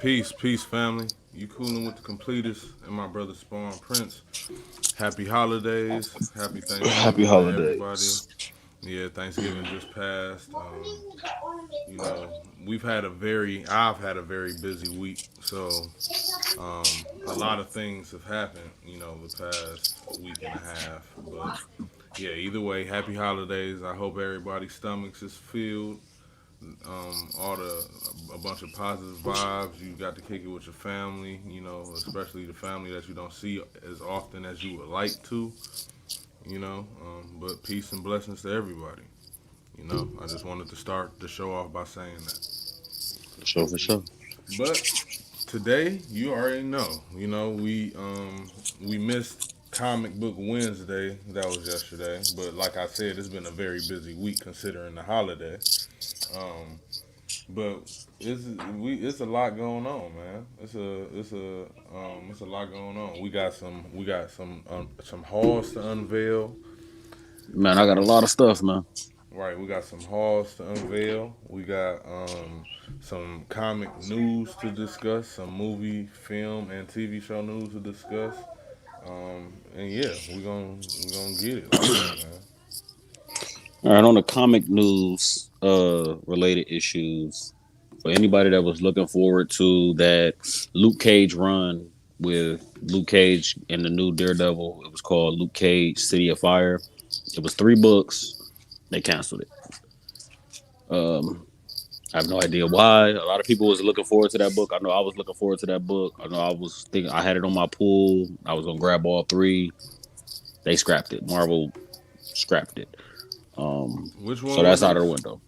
Peace, family. You coolin' with the Completist and my brother Spawn Prince. Happy holidays. Happy Happy Thanksgiving to everybody. holidays. Yeah, Thanksgiving just passed. You know, I've had a very busy week. So, a lot of things have happened, the past week and a half. But yeah, either way, happy holidays. I hope everybody's stomachs is filled. All the a bunch of positive vibes. You got to kick it with your family, especially the family that you don't see as often as you would like to, But peace and blessings to everybody. I just wanted to start the show off by saying that. For sure, for sure. But today, you already know. We missed Comic Book Wednesday. That was yesterday. But like I said, it's been a very busy week considering the holiday. Um, But it's a lot going on, man. It's a lot going on. We got some halls to unveil. Man, I got a Um, lot of stuff, man. right, we got some halls to unveil. We got some comic news to discuss, some movie, film, and TV show news to discuss. And yeah, we gonna get it like that, man. All right, on the comic news related issues, for anybody that was looking forward to that Luke Cage run with Luke Cage and the new Daredevil, it was called Luke Cage City of Fire. It was 3 books. They canceled it. Um, I have no idea why. A lot of people was looking forward to that book. I know I was looking forward to that book. I know I was thinking I had it on my pool. I was gonna grab all 3. They scrapped it. Marvel scrapped it. Which So one was that's out of the this? window.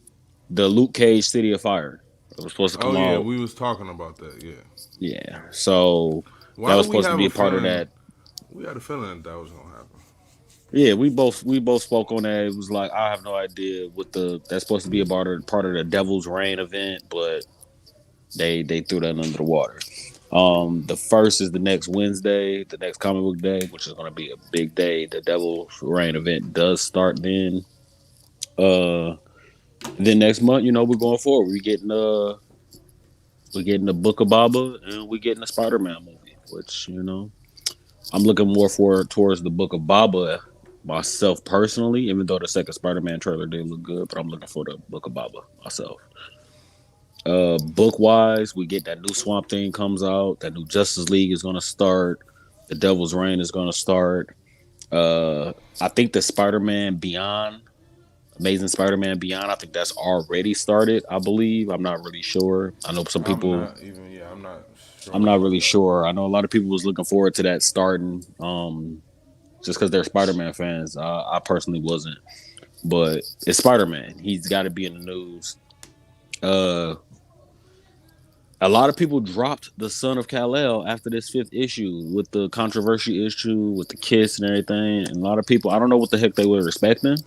The Luke Cage City of Fire. It was supposed to Oh come yeah, out. we was talking about that. Yeah. Yeah. So that Why do was we supposed to have be a a part of feeling? that. We had a feeling that was gonna happen. Yeah, we both spoke on that. It was like I have no idea what the that's supposed to be a part of the Devil's Reign event, but they threw that under the water. The first is the next Wednesday, the next comic book day, which is going to be a big day. The Devil's Reign event does start then. Uh, then next month, we're going forward. We're getting the Book of Baba and we're getting the Spider Man movie, which I'm looking more for towards the Book of Baba myself personally. Even though the second Spider Man trailer did look good, but I'm looking for the Book of Baba myself. Book wise, we get that new Swamp Thing comes out. That new Justice League is going to start. The Devil's Reign is going to start. I think the Spider-Man Beyond, Amazing Spider-Man Beyond, I think that's already started. I believe. I'm not really sure. I know some I'm people. not even. Yeah, I'm not I'm sure not about really that. sure. I know a lot of people was looking forward to that starting. Just because they're Spider-Man fans. I personally wasn't, but it's Spider-Man. He's got to be in the news. Uh, a lot of people dropped the Son of Kal-El after this 5th issue with the controversy issue with the kiss and everything. And a lot of people, I don't know what the heck they were expecting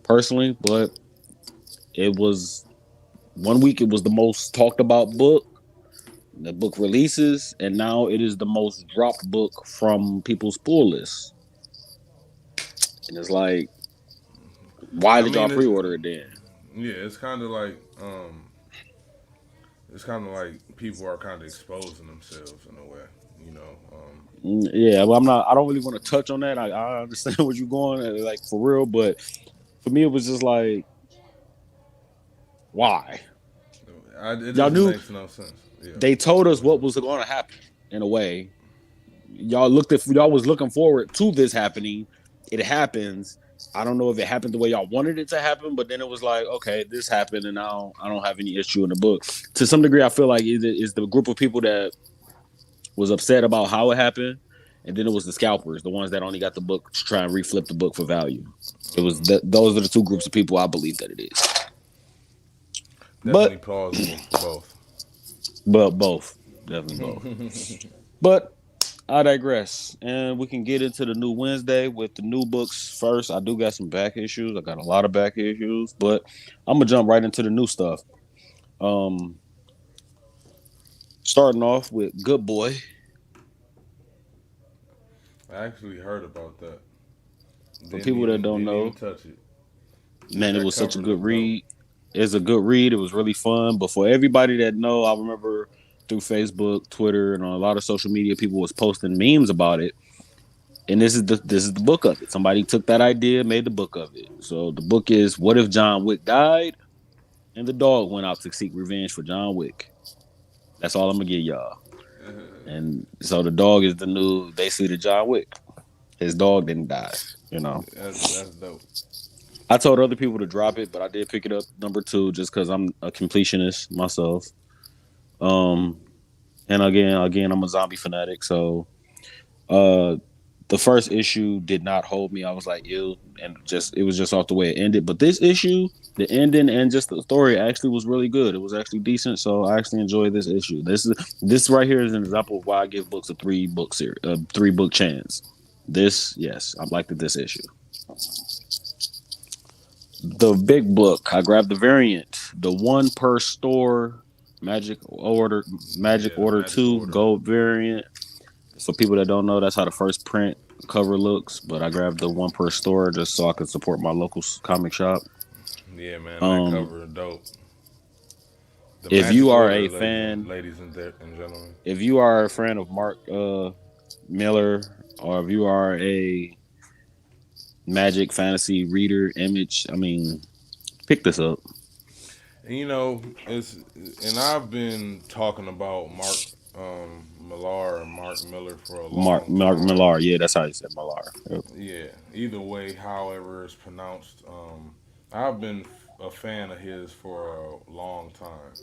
personally, but it was 1 week. It was the most talked about book. The book releases, and now it is the most dropped book from people's pull list. And it's like, why I did y'all mean, pre-order it then? yeah, it's kind of like people are kind of exposing themselves in a way, you know. Yeah, well, I'm not. I don't really want to touch on that. I understand what you're going like for real, but for me, it was just like, why? It Y'all just knew makes no sense. Yeah, they told go us what ahead. was going to happen in a way. Y'all was looking forward to this happening. It happens. I don't know if it happened the way y'all wanted it to happen, but then it was like, okay, this happened, and I don't have any issue in the book. To some degree, I feel like it is the group of people that was upset about how it happened, and then it was the scalpers, the ones that only got the book to try and reflip the book for value. It was those are the 2 groups of people I believe that it is. Definitely But plausible. Both. both, definitely both. But I digress. And we can get into the new Wednesday with the new books first. I do got some back issues. I got a lot of back issues, but I'm gonna jump right into the new stuff. Um, Starting off with Good Boy. I actually heard about that. For people that don't Didn't even know, touch it. man, it That was such a cover good looked dope. read. It's a good read. It was really fun. But for everybody that know, I remember through Facebook, Twitter, and on a lot of social media, people was posting memes about it. And this is the book of it. Somebody took that idea, made the book of it. So the book is "What If John Wick Died and the Dog Went Out to Seek Revenge for John Wick." That's all I'm gonna give y'all. And so the dog is the new basically the John Wick. His dog didn't die. You know. That's dope. I told other people to drop it, but I did pick it up number two just because I'm a completionist myself. Um, and again, I'm a zombie fanatic. So, uh, the first issue did not hold me. I was like, ew, and just it was just off the way it ended. But this issue, the ending and just the story actually was really good. It was actually decent. So I actually enjoyed this issue. This right here is an example of why I give books a three book chance. This, yes, I liked this issue. The big book. I grabbed the variant, the one per store Magic Yeah, the Order Magic 2 Order. gold variant. For people that don't know, that's how the first print cover looks. But I grabbed the one per store just so I could support my local comic shop. Yeah, man, that Um, cover is dope. The if you Magic are Order, a fan, and gentlemen. if you are a fan of Mark Miller, or if you are a Magic fantasy reader, image, I mean, pick this up. And it's and I've been talking about Millar or Mark Miller for a long Mark time. Millar, yeah, that's how you said Millar. Yep. Yeah, either way, however it's pronounced, I've been a fan of his for a long time.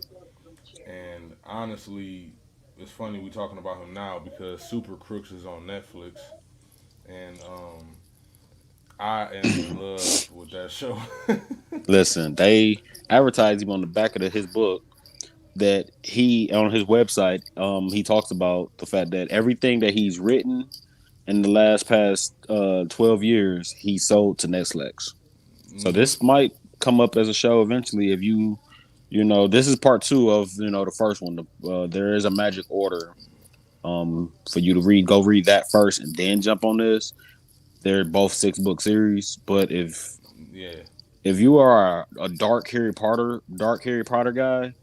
And honestly, it's funny we talking about him now because Super Crooks is on Netflix, and I am in love with that show. Listen, they advertise him on the back of his book that he on his website. He talks about the fact that everything that he's written in the last past 12 years, he sold to Netflix. So Hmm. this might come up as a show eventually if this is part two of the first one. There is a magic order for you to read. Go read that first and then jump on this. They're both 6 book series, but Yeah, if you are a dark Harry Potter guy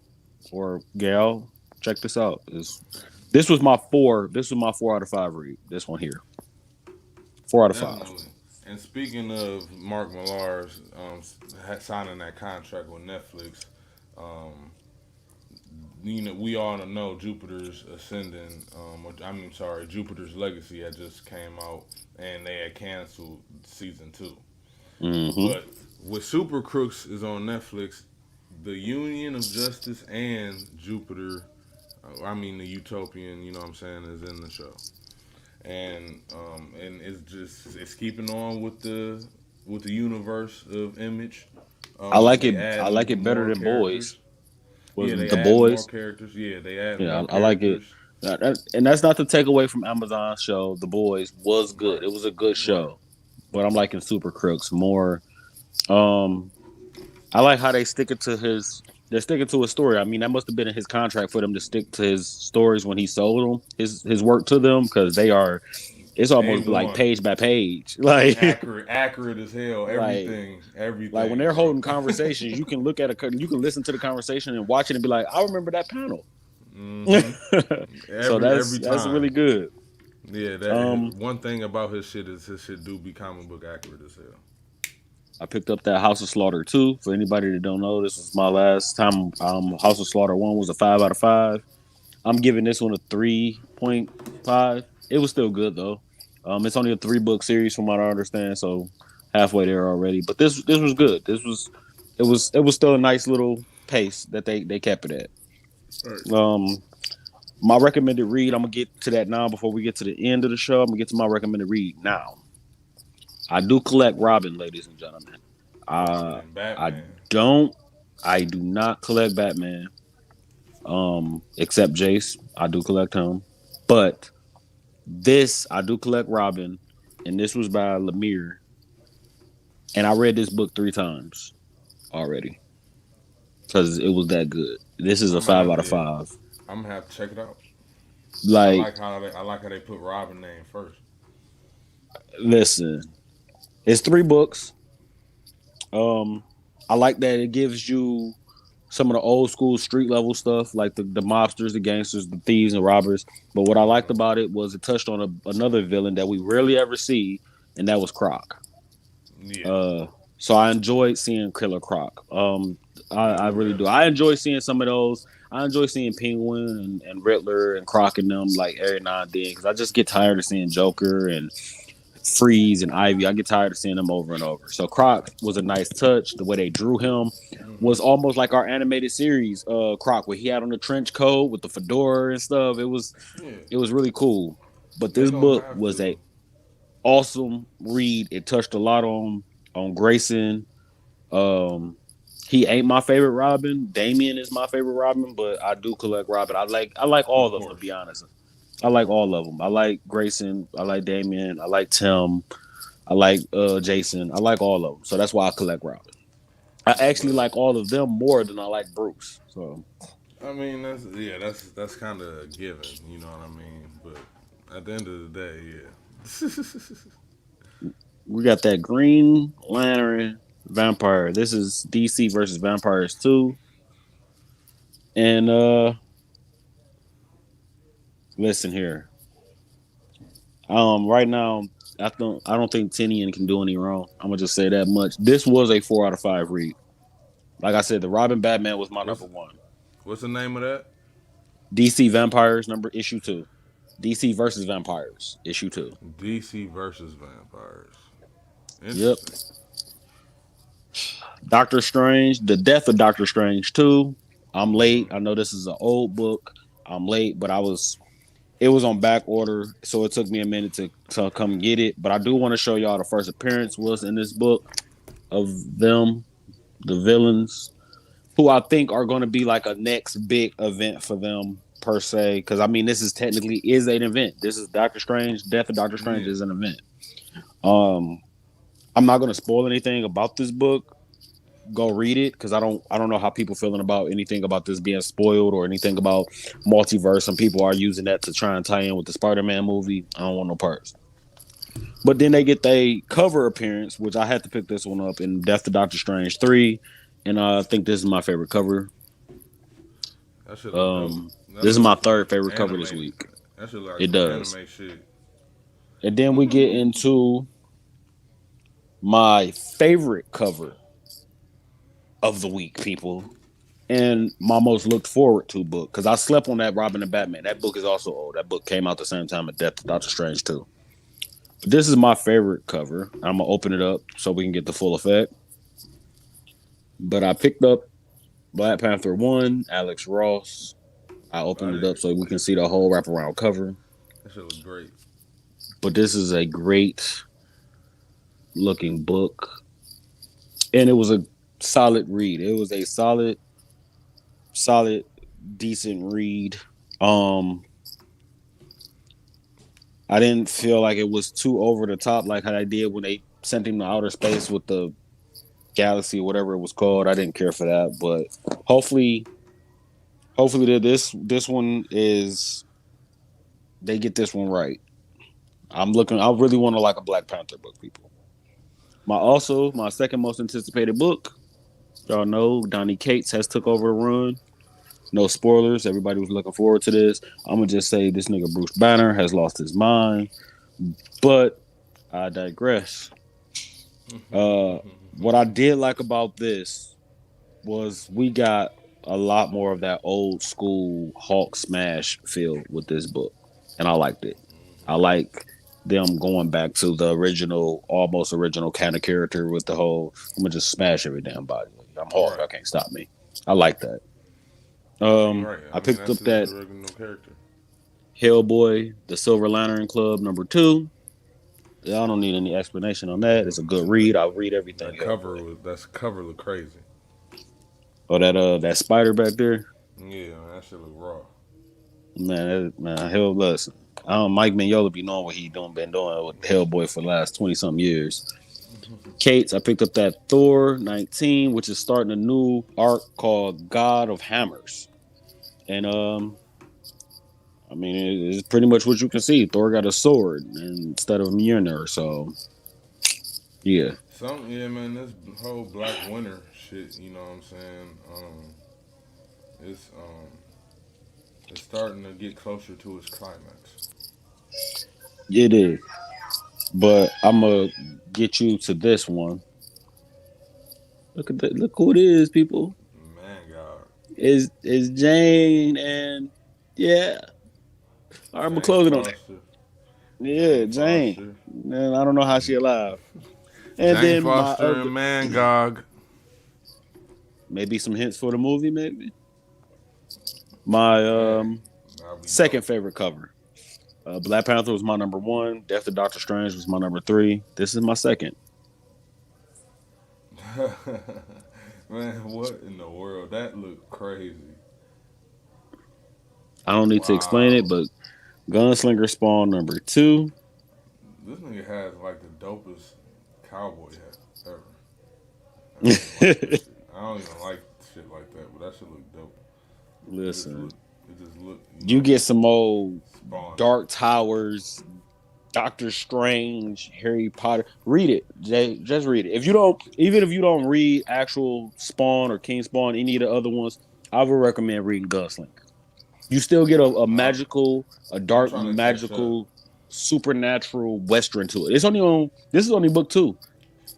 or gal, check this out. This was my 4 out of 5 read. This one here, 4 out of 5. definitely. And speaking of Mark Millar's signing that contract with Netflix, um, we all know Jupiter's Ascending. Sorry, Jupiter's Legacy had just came out, and they had canceled season two. Mm-hmm. But with Super Crooks is on Netflix, the Union of Justice and Jupiter, the Utopian, you know what I'm saying, is in the show, and it's keeping on with the universe of Image. I like They it. I like adding it better more than Boys. characters. Was Yeah, they the adding more Boys? characters. Yeah, they adding Yeah, more I like it. characters. And that's not to take away from Amazon's show. The Boys was good. Right, It was a good right. show, but I'm liking Super Crooks more. Um, I like how they stick it to his. They're sticking to his story. I mean, that must have been in his contract for them to stick to his stories when he sold them his work to them because they are. It's A almost like one, page by page, like accurate as hell. like like when Everything, they're bro. holding conversations, you can listen to the conversation and watch it and be like, I remember that panel. Hmm. So Every that's really time. good. Yeah, that Um, one thing about his shit is his shit do be comic book accurate as hell. I picked up that House of Slaughter 2. For anybody that don't know, this was my last time. House of Slaughter 1 was a 5 out of 5. I'm giving this one a 3.5. It was still good though. It's only a 3 book series from what I understand, so halfway there already. But this was good. It was still a nice little pace that they kept it Right. at. My recommended read. I'm gonna get to that now before we get to the end of the show. I'm gonna get to my recommended read now. I do collect Robin, ladies and gentlemen. And I Batman. don't. I do not collect Batman. Except Jace. I do collect him. But this I do collect Robin, and this was by Lemire. And I read this book 3 times already because it was that good. This is a I'm gonna five have out of yeah. five. I'm gonna have to check it out. Like, I like how they put Robin name first. listen, it's 3 books. Um, I like that it gives you. some of the old school street level stuff, like the mobsters, the gangsters, the thieves, and robbers. But what I liked about it was it touched on another villain that we rarely ever see, and that was Croc. Yeah, Uh, so I enjoyed seeing Killer Croc. I yeah, really do. I enjoy seeing some of those. I enjoy seeing Penguin and Riddler and Croc and them like every now and then because I just get tired of seeing Joker and Freeze and Ivy. I get tired of seeing them over and over. So Croc was a nice touch. The way they drew him was almost like our animated series, Croc, where he had on the trench coat with the fedora and stuff. yeah. It was really cool. But They this gonna book have was to. a awesome read. It touched a lot on Grayson. Um, he ain't my favorite Robin. Damian is my favorite Robin, but I do collect Robin. I like all Of of them to course. be honest. I like all of them. I like Grayson. I like Damian. I like Tim. I like Jason. I like all of them. So that's why I collect Robin. I actually But like all of them more than I like Bruce. So I mean, that's kind of a given. You know what I mean? But at the end of the day, yeah. we got that Green Lantern Vampire. This is DC versus Vampires 2. And listen here. Right now, I don't think Tinian can do any wrong. I'm gonna just say that much. This was a 4 out of 5 read. Like I said, the Robin Batman was my what's number one. what's the name of that? DC Vampires number issue 2. DC versus Vampires issue 2. DC versus vampires. Yep. Interesting. Doctor Strange, the death of Doctor Strange 2. I'm late. Hmm. I know this is an old book. I'm late, but it was on back order, so it took me a minute to come get it. But I do want to show y'all the first appearance was in this book of them, the villains, who I think are going to be like a next big event for them per se. Because I mean, this is technically is an event. This is Doctor Strange. Death of Doctor Strange Yeah. is an event. Um, I'm not going to spoil anything about this book. Go read it because I don't know how people feeling about anything about this being spoiled or anything about multiverse. Some people are using that to try and tie in with the Spider-Man movie. I don't want no parts. But then they get the cover appearance, which I had to pick this one up in Death of Doctor Strange 3. And I think this is my favorite cover. That should look dope. That This is look my like third favorite cover this anime. week. That should look like It some does. anime shit. And then we get into my favorite cover of the week, people. And my most looked forward to book. Because I slept on that Robin and Batman. That book is also old. That book came out the same time as Death of Doctor Strange too. But this is my favorite cover. I'm gonna open it up so we can get the full effect. But I picked up Black Panther 1, Alex Ross. I I opened it up did. so we can see the whole wraparound cover. That should look great. But this is a great looking book. And it was a solid read. It was a solid, decent read. Um, I didn't feel like it was too over the top like how I did when they sent him to outer space with the galaxy or whatever it was called. I didn't care for that, but hopefully, hopefully this one is they get this one right. I'm looking. I really want to like a Black Panther book, people. My second most anticipated book. Y'all know Donnie Cates has took over the run. No spoilers. Everybody was looking forward to this. I'm gonna just say this nigga Bruce Banner has lost his mind. But I digress. Uh, what I did like about this was we got a lot more of that old school Hulk smash feel with this book, and I liked it. I like them going back to the original, almost original kind of character with the whole "I'm gonna just smash every damn body. I'm Hulk. Right. I can't stop me." I like that. I mean, right. I I mean, picked that's up his that original character. Hellboy, the Silver Lantern Club #2. Yeah, I don't need any explanation on that. It's a good read. I'll read everything Hellboy. That cover look crazy. Oh, that spider back there, Yeah, man, that shit look raw. hell listen. I don't Mike Mignola be knowing what he been doing with Hellboy for the last 20 something years. Kate's, I picked up that Thor 19, which is starting a new arc called God of Hammers. And I mean it's pretty much what you can see. Thor got a sword instead of Mjolnir, so yeah. Yeah, man, this whole Black Winter shit, you know what I'm saying? It's it's starting to get closer to its climax. It is. But I'm gonna get you to this one. Look at that. Look who it is, people. Man, God, Is Jane and yeah. All right, I'm gonna Jane close it on that. Foster, Yeah, Jane Jane. Foster, Man, I don't know how she alive. And Jane then my Foster, other and Mangog. maybe some hints for the movie, maybe. My Man, that'll be second dope. favorite cover. Black Panther was my number one. Death of Doctor Strange was my number three. This is my second. Man, what in the world? That looked crazy. I don't need to explain it, Wow. but Gunslinger Spawn number two. This nigga has like the dopest cowboy hat ever. I don't even like that shit. I don't even like shit like that, but that shit look dope. It just Listen, look. It just look. You you know, get some old Spawn. Dark Towers, Doctor Strange, Harry Potter. Read it, Jay. Just read it. If you don't, even if you don't read actual Spawn or King Spawn, any of the other ones, I would recommend reading Gunslinger. You still get a I'm, magical, a I'm dark, trying to catch up. magical, supernatural western to it. It's only on. This is only book two.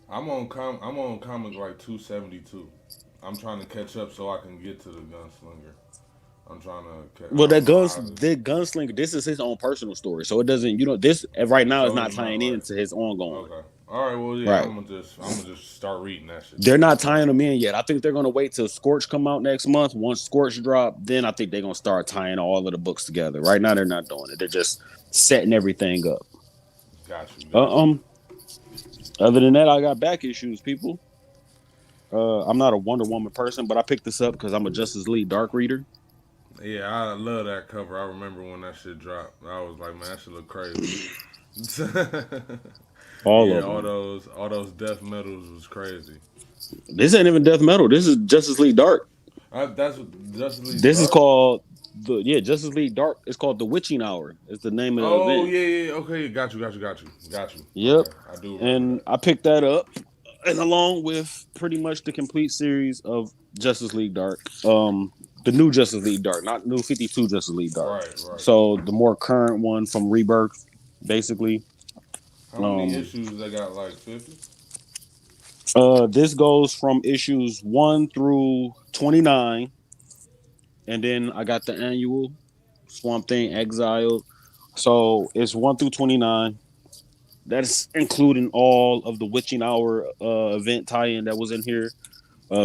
I'm on comic like 272. I'm trying to catch up so I can get to the gunslinger. I'm trying to. Well, I don't know how to. the gunslinger. This is his own personal story, so it doesn't. You know, this right now is So not it's not tying like into his ongoing. okay. All right. Well, yeah. Right. I'm gonna just start reading that shit They're then. not Fuck tying it. them in yet. I think they're gonna wait till Scorch come out next month. Once Scorch drop, then I think they're gonna start tying all of the books together. Right now, they're not doing it. They're just setting everything up. Got you. Uh, Got you. um. Other than that, I got back issues, people. I'm not a Wonder Woman person, but I picked this up because I'm a Justice League Dark reader. Yeah, I love that cover. I remember when that shit dropped. I was like, man, that shit look crazy. All Yeah, of them. all those death metals was crazy. This ain't even Death Metal. This is Justice League Dark. That's what Justice League This is Dark. called the Justice League Dark. It's called the Witching Hour. It's the name of the Oh event. yeah, yeah. Okay, got you. Yep. Okay, I do remember And that. I picked that up, and along with pretty much the complete series of Justice League Dark. The new Justice League Dark, not new 52 Justice League Dark. Right, right. So the more current one from Rebirth, basically. How many Um, issues they got? Like 50. this goes from issues 1 through 29, and then I got the annual Swamp Thing Exiled. So it's 1 through 29. That's including all of the Witching Hour event tie-in that was in here.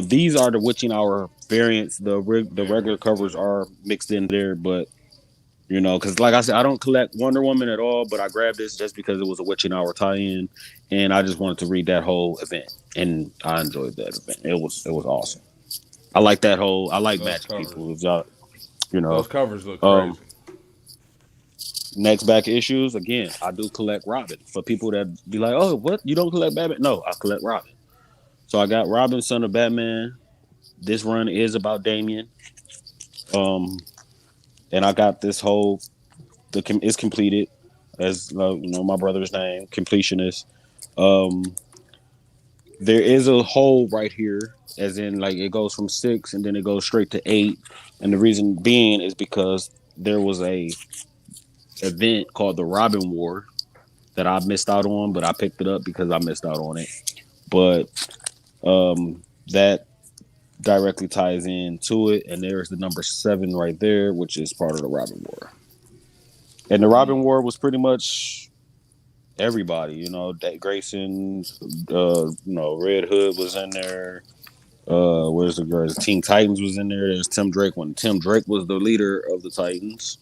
These are the Witching Hour variants. The regular Variants, covers yeah. are mixed in there, but because like I said, I don't collect Wonder Woman at all, but I grabbed this just because it was a Witching Hour tie-in, and I just wanted to read that whole event, and I enjoyed that event. It was awesome. I like that whole. I like Those magic covers. people. If y'all, you know, Those covers look um, crazy. next back issues again. I do collect Robin. For people that be like, "Oh, what? You don't collect Batman?" No, I collect Robin. So I got Robin, son of Batman. This run is about Damien. Um, and I got this whole it's completed as my brother's name completionist. Um, there is a hole right here, as in like it goes from 6 and then it goes straight to 8, and the reason being is because there was a event called the Robin War that I missed out on, but I picked it up because I missed out on it. But that directly ties into it, and there's the number 7 right there, which is part of the Robin War. And the Robin Mm. War was pretty much everybody, that Grayson, Red Hood was in there. Where's the girls? Teen Titans was in there. There's Tim Drake when Tim Drake was the leader of the Titans.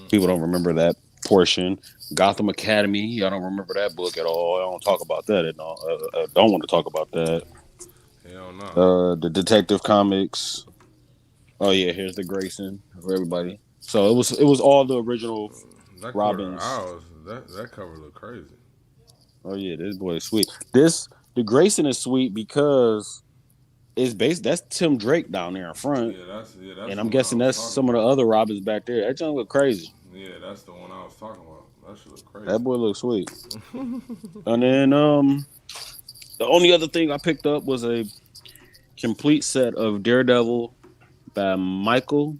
People don't remember that portion. Gotham Academy, I don't remember that book at all. I don't talk about that at all. I don't want to talk about that. Hell no. The Detective Comics. Oh yeah, here's the Grayson for everybody. So it was all the original That quarter Robins. hours. That cover look crazy. Oh yeah, this boy is sweet. The Grayson is sweet because it's based. That's Tim Drake down there in front, Yeah, that's and the I'm one I guessing was that's talking some of the about. other Robins back there. That junk look crazy. Yeah, that's the one I was talking about. That should look That crazy. boy looks sweet. And then the only other thing I picked up was a complete set of Daredevil by Michael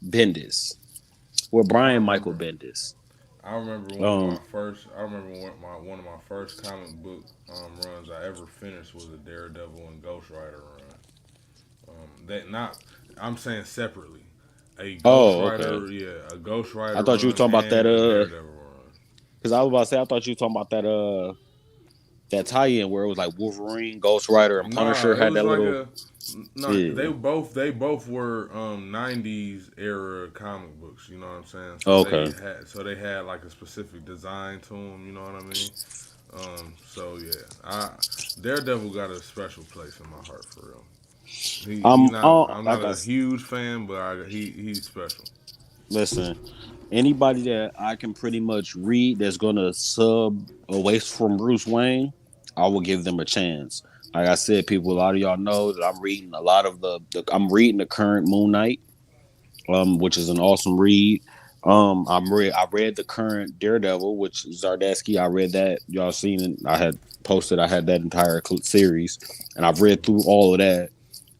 Bendis. Well, I Brian Michael remember. Bendis. I remember one of my Um. first. I remember one of my first comic book runs I ever finished was a Daredevil and Ghost Rider run. That not. I'm saying separately. A Ghost Oh, okay. Rider, yeah, a Ghost I Rider thought you was run talking about that. and a Daredevil run. Because I was about to say I thought you were talking about that. That tie-in where it was like Wolverine, Ghost Rider, and Punisher Nah, it had was that like little. a. No, Yeah. they both were '90s era comic books. You know what I'm saying? Okay. So they had like a specific design to them. You know what I mean? So yeah, I Daredevil got a special place in my heart for real. He not I'm not Like a huge fan, but he's special. listen, anybody that I can pretty much read that's gonna sub away from Bruce Wayne, I will give them a chance. Like I said, people, a lot of y'all know that I'm reading a lot of I'm reading the current Moon Knight, which is an awesome read. I read the current Daredevil, which is Zardesky. I read that. Y'all seen it. I had that entire series, and I've read through all of that,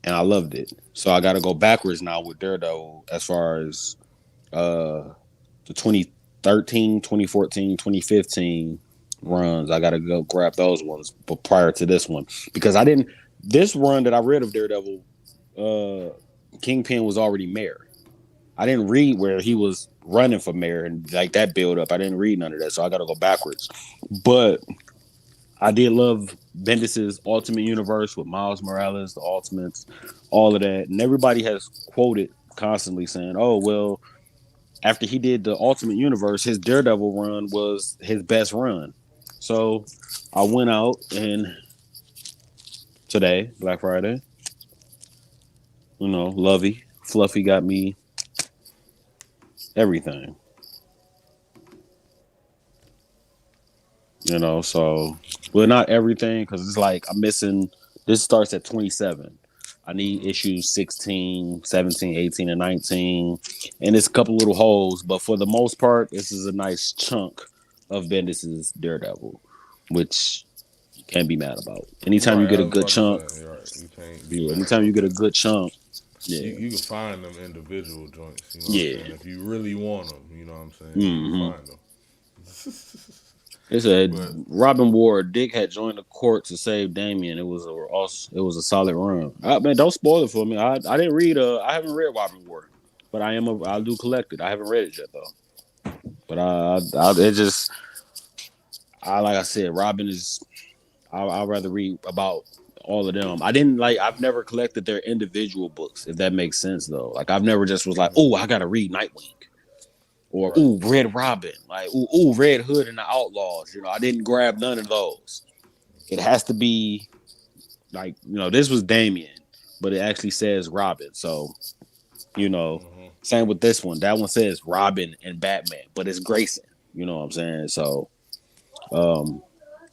and I loved it. So I got to go backwards now with Daredevil as far as uh the 2013, 2014, 2015 Mm-hmm. runs. I got to go grab those ones, but prior to this one, because I didn't. This run that I read of Daredevil, Kingpin was already mayor. I didn't read where he was running for mayor and like that build up. I didn't read none of that, so I got to go backwards. But I did love Bendis's Ultimate Universe with Miles Morales, the Ultimates, all of that, and everybody has quoted constantly saying, "Oh well, after he did the Ultimate Universe, his Daredevil run was his best run." So I went out and today, Black Friday, Lovey, Fluffy got me everything. So well, not everything because it's like I'm missing. This starts at 27. I need Mm-hmm. issues 16, 17, 18, and 19, and it's a couple little holes, but for the most part, this is a nice chunk of Bendis's Daredevil, which you can't be mad about. Anytime you Right, get I a was good about to chunk, say. You're right, you can't be yeah. mad Anytime you about get a that. good chunk, You yeah, you can find them individual joints. You know what I'm saying? yeah. If you really want them, you know what I'm saying. You can Mm-hmm. find them. It said But Robin Ward, Dick had joined the court to save Damien. It was a solid run. Man, don't spoil it for me. I didn't read I haven't read Robin Ward, but I do collect it. I haven't read it yet though. But it just I like I said, Robin is I'd rather read about all of them. I've never collected their individual books, if that makes sense though. Like I've never just was like, mhm, oh, I gotta read Nightwing. Or right. ooh, Red Robin, like Red Hood and the Outlaws. I didn't grab none of those. It has to be like this was Damien, but it actually says Robin. So you know, Hmm. same with this one. That one says Robin and Batman, but it's Grayson. You know what I'm saying? So um,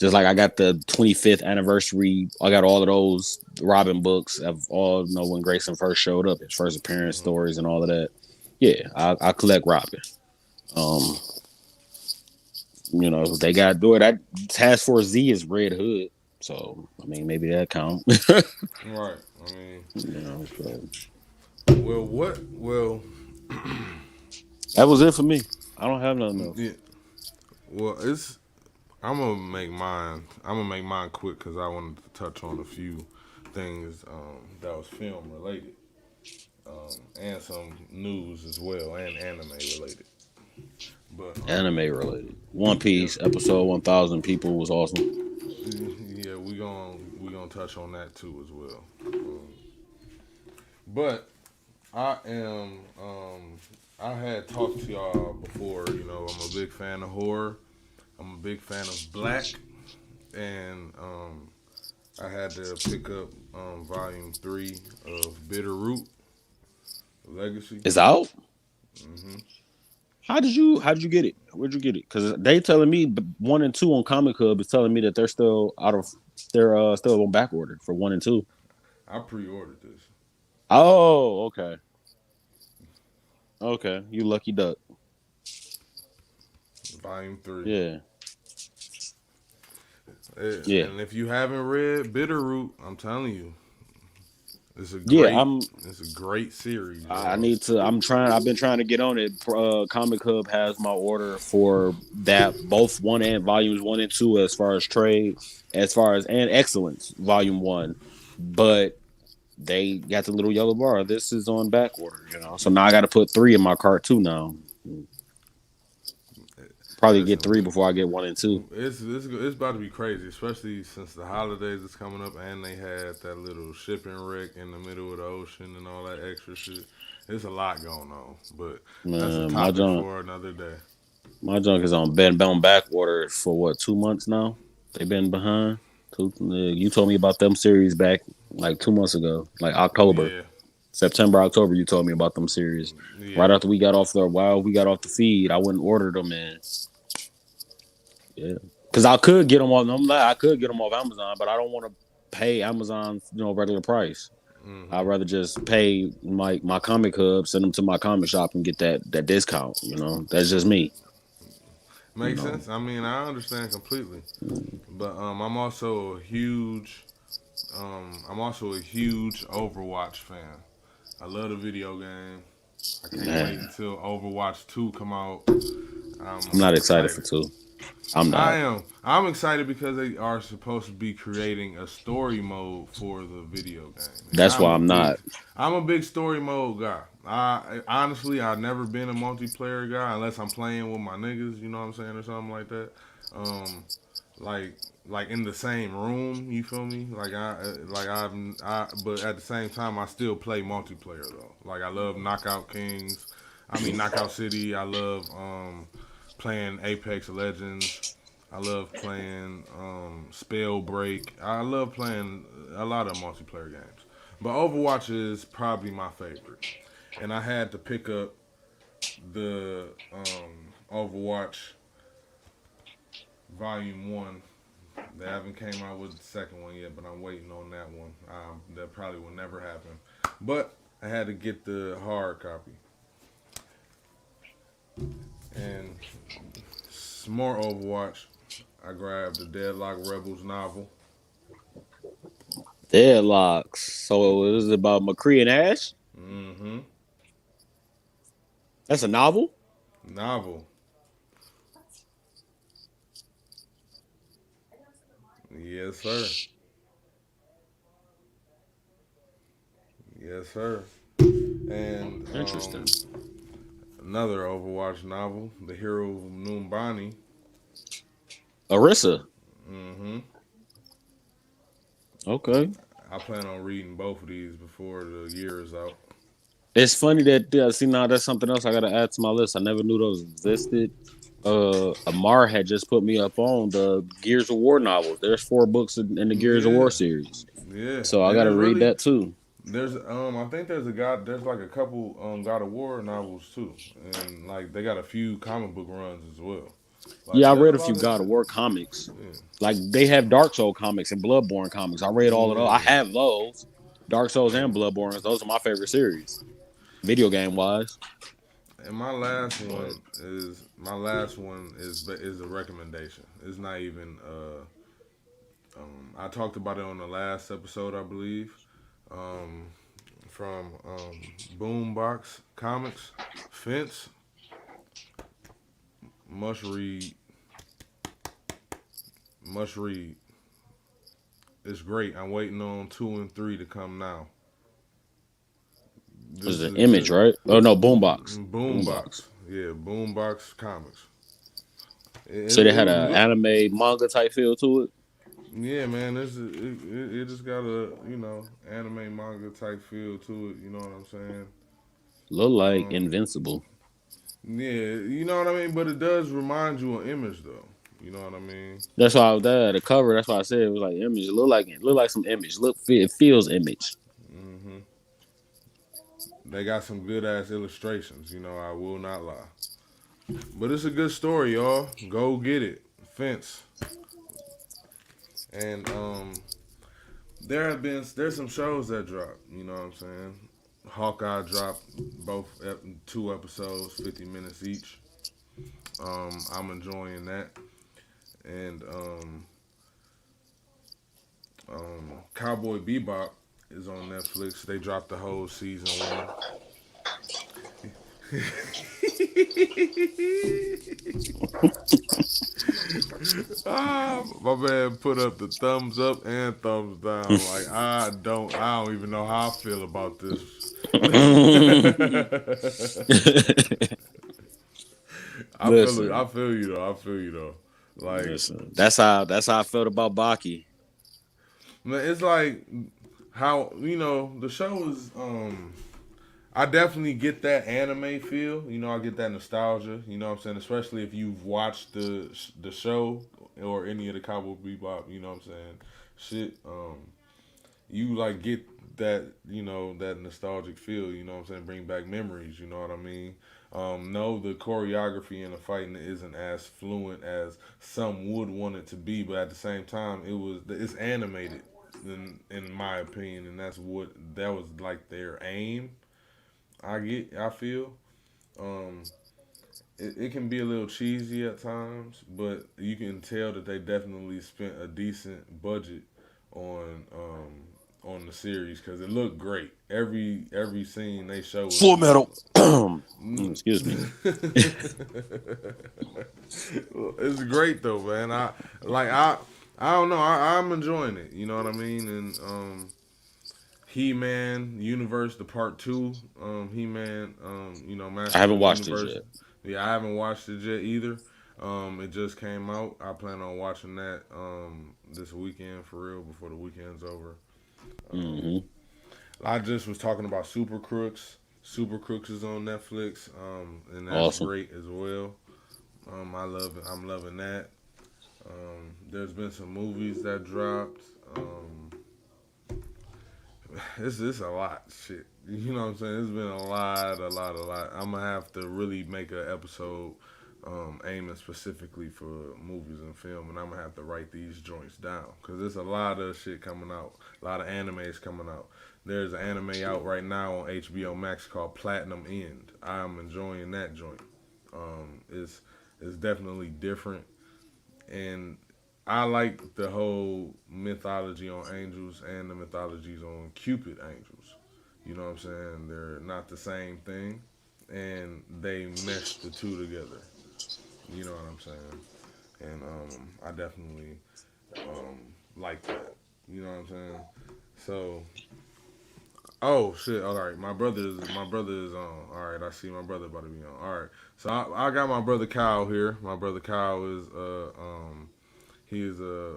just like I got the 25th anniversary, I got all of those Robin books of all when Grayson first showed up, his first appearance Hmm. stories and all of that. Yeah, I collect Robin. Um, they got do it. That Task Force Z is Red Hood. So I mean, maybe that count. Right. I mean, So well, what? Well, that was it for me. I don't have nothing else. yeah. Well, it's. I'm gonna make mine. I'm gonna make mine quick because I wanted to touch on a few things that was film related, and some news as well, and anime related. But Anime related. One yeah, Piece episode 1000 people was awesome. yeah, we gonna touch on that too as well. But I am. I had talked to y'all before. I'm a big fan of horror. I'm a big fan of black, and I had to pick up volume 3 of Bitterroot Legacy. It's out. Hmm. How did you get it? Where'd you get it? Because they telling me 1 and 2 on Comic Hub is telling me that they're still still on back order for 1 and 2. I pre-ordered this Oh, okay. Okay. You lucky duck. volume 3. Yeah. Yeah. And if you haven't read Bitterroot, I'm telling you, It's a Yeah, great it's a great series, I y'all. need to. I'm trying. I've been trying to get on it. Comic Hub has my order for that, both one and volumes 1 and 2, as far as trade, as far as and excellence volume 1. But they got the little yellow bar. This is on back order, So now I got to put 3 in my cart too. Now probably get Listen, 3 before I get 1 and 2. it's about to be crazy, especially since the holidays is coming up and they had that little shipping wreck in the middle of the ocean and all that extra shit. There's a lot going on, but that's a Man, topic for another day. my junk is on been back order for what 2 months now. They've been behind. You told me about them series back like 2 months ago, like October. Yeah, September, October, you told me about them series. Right yeah. after we got off we got off the feed, I went and ordered them, and yeah, because I could get them off. I could get them off Amazon, but I don't want to pay Amazon, regular price. I'd Hmm. rather just pay my comic hub, send them to my comic shop, and get that discount. That's just me. You Makes know, sense. I mean, I understand completely, but I'm also a huge Overwatch fan. I love the video game. I can't wait man, until Overwatch 2 come out. I'm I'm not excited for excited. 2. I'm I not. am. I'm excited because they are supposed to be creating a story mode for the video game, and That's why I'm not. I'm a big story mode guy. I honestly, I've never been a multiplayer guy unless I'm playing with my niggas. You know what I'm saying, or something like that. Um, like like in the same room. You feel me? But at the same time, I still play multiplayer though. Like I love Knockout Kings. I mean Knockout City. I love playing Apex Legends. I love playing Spell Break. I love playing a lot of multiplayer games. But Overwatch is probably my favorite. And I had to pick up the Overwatch Volume 1. They haven't came out with the second one yet, but I'm waiting on that one. That probably will never happen. But I had to get the hard copy. And some more Overwatch. I grabbed the Deadlock Rebels novel. Deadlocks. So it was about McCree and Ash. Mm-hmm. That's a novel. Novel. Yes, sir. Yes, sir. And Interesting. another Overwatch novel, The Hero of Numbani. Arissa. Mm-hmm. Okay. I plan on reading both of these before the year is out. It's funny that see now that's something else I gotta add to my list. I never knew those existed. Amar had just put me up on the Gears of War novels. There's 4 books in the Gears of War Yeah, series, yeah. so I And gotta there's read really that too. I think there's like a couple God of War novels too. And like they got a few comic book runs as well. Like Yeah, I there's a read a lot few of God of shit. War comics. Yeah. Like they have Dark Soul comics and Bloodborne comics. I read all of those. I Yeah. have those. Dark Souls Yeah. and Bloodborne. Those are my favorite series, video game wise. And But my last one is a recommendation. It's not even I talked about it on the last episode, I believe. Um, from Boombox Comics, Fence, must read, must read. It's great. I'm waiting on 2 and 3 to come now. was This an is image, good. right? Oh no, Boombox. Boombox, Boombox. yeah, Boombox Comics. So they It had was an good. anime manga type feel to it. Yeah, man, it just got a anime manga type feel to it. You know what I'm saying? Look like Um, Invincible. yeah, you know what I mean. But it does remind you of Image, though. You know what I mean? That's why I was there. The cover. That's why I said it was like image. It look like some image. It feels image. Hmm. They got some good ass illustrations. I will not lie. But it's a good story, y'all. Go get it. Fence. And there's some shows that drop. You know what I'm saying? Hawkeye dropped 2 episodes, 50 minutes each. I'm enjoying that. And Cowboy Bebop is on Netflix. They dropped the whole season 1. My man put up the thumbs up and thumbs down. Like I don't even know how I feel about this. I feel it. Listen, I feel you though. I feel you though. Like, listen. That's how I felt about Baki. man, it's like how the show is. I definitely get that anime feel. I get that nostalgia. You know what I'm saying? Especially if you've watched the show or any of the Cowboy Bebop. You know what I'm saying? Shit. You like get that nostalgic feel. You know what I'm saying? Bring back memories. You know what I mean? No, the choreography in the fighting isn't as fluent as some would want it to be, but at the same time, it's animated in my opinion, and that was like their aim. I feel. Um, it can be a little cheesy at times, but you can tell that they definitely spent a decent budget on the series because it looked great. Every scene they show Full was. metal. Excuse me. It's great though, man. I don't know. I'm enjoying it. You know what I mean? And He-Man Universe, the part 2, He-Man, I Master of haven't the watched it Universe. yet. Yeah, I haven't watched it yet either. It just came out. I plan on watching that this weekend for real before the weekend's over. Um, Hmm. I just was talking about Super Crooks. Super Crooks is on Netflix, and that's Awesome. great as well. I love it. I'm loving that. There's been some movies that dropped. It's a lot, shit. You know what I'm saying? It's been a lot, a lot, a lot. I'm gonna have to really make an episode aiming specifically for movies and film, and I'm gonna have to write these joints down because there's a lot of shit coming out, a lot of animes coming out. There's an anime out right now on HBO Max called Platinum End. I'm enjoying that joint. It's definitely different, and I like the whole mythology on angels and the mythologies on Cupid angels. You know what I'm saying? They're not the same thing, and they mesh the two together. You know what I'm saying? And I definitely um, like that. You know what I'm saying? So, oh shit! All right, my brother is on. All right, I see my brother about to be on. All right, so I got my brother Kyle here. My brother Kyle is he is a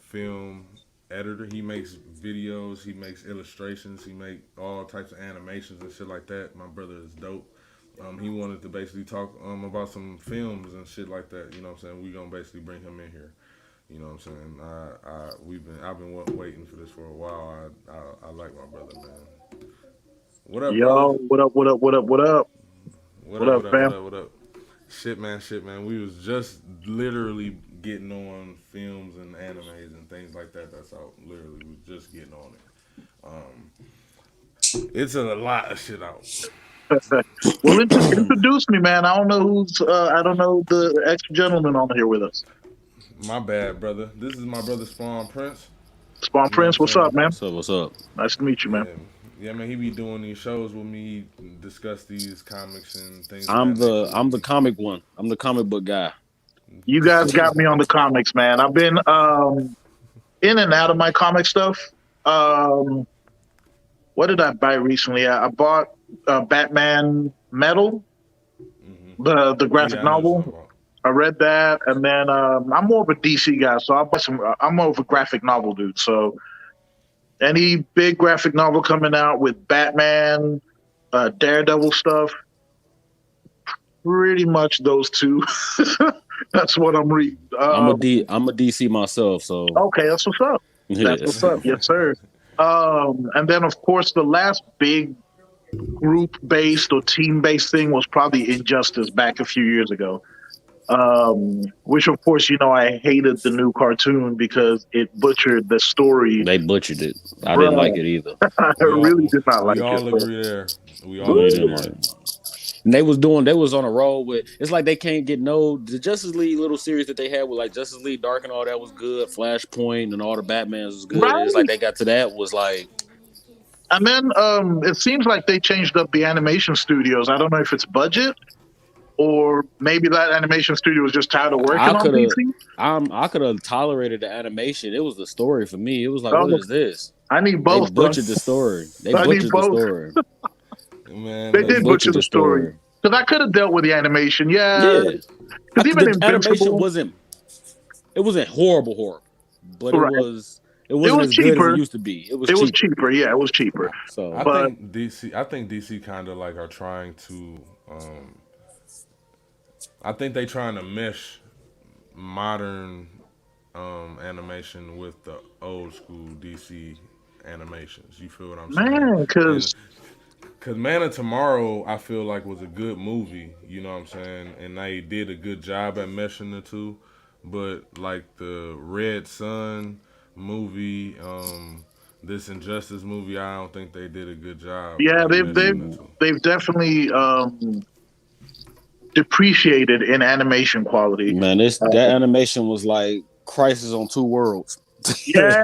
film editor. He makes videos. He makes illustrations. He make all types of animations and shit like that. My brother is dope. He wanted to basically talk about some films and shit like that. You know what I'm saying? We gonna basically bring him in here. You know what I'm saying? I've been waiting for this for a while. I like my brother, man. What up, brother? Yo, what up, what up, what up, what up? What What up? up, What up? What fam? up? What up? Shit, man. We was just literally getting on films and animes and things like that. That's out. Literally, we was just getting on it. It's a lot of shit out. Well, introduce me, man. I don't know the ex gentleman on here with us. My bad, brother. This is my brother Spawn Prince. Spawn You know what I'm Prince, what's up, saying? man? What's up? What's up? Nice to meet you, man. Yeah, yeah, man. He be doing these shows with me, discuss these comics and things of I'm that nature the with I'm the me. comic one. I'm the comic book guy. You guys got me on the comics, man. I've been in and out of my comic stuff. Um, what did I buy recently? I bought Batman Metal, the graphic Yeah, I know what you're talking novel. about. I read that, and then I'm more of a DC guy, so I'll buy some. I'm more of a graphic novel dude, so any big graphic novel coming out with Batman, Daredevil stuff, pretty much those two. That's what I'm reading. I'm a DC myself, so Okay, that's what's up. That's yeah. what's up. Yes, sir. And then, of course, the last big group based or team based thing was probably Injustice back a few years ago. Which, of course, I hated the new cartoon because it butchered the story. They butchered it. I didn't like Bruh, it either. I We all really did not we like it. all So, agree there. We I all really agree didn't there. like it. And they was on a roll with. It's like they can't get no the Justice League little series that they had with like Justice League Dark and all that was good. Flashpoint and all the Batmans was good. And it's like right. they got to that was like And then it seems like they changed up the animation studios. I don't know if it's budget or maybe that animation studio was just tired of I working on could have, DC. I could have tolerated the animation. It was the story for me. It was like, what Oh, is this? I need They both, bro. butchered the story. They I need butchered the both. story. Man, They They did butcher butchered the the story story. because I could have dealt with the animation. Yeah, Yeah, because even the animation Invincible, wasn't. It wasn't horrible, but it right? was. It It wasn't was as good as it cheaper. used to be. It was It was cheaper. cheaper. Yeah, it was cheaper. So I But think DC. I think DC kind of like are trying to. I think they trying to mesh modern animation with the old school DC animations. You feel what I'm saying? man, And because because Man of Tomorrow, I feel like was a good movie. You know what I'm saying? And they did a good job at meshing the two. But like the Red Sun movie, this Injustice movie, I don't think they did a good job yeah, at meshing the two. they've definitely depreciated in animation quality. man, this Uh, that animation was like Crisis on Two Worlds. yes,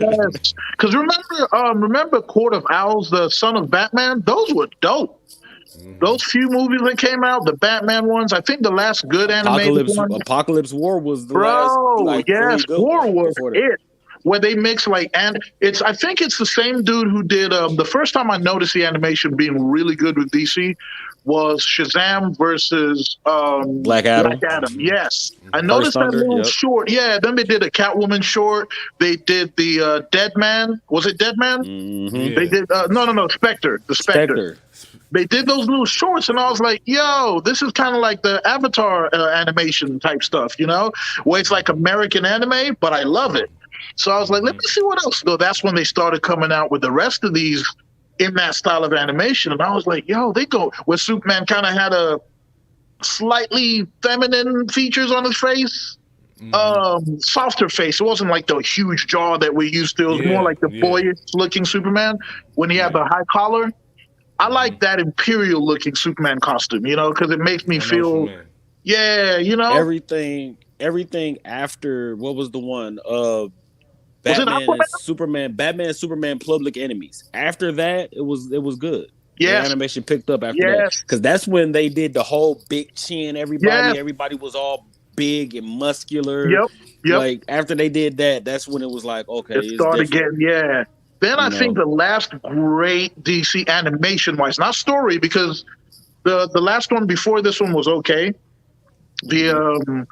because remember Court of Owls, the Son of Batman. Those were dope. Hmm. Those few movies that came out, the Batman ones. I think the last good animated one, Apocalypse War was the last bro. like Yes, clean good War one was before that. it. Where they mix like and it's I think it's the same dude who did the first time I noticed the animation being really good with DC was Shazam versus Black Black Adam, Adam. Yes. I First noticed that Thunder. little Yep. short. Yeah, then they did a Catwoman short. They did the Dead Man. Was it Dead Man? Mm-hmm. They Yeah. did no, Spectre. The Spectre. Spectre. They did those little shorts, and I was like, "Yo, this is kind of like the Avatar animation type stuff, where it's like American anime, but I love it." So I was like, "Let me Hmm. see what else." So that's when they started coming out with the rest of these in that style of animation, and I was like, "Yo, they go where Superman kind of had a slightly feminine features on his face." Hmm. Softer face. It wasn't like the huge jaw that we used to. It was more Yeah. like the Yeah. boyish looking Superman when he had Yeah. the high collar. I Hmm. like that imperial looking Superman costume, because it makes me I know what you feel, mean. yeah, Everything after what was the one? Was it Aquaman? Batman and Superman Public Enemies. After that, it was good. The Yes, animation picked up after that yes, because that's when they did the whole big chin. yes, Everybody was all big and muscular. yep, yep. Like after they did that, that's when it was like, okay, It it's started different. getting, yeah. Then I You think know, the last great DC animation wise, not story, because the last one before this one was okay. The Mhm.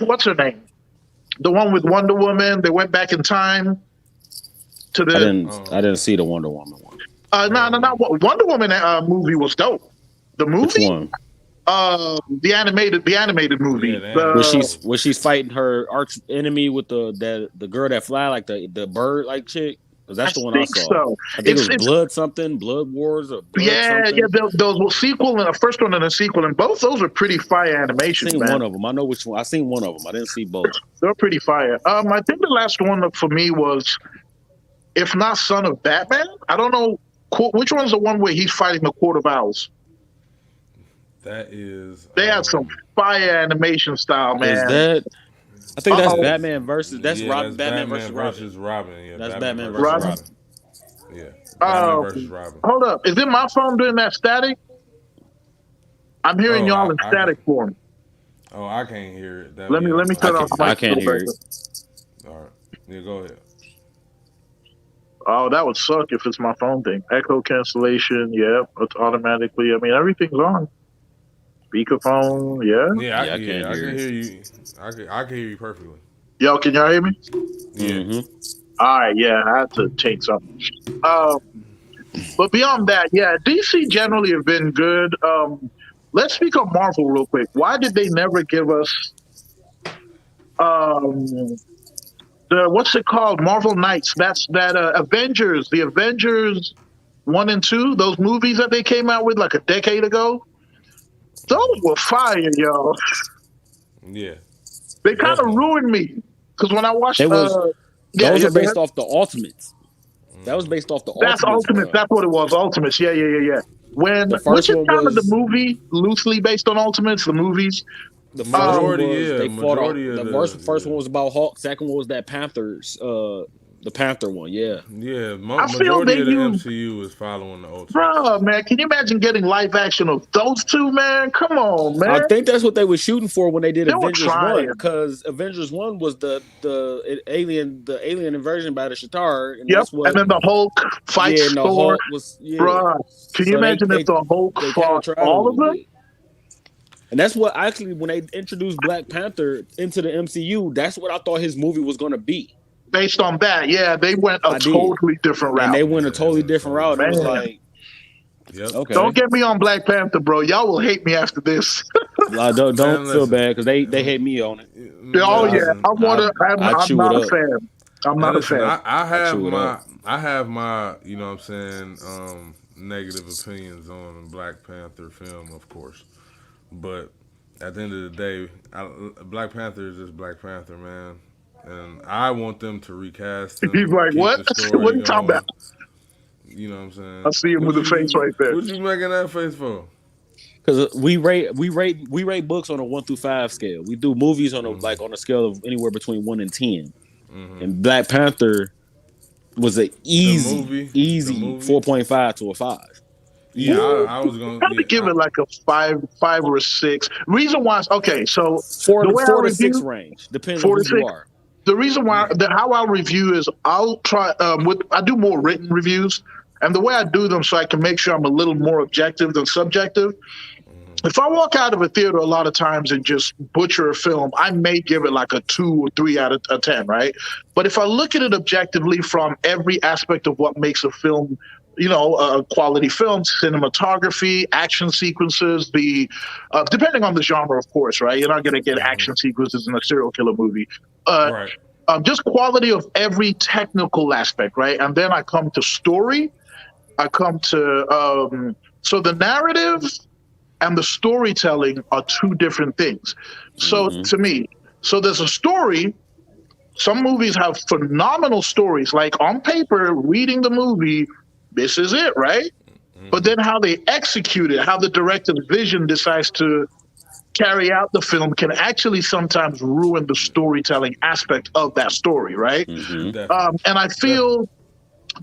what's her name? The one with Wonder Woman. They went back in time to I the didn't I Um. didn't see the Wonder Woman one. no, no, not Um. Wonder Woman movie was dope. The Which movie, one? the animated Yeah. movie. The Where animated The she's movie. where she's fighting her arch enemy with the girl that fly like the bird like chick. Because I that's the one I think saw. so. I think it was It's Blood something, Blood Wars or Blood yeah, yeah. something. Those were sequel and a first one and a sequel, and both those are pretty fire I animations, seen one man. of them. I know which one. I seen one of them. I didn't see both. They're pretty fire. I think the last one for me was, if not Son of Batman. I don't know which one's the one where he's fighting the Court of Owls. That is. They had some fire animation style, Is man. that? I think Uh that's oh, Batman versus. That's Yeah, Rob. that's Batman Batman versus Robin. versus Robin. Yeah, That's Batman Batman versus versus Robin. Robin. Robin. Yeah, Batman versus Um, Robin. hold up. Is it my phone doing that static? I'm hearing Oh, y'all in I static form. oh, I can't hear it. That Let me yeah, let that me might I turn be off can't. it. my I can't mic hear breaker. it. All right, yeah, go ahead. Oh, that would suck if it's my phone thing. Echo cancellation, yeah, it's automatically. I mean, everything's on. Speakerphone, yeah. Yeah, I can't I hear can it. hear you. I can hear you perfectly. Yo, can y'all hear me? Yeah. All right, yeah, I had to change something. Um, but beyond that, yeah, DC generally have been good. Let's speak on Marvel real quick. Why did they never give us um the what's it called? Marvel Knights. That's that Avengers, the Avengers 1 and 2, those movies that they came out with like a decade ago. Those were fire, yo. Yeah, They kind of definitely. ruined me because when I watched, They was yeah, those yeah, are based off the Ultimates. That was Hmm. based off the that's Ultimates Ultimates. run. That's what it was. Ultimates. Yeah, yeah, yeah, yeah. The Which first is one kind of the was movie loosely based on Ultimates. The movies. the first one Um, Majority, was yeah, they fought out majority of the the first one yeah. was about Hulk. Second one was that Panthers The Panther one, yeah. Yeah, I feel they majority of the use, MCU is following the Ultimates. bro, man. Can you imagine getting live action of those two, man? Come on, I man. think that's what they were shooting for when they did They were Avengers trying. One, because Avengers One was the alien invasion by the Shatar, and Yep. that's And what then the Hulk yeah, fights and the Thor, Hulk was bro. Can you So they imagine if they the Hulk they kind of fought tried a all of little them bit, and that's what actually when they introduced Black Panther into the MCU, that's what I thought his movie was going to be. based on that? Yeah, they went a I did, totally different and route, they went a Yeah, they totally went different totally route, and it was different man. route. like, Yep. Don't okay, get me on Black Panther, bro. Y'all will hate me after this. like, don't Man, feel listen. bad because they hate me on it, Oh but yeah, Listen. I I wanna. I I'm chew it not a up. fan. I'm And not a listen, fan. I chew it up. I have my, you know what I'm saying, negative opinions on the Black Panther film, of course. But at the end of the day, Black Panther is just Black Panther, man. And I want them to recast He's him, like, keep what? the what story are you talking about? going. You know what I'm I saying? see him with the face right there. What you making that face for? Because we rate books on a 1 through 5 scale. We do movies on a like on a scale of anywhere between 1 and 10. And Black Panther was a easy, The easy movie. 4.5 to a 5. Yeah, Easy. I was gonna. Probably Yeah, give it like a five or a six. Reason why, okay, so Four the to way I four to six review range. Depends on four who to you six. are. The reason why, yeah. how I review is I'll try with I do more written reviews, and the way I do them so I can make sure I'm a little more objective than subjective. If I walk out of a theater a lot of times and just butcher a film, I may give it like a 2 or 3 out of a 10, right? But if I look at it objectively from every aspect of what makes a film, a quality film, cinematography, action sequences, depending on the genre, of course, right? You're not going to get action sequences in a serial killer movie. Uh, Right. just quality of every technical aspect, right? And then I come to story. I come to so the narrative and the storytelling are two different things. So Mm-hmm. to me, so there's a story. Some movies have phenomenal stories. Like on paper, reading the movie, this is it, right? But then how they execute it, how the director's vision decides to carry out the film can actually sometimes ruin the storytelling aspect of that story, right? Mm-hmm. Definitely. And I Definitely. feel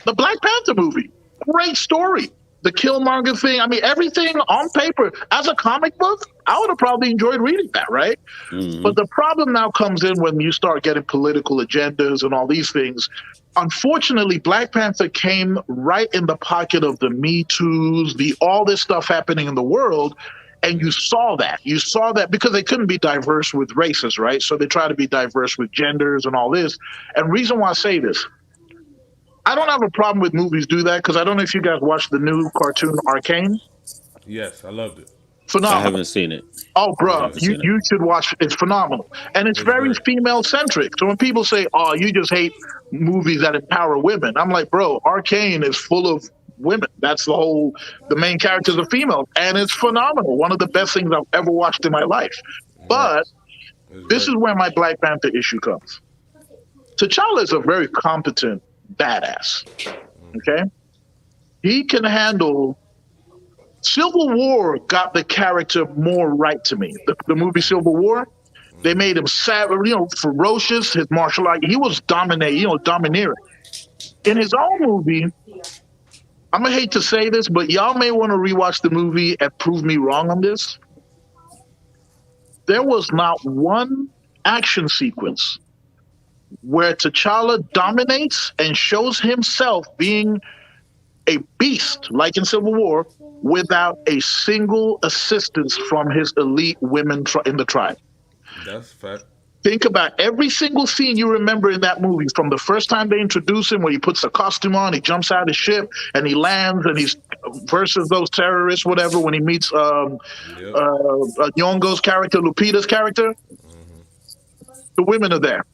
the Black Panther movie, great story. The Killmonger thing, I mean, everything on paper. As a comic book, I would have probably enjoyed reading that, right? Mm-hmm. But the problem now comes in when you start getting political agendas and all these things. Unfortunately, Black Panther came right in the pocket of the Me Too's, the all this stuff happening in the world. And you saw that. You saw that because they couldn't be diverse with races, right? So they try to be diverse with genders and all this. And reason why I say this, I don't have a problem with movies do that because I don't know if you guys watched the new cartoon Arcane. Yes, I loved it. I Phenomenal. haven't seen it. Oh, I bro, haven't you, seen it. you should watch. It's phenomenal, and it's It's very great. female centric. So when people say, "Oh, you just hate movies that empower women," I'm like, bro, Arcane is full of women. That's the whole. The main characters are female, and it's phenomenal. One of the best things I've ever watched in my life. Right. But It's this great. is where my Black Panther issue comes. T'Challa is a very competent badass. Okay, he can handle. Civil War got the character more right to me. The movie Civil War, they made him savage, ferocious. His martial art, he was domineering. In his own movie, I'm gonna hate to say this, but y'all may want to rewatch the movie and prove me wrong on this. There was not one action sequence where T'Challa dominates and shows himself being a beast, like in Civil War, without a single assistance from his elite women in the tribe. That's a fact. Think about every single scene you remember in that movie, from the first time they introduce him, where he puts the costume on, he jumps out of the ship, and he lands, and he's versus those terrorists, whatever. When he meets Yep. Nyong'o's character, Lupita's character, the women are there.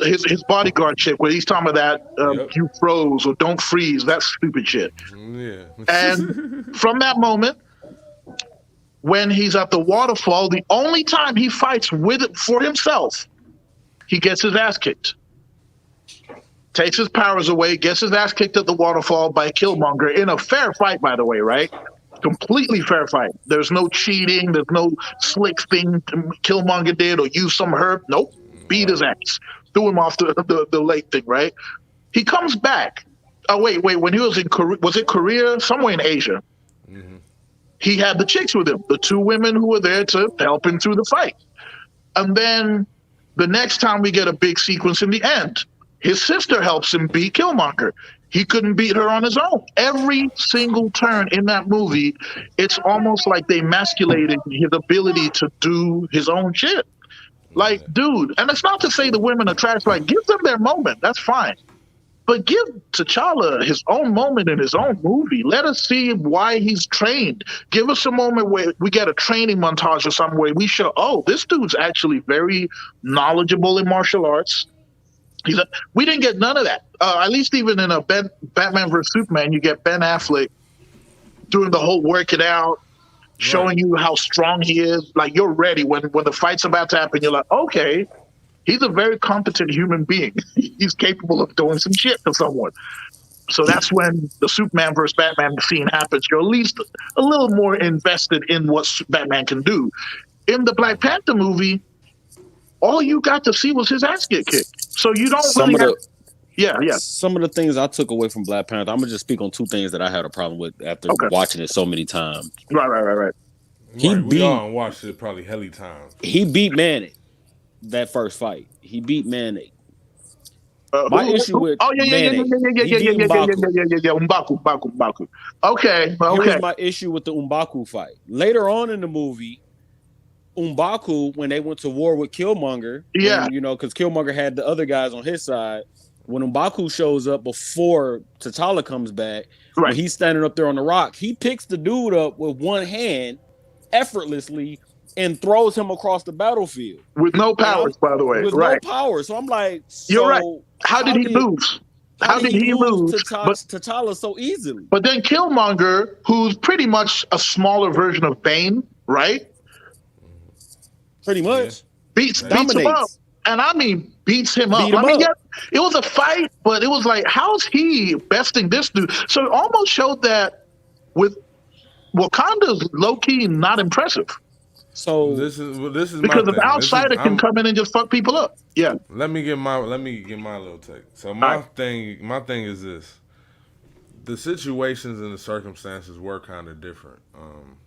His bodyguard chick, where he's talking about that Yep. you froze or don't freeze, that stupid shit. Yeah. And from that moment, when he's at the waterfall, the only time he fights for himself, he gets his ass kicked. Takes his powers away, gets his ass kicked at the waterfall by Killmonger in a fair fight, by the way, right? Completely fair fight. There's no cheating. There's no slick thing Killmonger did or use some herb. Nope. Beat his ass. Threw him off the lake thing, right? He comes back. Oh wait. When he was in Korea, was it Korea? Somewhere in Asia. Hmm. He had the chicks with him, the two women who were there to help him through the fight. And then the next time we get a big sequence in the end, his sister helps him beat Killmonger. He couldn't beat her on his own. Every single turn in that movie, it's almost like they emasculated his ability to do his own shit. Like, Yeah. dude, and it's not to say the women are trash. Like, give them their moment. That's fine. But give T'Challa his own moment in his own movie. Let us see why he's trained. Give us a moment where we get a training montage or something where we show, oh, this dude's actually very knowledgeable in martial arts. We didn't get none of that. At least even in a Batman vs Superman, you get Ben Affleck doing the whole work it out, Right. showing you how strong he is. Like you're ready when the fight's about to happen. You're like, okay, he's a very competent human being. He's capable of doing some shit to someone. So that's when the Superman versus Batman scene happens. You're at least a little more invested in what Batman can do. In the Black Panther movie, all you got to see was his ass get kicked. So you don't Some really of have. the Yeah. some of the things I took away from Black Panther, I'm gonna just speak on two things that I had a problem with after Okay. watching it so many times. Right. He Right. We beat all watched it probably helly times. he beat Manning that first fight. He beat Manning. My issue with Oh yeah. Manning, he beat M'Baku. M'Baku. Okay. Here was my issue with the M'Baku fight. Later on in the movie, M'Baku, when they went to war with Killmonger, Yeah. because Killmonger had the other guys on his side. When M'Baku shows up before T'Challa comes back, when Right. he's standing up there on the rock, he picks the dude up with one hand effortlessly and throws him across the battlefield With no powers, by the way. with Right. no power. So I'm like, You're right. so How did he lose? How did he lose to But T'Challa so easily? but then Killmonger, who's pretty much a smaller version of Bane, right? Pretty much. Beats him up. Dominates. And I mean beats him up. Beat him I mean, up. yeah, it was a fight, but it was like, how's he besting this dude? So it almost showed that with Wakanda's low key not impressive. So This is Because my an thing. outsider can come in and just fuck people up. Yeah. Let me get my little take. So my thing is this: the situations and the circumstances were kind of different.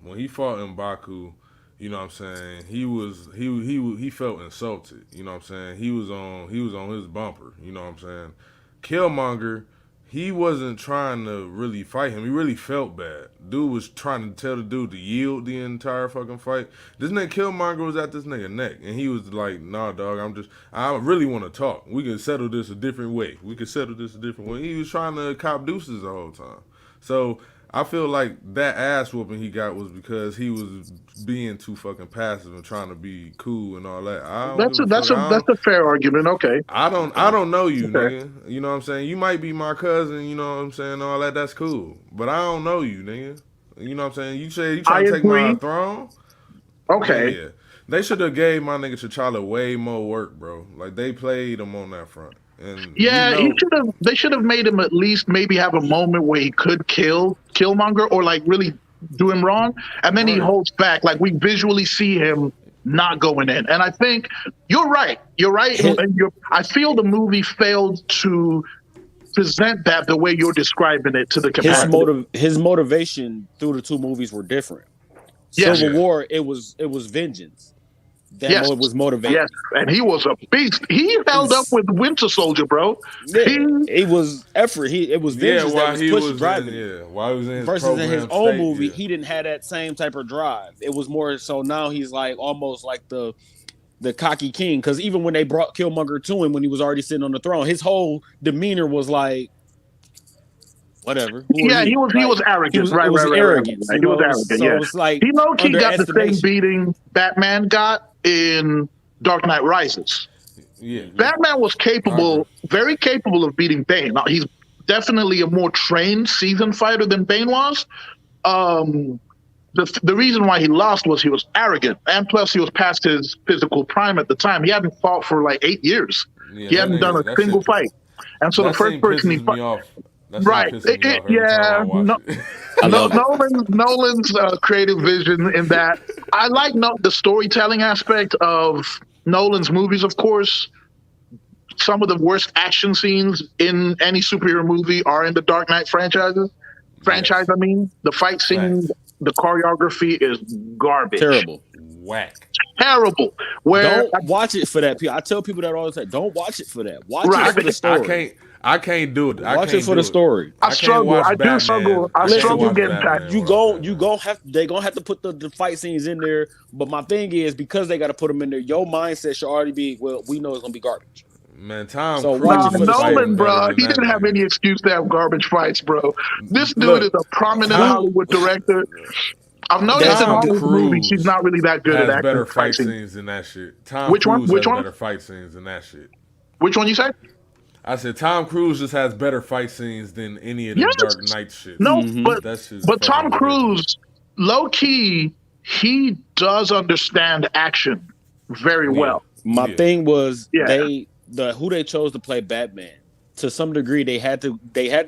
When he fought M'Baku, you know what I'm saying, he felt insulted. You know what I'm saying, he was on his bumper. You know what I'm saying, Killmonger. He wasn't trying to really fight him. He really felt bad. Dude was trying to tell the dude to yield the entire fucking fight. This nigga Killmonger was at this nigga neck, and he was like, "Nah, dog. I really want to talk. We can settle this a different way. He was trying to cop deuces the whole time. So I feel like that ass whooping he got was because he was being too fucking passive and trying to be cool and all that. That's a fair argument. Okay. I don't know you, Okay. nigga. You know what I'm saying? You might be my cousin, you know what I'm saying, all that, that's cool. But I don't know you, nigga. You know what I'm saying? You say you trying to take my agree. throne? Okay. Yeah. They should have gave my nigga T'Challa way more work, bro. Like they played him on that front. And Yeah, they should have made him at least maybe have a moment where he could kill Killmonger or like really do him wrong, and then he Right. holds back. Like we visually see him not going in, and I think you're right. You're right. And I feel the movie failed to present that the way you're describing it to the capacity. his motivation through the two movies were different. Yes. Civil War, it was vengeance. That Yes. was motivation. Yes, and he was a beast. He held up with Winter Soldier, bro. Yeah, it was effort. It was vengeance that was driving. While he was in his versus in his program own state, movie, yeah. he didn't have that same type of drive. It was more so now he's like almost like the cocky king. Because even when they brought Killmonger to him when he was already sitting on the throne, his whole demeanor was like, whatever. Yeah, he was arrogant. He was arrogance. He was arrogant. So Yeah, it's like he low key got the same underestimation. beating Batman got in Dark Knight Rises. Yeah. Batman was very capable of beating Bane. Now, he's definitely a more trained, seasoned fighter than Bane was. The reason why he lost was he was arrogant, and plus he was past his physical prime at the time. He hadn't fought for like 8 years. Yeah, He hadn't done a single fight, and so the first person he fought. Right. Yeah. Nolan's creative vision in that. I like the storytelling aspect of Nolan's movies, of course. some of the worst action scenes in any superhero movie are in the Dark Knight franchises. Franchise, Yes. I mean, the fight scenes, Facts. the choreography is garbage, Terrible. Whack. terrible. Where Don't watch it for that. I tell people that all the time. Don't watch it for that. Watch it I right, for the can't. I story. can't. I can't do it. I Watch it can't for the do it. story. I I can't struggle. watch I do struggle. Batman. I I can't Listen, struggle watch getting past. Batman you without go you Batman. go have they gonna have to put the fight scenes in there. But my thing is because they got to put them in there, your mindset should already be well. We know it's gonna be garbage. Man, Tom So watch Nah, it Cruise for is the fighting Nolan, story. better bro, than he that didn't have any nigga. excuse to have garbage fights, bro. This dude is Look, a prominent Tom Hollywood director. I've noticed That's in Tom all his movies, he's Cruise not really that good at has acting better fight fight scenes. scenes than that shit. Tom Which one? Cruise Which has one? better fight scenes than that shit. Which one you say? I said Tom Cruise just has better fight scenes than any of them Dark Yes. Knight shits. No, Mm-hmm. That shit's but fucking Tom ridiculous. Cruise, low key, he does understand action very Yeah, well. My yeah. thing was Yeah. who they chose to play Batman. To some degree, they had to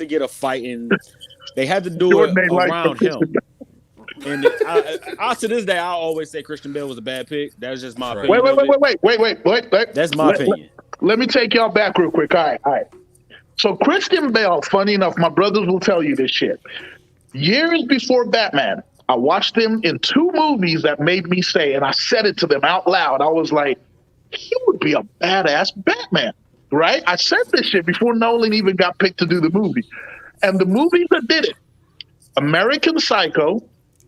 get a fight in. They had to do it Jordan ain't like around him. And to this day, I always say Christian Bale was a bad pick. That's just my That's right. opinion of it. Wait. That's my opinion. Let me take y'all back real quick. All right. So Christian Bale, funny enough, my brothers will tell you this shit. Years before Batman, I watched him in two movies that made me say, and I said it to them out loud. I was like, he would be a badass Batman, right? I said this shit before Nolan even got picked to do the movie. And the movies that did it, American Psycho,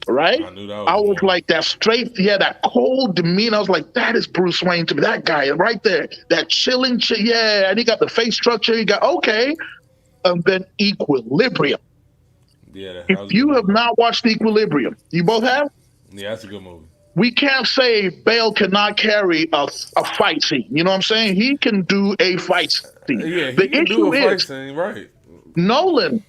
right? I knew that I was was one. like that straight, that cold demeanor. I was like, that is Bruce Wayne to me. That guy right there, that chilling, yeah. And he got the face structure. He got okay, and then Equilibrium. Yeah, that If was a you good have movie. not watched Equilibrium, you both have. Yeah, that's a good movie. We can't say Bale cannot carry a fight scene. You know what I'm saying? He can do a fight scene. Yeah, he The can do issue a fight is scene, right? Nolan.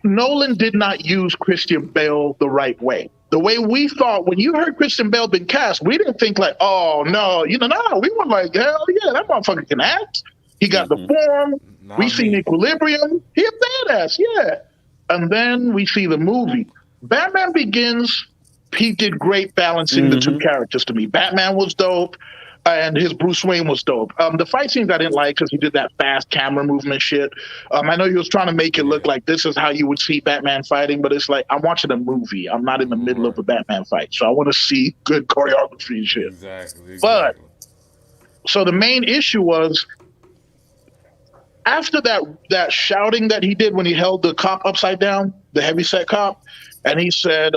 Nolan did not use Christian Bale the right way. The way we thought when you heard Christian Bale been cast, we didn't think like, oh no, no. We were like, hell yeah, that motherfucker can act. He got the form. Not We seen me. Equilibrium. He a badass, yeah. And then we see the movie. Batman Begins. He did great balancing the two characters to me. Batman was dope, and his Bruce Wayne was dope. The fight scenes I didn't like because he did that fast camera movement shit. I know he was trying to make it look like this is how you would see Batman fighting, but it's like I'm watching a movie. I'm not in the middle of a Batman fight, so I want to see good choreography and shit. Exactly. But so the main issue was after that shouting that he did when he held the cop upside down, the heavyset cop, and he said,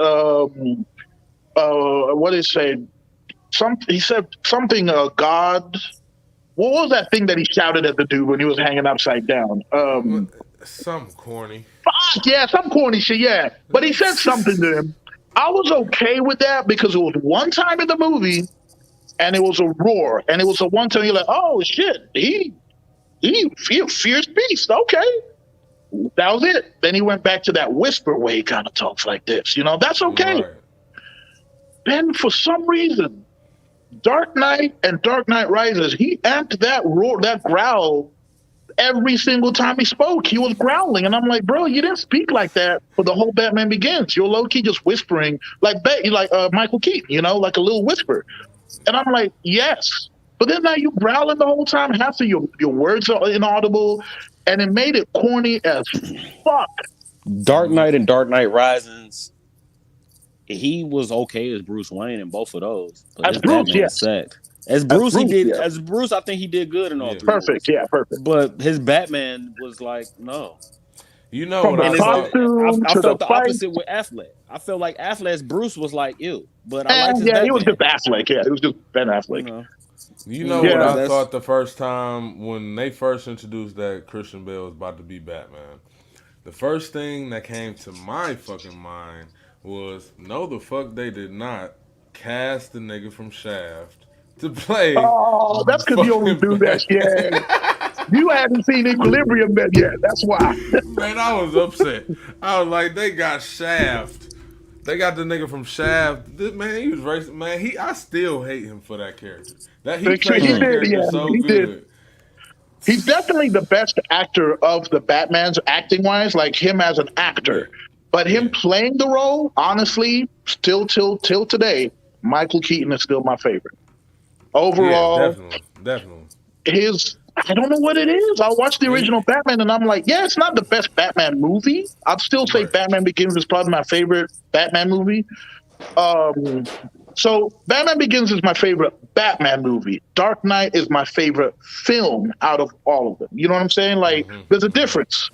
what did he say? He said something, God. What was that thing that he shouted at the dude when he was hanging upside down? Something corny. Fuck, yeah, some corny shit, yeah. But he said something to him. I was okay with that because it was one time in the movie and it was a roar. And it was a one time you're like, oh shit, he fierce beast. Okay. That was it. Then he went back to that whisper way he kind of talks like this. You know, that's okay. Right. Then for some reason, Dark Knight and Dark Knight Rises, he amped that roar, that growl every single time he spoke. He was growling. And I'm like, bro, you didn't speak like that for the whole Batman Begins. You're low-key just whispering like Michael Keaton, you know, like a little whisper. And I'm like, yes. But then now you growling the whole time. Half of your words are inaudible. And it made it corny as fuck. Dark Knight and Dark Knight Rises. He was okay as Bruce Wayne in both of those. But As his Bruce, Batman yes. sucked. As Bruce, he did. yeah. As Bruce, I think he did good in all three. Perfect, movies. yeah, perfect. But his Batman was like, no. You know From what the I thought? costume I to felt the the fight. opposite with Affleck. I felt like Affleck's Bruce was like, ew. But I liked his Batman. He was just Affleck. Yeah, it was just Ben Affleck. You know. You know Yeah. what I That's- thought the first time when they first introduced that Christian Bale was about to be Batman? The first thing that came to my fucking mind was, no, the fuck they did not cast the nigga from Shaft to play. Oh, that's because you only do that. Yeah. You hadn't seen Equilibrium yet. That's why. Man, I was upset. I was like, they got Shaft. They got the nigga from Shaft. Man, he was racist. Man, I still hate him for that character. He played that character so good. He's definitely the best actor of the Batmans acting wise, like him as an actor. But him playing the role, honestly, still till today, Michael Keaton is still my favorite. Overall, Yeah, definitely. I don't know what it is. I watched the He, original Batman and I'm like, yeah, it's not the best Batman movie. I'd still say right. Batman Begins is probably my favorite Batman movie. Um, so Batman Begins is my favorite Batman movie. Dark Knight is my favorite film out of all of them. You know what I'm saying? Like, Mm-hmm. there's a Mm-hmm. difference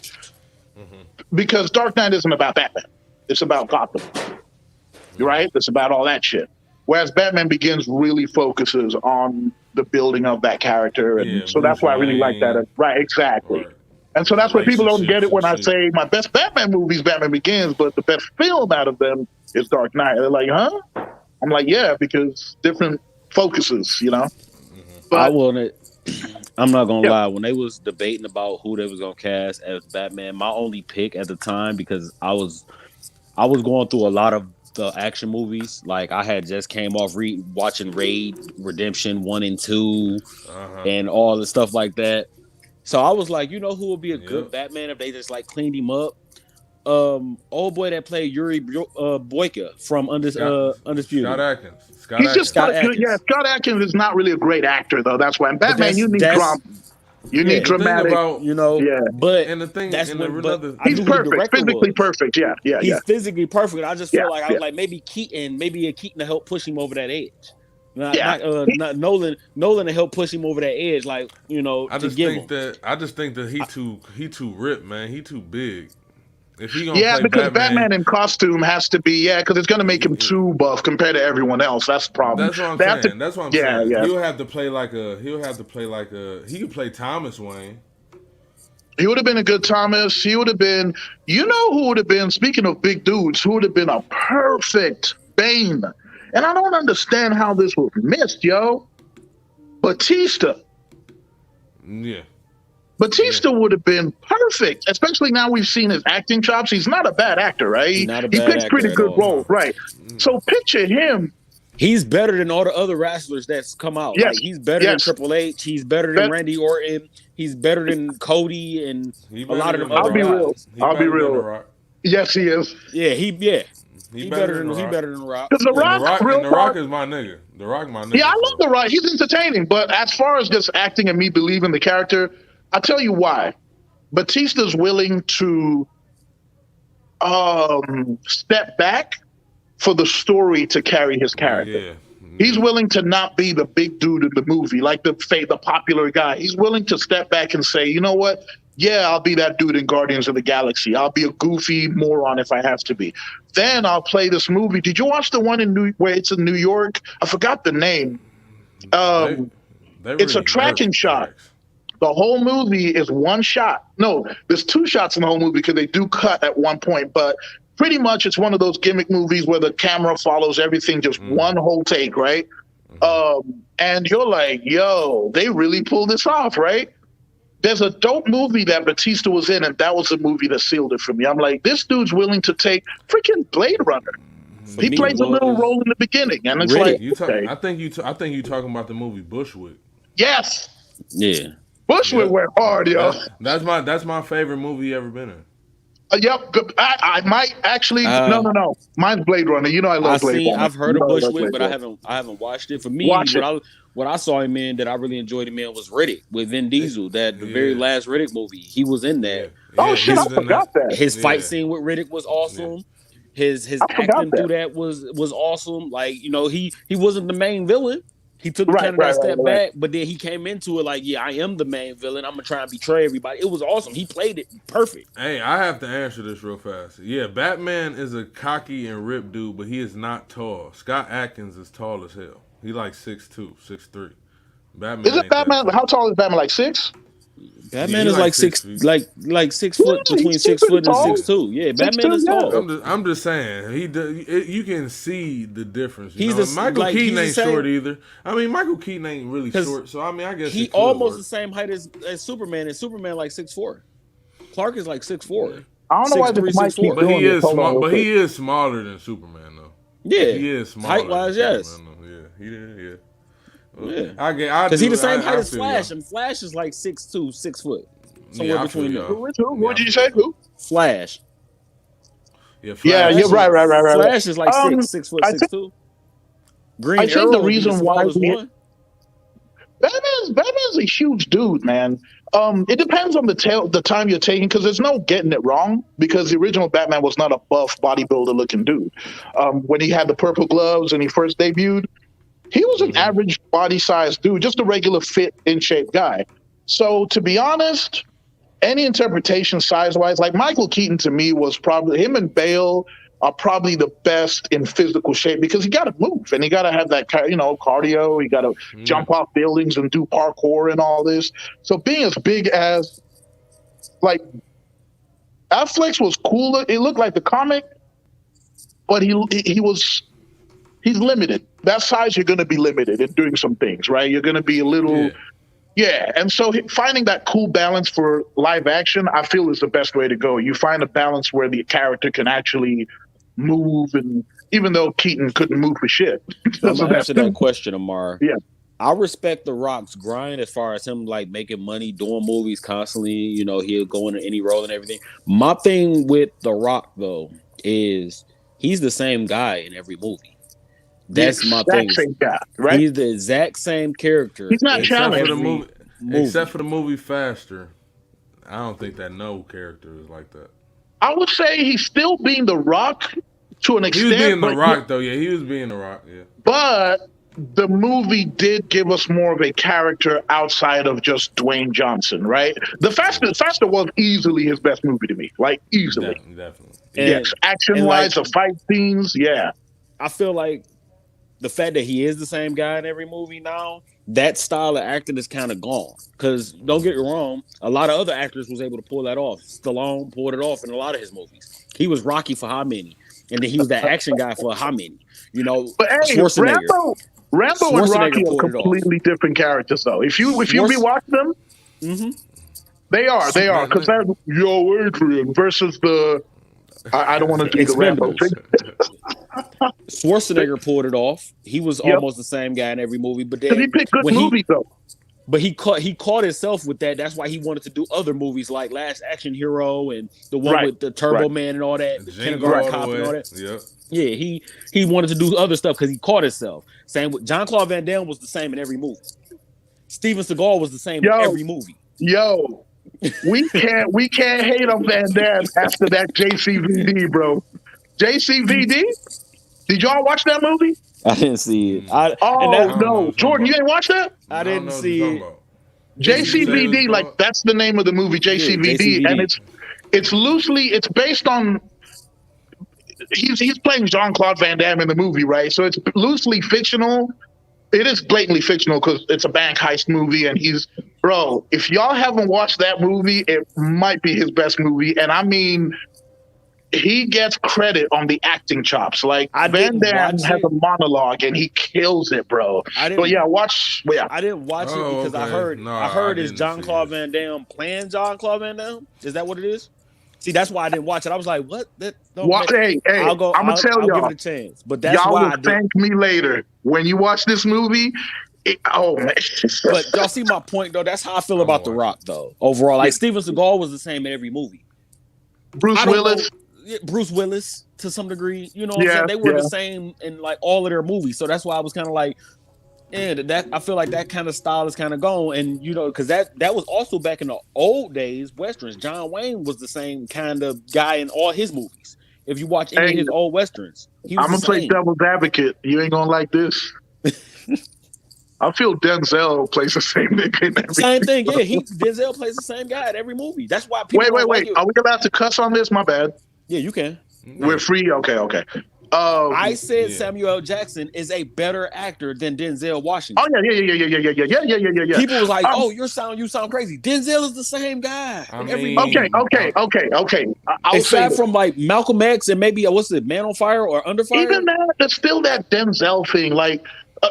Mm-hmm. because Dark Knight isn't about Batman. It's about Gotham, right? It's about all that shit. Whereas Batman Begins really focuses on the building of that character, and Yeah, so that's Bruce why I really like that. Wayne. Right, exactly. Right. And so The that's why people don't get relationships it and when I shit. say my best Batman movie is Batman Begins, but the best film out of them is Dark Knight. They're like, huh? I'm like, yeah, because different focuses, you know. I But wouldn't. I'm not gonna yeah, lie. When they was debating about who they was gonna cast as Batman, my only pick at the time because I was going through a lot of the action movies. Like I had just came off watching Raid Redemption 1 and 2 Uh huh. and all the stuff like that. So I was like, you know who would be a good Yep. Batman if they just like cleaned him up? Old boy that played Yuri Boyka from Scott Scott Undisputed. Atkins. Scott he's just Atkins. not Scott a good. Yeah, Atkins. Scott Atkins is not really a great actor, though. That's why in But Batman you need drama, that's you need yeah, The thing dramatic. about Yeah, but and the thing that's and the when but another I he's knew who the perfect, director physically was. perfect. Yeah, yeah, yeah, He's physically perfect. I just yeah, felt like I yeah, was like maybe a Keaton to help push him over that edge. yeah. Not Nolan to help push him over that edge, like to give him. I just think that he too ripped, man. He too big. If he gonna Yeah, play because Batman, Batman in costume has to be, yeah, because it's going to make him too buff compared to everyone else. That's the problem. that's what I'm They have to, saying. That's what I'm yeah, saying. yeah. He'll have to play like a he could play Thomas Wayne. He would have been a good Thomas. He would have been, you know, who would have been, speaking of big dudes, who would have been a perfect Bane. And I don't understand how this was missed, yo. Batista. Yeah. Yeah. Batista would have been perfect, especially now we've seen his acting chops. He's not a bad actor, right? He's not a He bad picks actor pretty at good all. roles, No. right? So picture him. He's better than all the other wrestlers that's come out. Yes, Like he's better than yes. Triple H. He's better than That, Randy Orton. He's better than Cody and He a lot better of than them The I'll other be Rock. real. guys. He I'll be better than The real. Rock. Yes, he is. Yeah, He he better better than The than Rock. The Rock. Because The And The Rock, Rock real and The Rock talk. is my nigga. The Rock my Yeah, nigga. I So love The Rock. He's entertaining. But as far as just acting and me believing the character, I'll tell you why. Batista's willing to step back for the story to carry his character. yeah. He's willing to not be the big dude in the movie, like the popular guy. He's willing to step back and say, you know what? Yeah, I'll be that dude in Guardians of the Galaxy. I'll be a goofy moron if I have to be. Then I'll play this movie. Did you watch the one where it's in New York? I forgot the name. They they It's a really tracking nerfed shot. Drax. The whole movie is one shot. No, there's two shots in the whole movie because they do cut at one point, but pretty much it's one of those gimmick movies where the camera follows everything just one whole take, right? And you're like, yo, they really pulled this off, right? There's a dope movie that Batista was in, and that was the movie that sealed it for me. I'm like, this dude's willing to take freaking Blade Runner. For He me, plays a little was role in the beginning, and it's Riddick. like, You talk, okay, I think you talking about the movie Bushwick. yes, yeah. Bushwick Yep. went hard, yo. That's my favorite movie ever been in. Yep, I might actually. No. Mine's Blade Runner. You know I love Blade Runner. I've heard You of know I love Bushwick, Blade but I Runner. haven't watched it. For me, Watch it. What I saw him in that I really enjoyed him in was Riddick with Vin Diesel. That the very Yeah. last Riddick movie, he was in Yeah. that. Oh Yeah, shit, he I was in forgot that. His fight Yeah. scene with Riddick was awesome. His I forgot acting that. through that was awesome. Like he wasn't the main villain. He took kind of that Right. step back, but then he came into it like, yeah, I am the main villain. I'm gonna try and betray everybody. It was awesome. He played it perfect. Hey, I have to answer this real fast. Yeah, Batman is a cocky and ripped dude, but he is not tall. Scott Atkins is tall as hell. He like 6'2", 6'3". Batman Is it ain't that Batman? tall. How tall is Batman? Like 6? Batman he is like like 6 six, feet. like 6 foot Yeah, between he's 6 pretty foot and tall. 6'2". Yeah, Batman 6'2", is yeah. tall. I'm just saying you can see the difference. You He's know? the- Michael like, Keaton he's the ain't same- short either. I mean, Michael Keaton ain't really 'Cause short, so I mean, I guess He it could almost work. the same height as Superman, and Superman like 6'4". Clark is like 6'4". I don't know why 6'3", this mic 6'4". keeps But doing he this. is Hold on small. real But quick. he is smaller than Superman, though. Yeah, He is smaller. height-wise, than yes. Superman, though. Yeah, he did. Yeah. Yeah. Because Because he the same height as Flash, and Flash is like 6'2", 6 foot, somewhere between them. Who did you say? Who? Flash. Yeah, Flash. Yeah, you're right. Flash is like Um, 6 foot, I 6'2". Green I think Arrow the would be the reason why smallest one. Batman's a huge dude, man. It depends on the time you're taking because there's no getting it wrong because the original Batman was not a buff bodybuilder looking dude. When he had the purple gloves and he first debuted, he was an Hmm. average body size dude, just a regular fit in shape guy. So to be honest, any interpretation size wise, like Michael Keaton to me was probably him and Bale are probably the best in physical shape because you got to move and you got to have that cardio. You got to Yeah. jump off buildings and do parkour and all this. So being as big as like Affleck was cooler. It looked like the comic, but he's limited. That size, you're going to be limited in doing some things, right? You're going to be a little. Yeah. Yeah, and so finding that cool balance for live action, I feel is the best way to go. You find a balance where the character can actually move, and even though Keaton couldn't move for shit So I'm because of gonna that answer that thing. question, Amar. Yeah, I respect The Rock's grind as far as him like making money, doing movies constantly. You know, he'll go into any role and everything. My thing with The Rock though is he's the same guy in every movie. the That's my exact thing. same guy, right? He's the exact same character He's not in Except for the challenged. every movie, except movie. for the movie Faster. I don't think that no character is like that. I would say he's still being the Rock to an He was extent, being the Rock though. Yeah, he was being the Rock. Yeah. but the movie did give us more of a character outside of just Dwayne Johnson, right? The Faster was easily his best movie to me, like easily. Definitely, definitely. Yeah. Yes, And action and like wise, the fight scenes, yeah. I feel like the fact that he is the same guy in every movie now, that style of acting is kind of gone. Because don't get me wrong, a lot of other actors was able to pull that off. Stallone pulled it off in a lot of his movies. He was Rocky for how many, and then he was that action guy for how many? You know, But hey, Schwarzenegger. Rambo and Rocky Schwarzenegger are pulled it off. completely different characters, though. If you Schwarz- rewatch them, mm-hmm. they are because That- that's Yo Adrian versus the. I don't want to do the Rambo Expendables. thing. Schwarzenegger pulled it off. He was Yep, almost the same guy in every movie, but because he then picked good when movies though. he caught himself with that. That's why he wanted to do other movies like Last Action Hero and the one Right, with the Turbo right, Man and all that, the Jingle Kindergarten all the Cop and all way. that. Yep. Yeah, he wanted to do other stuff because he caught himself. Same with John Claude Van Damme was the same in every movie. Steven Seagal was the same in yo, every movie. yo. We can't hate on Van Damme after that JCVD, bro. JCVD? Did y'all watch that movie? I didn't see it. Mm. I and I Oh that don't know no, what you're talking Jordan, you about. ain't watch that? I I don't didn't know what you're see talking it. about. What did you say it was JCVD, like called? that's the name of the movie, Yeah, JCVD, and JCVD. it's based on he's playing Jean Claude Van Damme in the movie, right? So it's loosely fictional. It is blatantly fictional because it's a bank heist movie, and he's bro. If y'all haven't watched that movie, it might be his best movie, and I mean, he gets credit on the acting chops. Like I Van didn't Damme watch has it. a monologue, and he kills it, bro. I So yeah, didn't. watch. Yeah, I didn't watch it Oh, because I okay. heard No, I I heard it's didn't John see Claude it. Van Damme playing John Claude Van Damme. Is that what it is? See, that's why I didn't watch it. I was like, what? That don't make. Hey, I'll go. I'm gonna tell I'll give it y'all. a chance. But that's Y'all why will I did. thank me later when you watch this movie. Oh man, But y'all see my point though. That's how I feel I'm gonna about The watch Rock though. Overall, Yeah. like Steven Seagal was the same in every movie. Bruce I don't Willis. know. Bruce Willis to some degree. You know what I'm Yeah, saying? They were yeah. the same in like all of their movies. So that's why I was kind of like, and that I feel like that kind of style is kind of gone. And you know, because that was also back in the old days, westerns. John Wayne was the same kind of guy in all his movies. If you watch any of Hey, his old westerns, he was I'm the gonna play same. devil's advocate. You ain't gonna like this. I feel Denzel plays the same nigga in every. Same thing, yeah. Denzel plays the same guy in every movie. That's why people don't like Wait. it. Are we allowed to cuss on this? My bad. Yeah, you can. We're Yeah. free. Okay. I said Yeah. Samuel L. Jackson is a better actor than Denzel Oh Washington. yeah. People was like, Um, "Oh, you sound crazy." Denzel is the same guy I in every mean, movie, okay. I'll say except this. from like Malcolm X and maybe what's it, Man on Fire or Under Fire. Even that, there's still that Denzel thing. Like,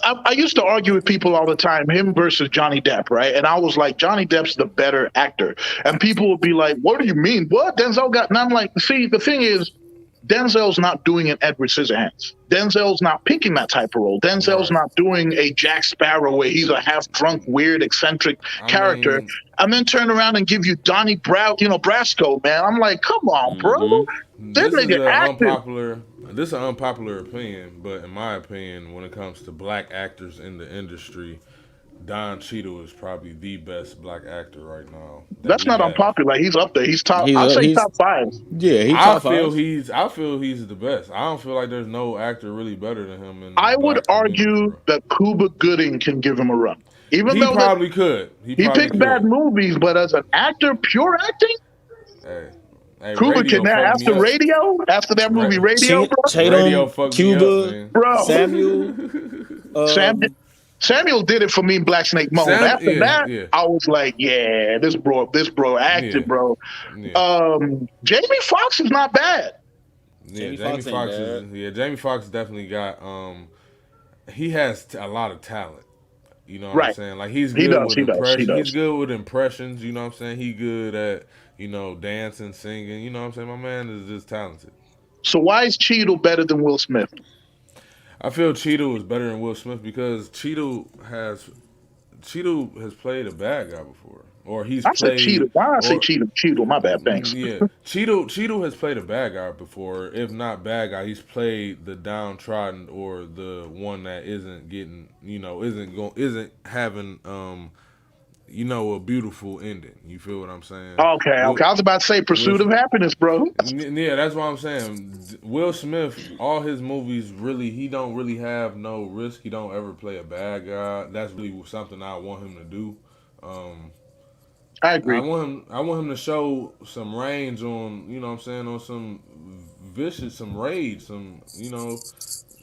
I used to argue with people all the time, him versus Johnny Depp, right? And I was like, Johnny Depp's the better actor. And people would be like, what do you mean? What? Denzel got. And I'm like, see, the thing is, Denzel's not doing an Edward Scissorhands. Denzel's not picking that type of role. Denzel's Right. not doing a Jack Sparrow where he's a half drunk, weird, eccentric I character. mean, And then turn around and give you Donnie Brasco, man. I'm like, come on, bro. Mhm. That this is nigga an active. unpopular. This is an unpopular opinion, but in my opinion, when it comes to black actors in the industry, Don Cheadle is probably the best black actor right now that That's we not have. unpopular. He's up there. He's top. I'd say He's top five. yeah, he top five. I feel he's the best. I don't feel like there's no actor really better than him in the I would black community, argue bro. that Cuba Gooding can give him a run, even He though that probably could. He he probably picked bad could. movies. But as an actor, pure acting, Hey, hey, Cuba can. radio fucked me After up. Radio, after that movie Radio, Radio Chatham, fucked me up, Cuba, man. bro, Samuel. Sam Um, Samuel did it for me in Black Snake Moan. After Yeah, that, yeah, I was like, yeah, this bro acted, yeah, bro. yeah, Jamie Foxx is not bad. yeah. Jamie Jamie Foxx ain't Foxx bad. is Jamie Foxx definitely got he has a lot of talent. You know what I'm Right. saying? Like he's He good does. with He does. He impression. He's does. good with impressions. You know what I'm saying? He good at dancing, singing. You know what I'm saying? My man is just talented. So why is Cheadle better than Will Smith? I feel Cheeto is better than Will Smith because Cheeto has played a bad guy before, or he's I said Cheadle. played, Why did I say or Cheadle? Cheadle. My bad. Thanks. yeah, Cheeto has played a bad guy before. If not bad guy, he's played the downtrodden or the one that isn't getting, isn't having, a beautiful ending. You feel what I'm saying? Okay. Okay. I was about to say Pursuit of Happiness, bro. Yeah, that's what I'm saying. Will Smith, all his movies, really, he don't really have no risk. He don't ever play a bad guy. That's really something I want him to do. Um, I agree. I want him to show some range on, you know what I'm saying, on some vicious, some rage, some,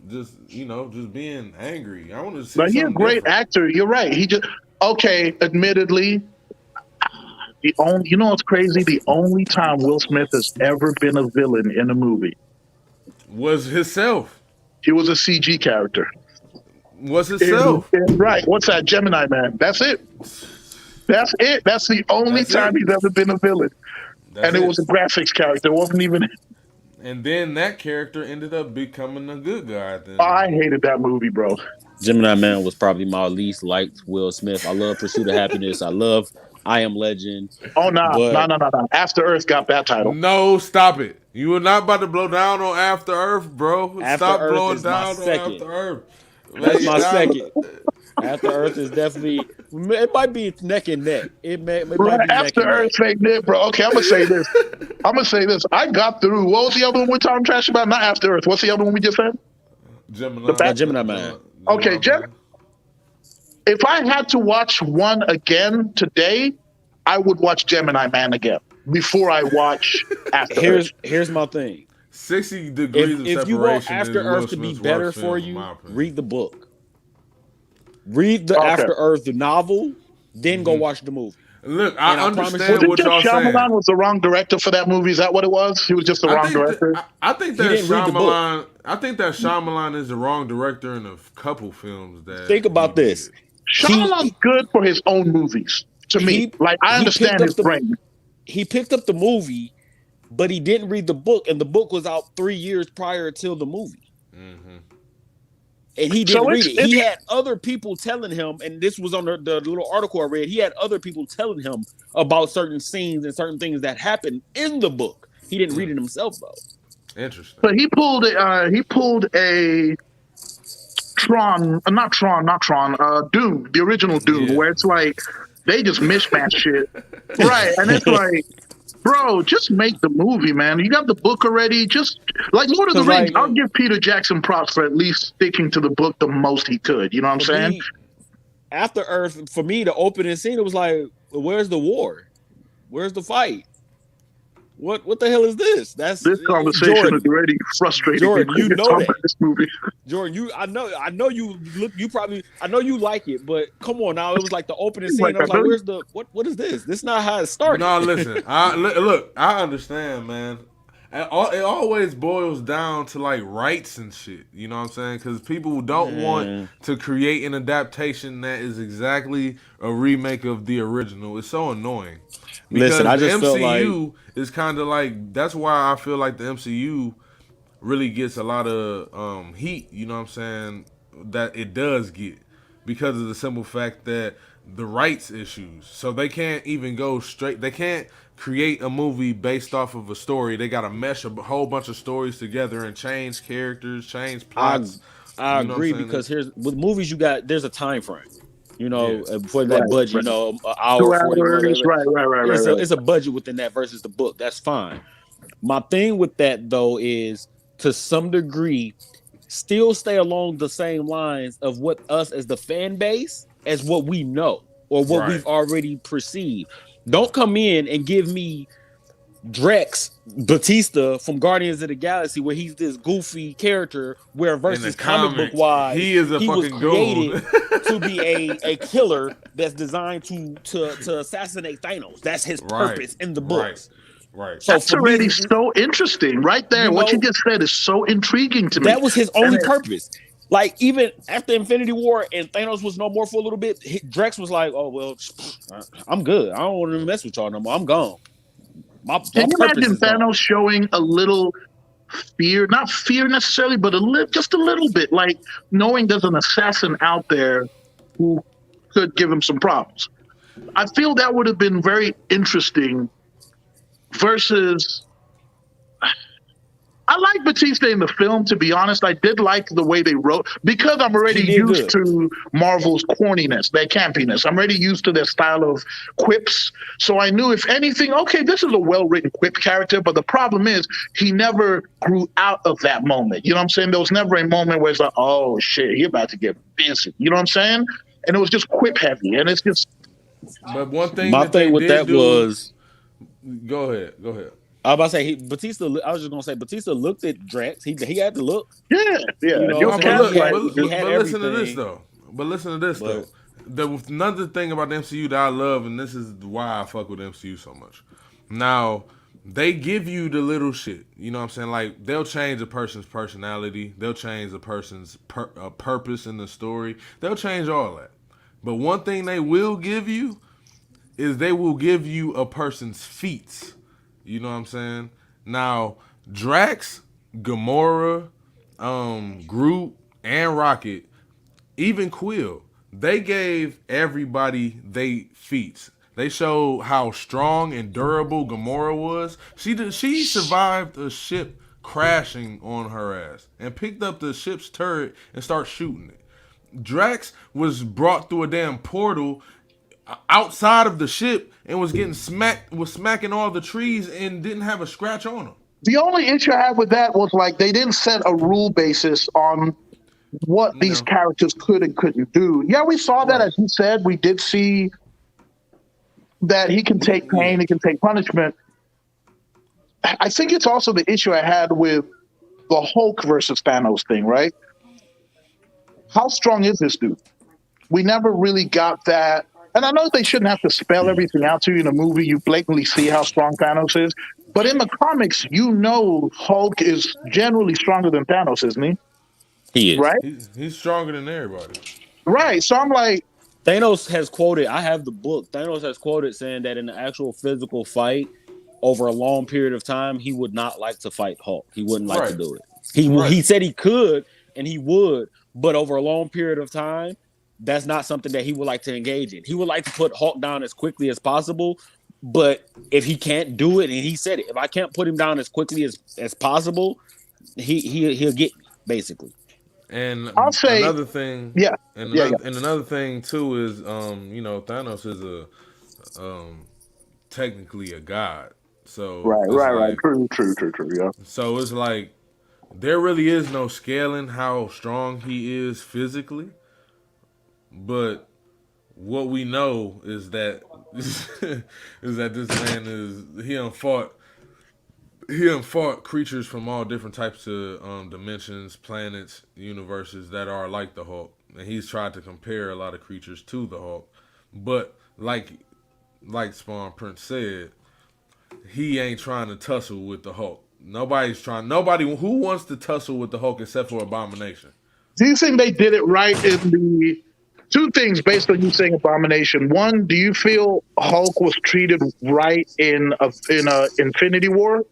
just being angry. I want to see But he's a something great different. actor. You're right. He just okay. Admittedly, the only you know what's crazy? The only time Will Smith has ever been a villain in a movie, Was himself. he was a CG character. Was himself. Right. What's that? Gemini Man. That's it. That's it. That's the only That's time it. he's ever been a villain. That's And it it. was a graphics character. It wasn't even. And then that character ended up becoming a good guy at the Oh, end of the I movie. hated that movie, bro. Gemini Man was probably my least liked Will Smith. I love Pursuit of Happiness. I love I Am Legend. Oh, nah. No, But no, no, no. After Earth got that title. No, stop it. You are not about to blow down on After Earth, bro. After Stop Earth blowing is my down on second. After Earth. That's my Stop. second. After Earth is definitely it might be neck and neck. It might Right. be neck After and neck. Earth ain't it, bro. Okay, I'm going to say this. I got through. What was the other one we're talking trash about? Not After Earth. What's the other one we just said? Gemini. Gemini Man. Okay, if I had to watch one again today, I would watch Gemini Man again before I watch After Earth. Here's my thing. 60 degrees of If you want separation After is Will Earth to be Smith's better worst for film, in you, my opinion. read the book. Read the Okay. After Earth the novel, then go watch the movie. Look, And I I promise understand you- what Just y'all saying. Shyamalan was the wrong director for that movie. Is that what it was? He was just the wrong director. I think He that didn't read the book. Shyamalan. I think that Shyamalan is the wrong director in a couple films. That Think about he this. did. Shyamalan's good for his own movies. To me, like I he understand picked his up the- brain. He picked up the movie, but he didn't read the book, and the book was out 3 years prior to the movie. Mm-hmm. And he didn't So read it's- it. He had other people telling him, and this was on the little article I read. He had other people telling him about certain scenes and certain things that happened in the book. He didn't read it himself though. Interesting. But he pulled a not Tron, Dune, the original Dune, Yeah. where it's like they just mishmash shit, right? And it's like, bro, just make the movie, man. You got the book already. Just like Lord of the 'Cause, Rings, like, I'll give Peter Jackson props for at least sticking to the book the most he could. You know what I'm For saying? me, After Earth, for me, the opening scene, it was like, where's the war? Where's the fight? What the hell is this? That's This conversation Jordan. is already frustrating. Jordan, me you know talking that. about this movie. Jordan, I know you look, you probably, I know you like it, but come on now, it was like the opening It's scene. like I was that, like, really? where's the what is this? This is not how it started. No, listen. Look. I understand, man. It always boils down to like rights and shit. You know what I'm saying? Because people don't want to create an adaptation that is exactly a remake of the original. It's so annoying. Because Listen, I just the felt MCU is kind of like, that's why I feel like the MCU really gets a lot of heat. You know what I'm saying? That it does get, because of the simple fact that the rights issues. So they can't even go straight. They can't create a movie based off of a story. They got to mesh a whole bunch of stories together and change characters, change plots. I You know what I'm agree saying? because here's with movies you got there's a time frame. You know, Yes. for that Right, budget, right. you know, an Two hour 40, hours. whatever. Right, right, right, right, right. It's a budget within that versus the book. That's fine. My thing with that though is to some degree still stay along the same lines of what us as the fan base as what we know or what Right. we've already perceived. Don't come in and give me Drex Batista from Guardians of the Galaxy, where he's this goofy character, where In the versus comic book comics, wise, he is a he was fucking gold. created to be a killer that's designed to assassinate Thanos. That's his Right. purpose in the Right. books. Right. So That's for already me, so interesting, right you there. What you know, just said is so intriguing to me. that was his And only it, purpose. Like even after Infinity War and Thanos was no more for a little bit, Drex was like, "Oh well, I'm good. I don't want to mess with y'all no more. I'm gone. My can you purpose imagine is gone." Thanos showing a little fear, not fear necessarily, but just a little bit, like knowing there's an assassin out there who could give him some problems. I feel that would have been very interesting versus I like Batista in the film, to be honest. I did like the way they wrote because I'm He already did used good. to Marvel's corniness, their campiness. I'm already used to their style of quips. So I knew if anything, okay, this is a well-written quip character, but the problem is he never grew out of that moment. You know what I'm saying? There was never a moment where it's like, oh shit, he about to get busy. You know what I'm saying? And it was just quip heavy. And it's just But one thing My that they thing with did that do, was go ahead, go ahead. I was about to say Batista. I was just gonna say Batista looked at Drax. He had to look, yeah, yeah. you He know, was Oh, but and look, gaslighting. he had but listen to this everything. though. But listen to this But though. Another thing about the MCU that I love, and this is why I fuck with MCU so much. Now, they give you the little shit. You know what I'm saying? Like they'll change a person's personality. They'll change a person's purpose in the story. They'll change all that. But one thing they will give you is they will give you a person's feats. You know what I'm saying? Now, Drax, Gamora, Groot, and Rocket, even Quill, they gave everybody they feats. They showed how strong and durable Gamora was. She survived a ship crashing on her ass and picked up the ship's turret and started shooting it. Drax was brought through a damn portal outside of the ship and was getting smacked, was smacking all the trees and didn't have a scratch on him. The only issue I had with that was like they didn't set a rule basis on what You these know, characters could and couldn't do. Yeah, we saw that, right? as you said. We did see that he can take Yeah, pain, he can take punishment. I think it's also the issue I had with the Hulk versus Thanos thing, right? How strong is this dude? We never really got that. And I know they shouldn't have to spell everything out to you in a movie. You blatantly see how strong Thanos is. But in the comics, you know Hulk is generally stronger than Thanos, isn't he? he is. Right? he's stronger than everybody. Right. So I'm like, Thanos has quoted. I have the book. Thanos has quoted saying that in the actual physical fight over a long period of time, he would not like to fight Hulk. He wouldn't like to Right, do it. right. He said he could and he would, but over a long period of time, that's not something that he would like to engage in. He would like to put Hulk down as quickly as possible, but if he can't do it, and he said it, if I can't put him down as quickly as possible, he'll get me basically. I'll And say, another thing, yeah, and yeah, yeah. another thing too is, Thanos is um, technically a god. So Right, it's right, right. like, True, true, true, true. Yeah. so it's like there really is no scaling how strong he is physically, but what we know is that is that this man is he done fought creatures from all different types of dimensions, planets, universes that are like the Hulk, and he's tried to compare a lot of creatures to the Hulk, but like Spawn Prince said, he ain't trying to tussle with the Hulk. Nobody who wants to tussle with the Hulk except for Abomination. Do you think they did it right in the two things based on you saying Abomination? One, do you feel Hulk was treated right in a Infinity War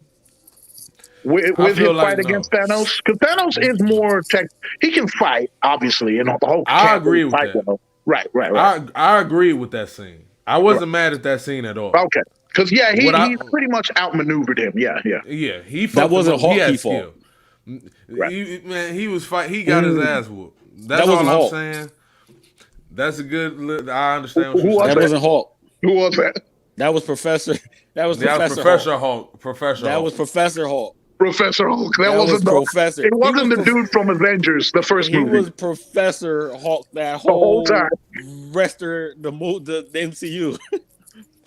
I with his feel like fight no. against Thanos? Because Thanos is more tech. He can fight, obviously, and the Hulk I can't really agree with fight that. well. Right, right, right, I agree with that scene. I right. wasn't mad at that scene at all. Okay, because yeah, What I he pretty much outmaneuvered him. Yeah, yeah, Yeah, he That fucked him wasn't up. He Hulk had fault. skill. right. Man, he was fight. He got his ass whooped. That That's all wasn't I'm Hulk. saying. That's a good. I understand what Who you're was That saying. that? wasn't Hulk. Who was that? That was Professor. That was That was Professor Hulk. Professor Hulk. Professor That was Hulk. Professor Hulk. Professor Hulk. That That was wasn't the. Professor. It wasn't the dude from Avengers, the first He movie, was Professor Hulk that the whole time. whole rest of the MCU.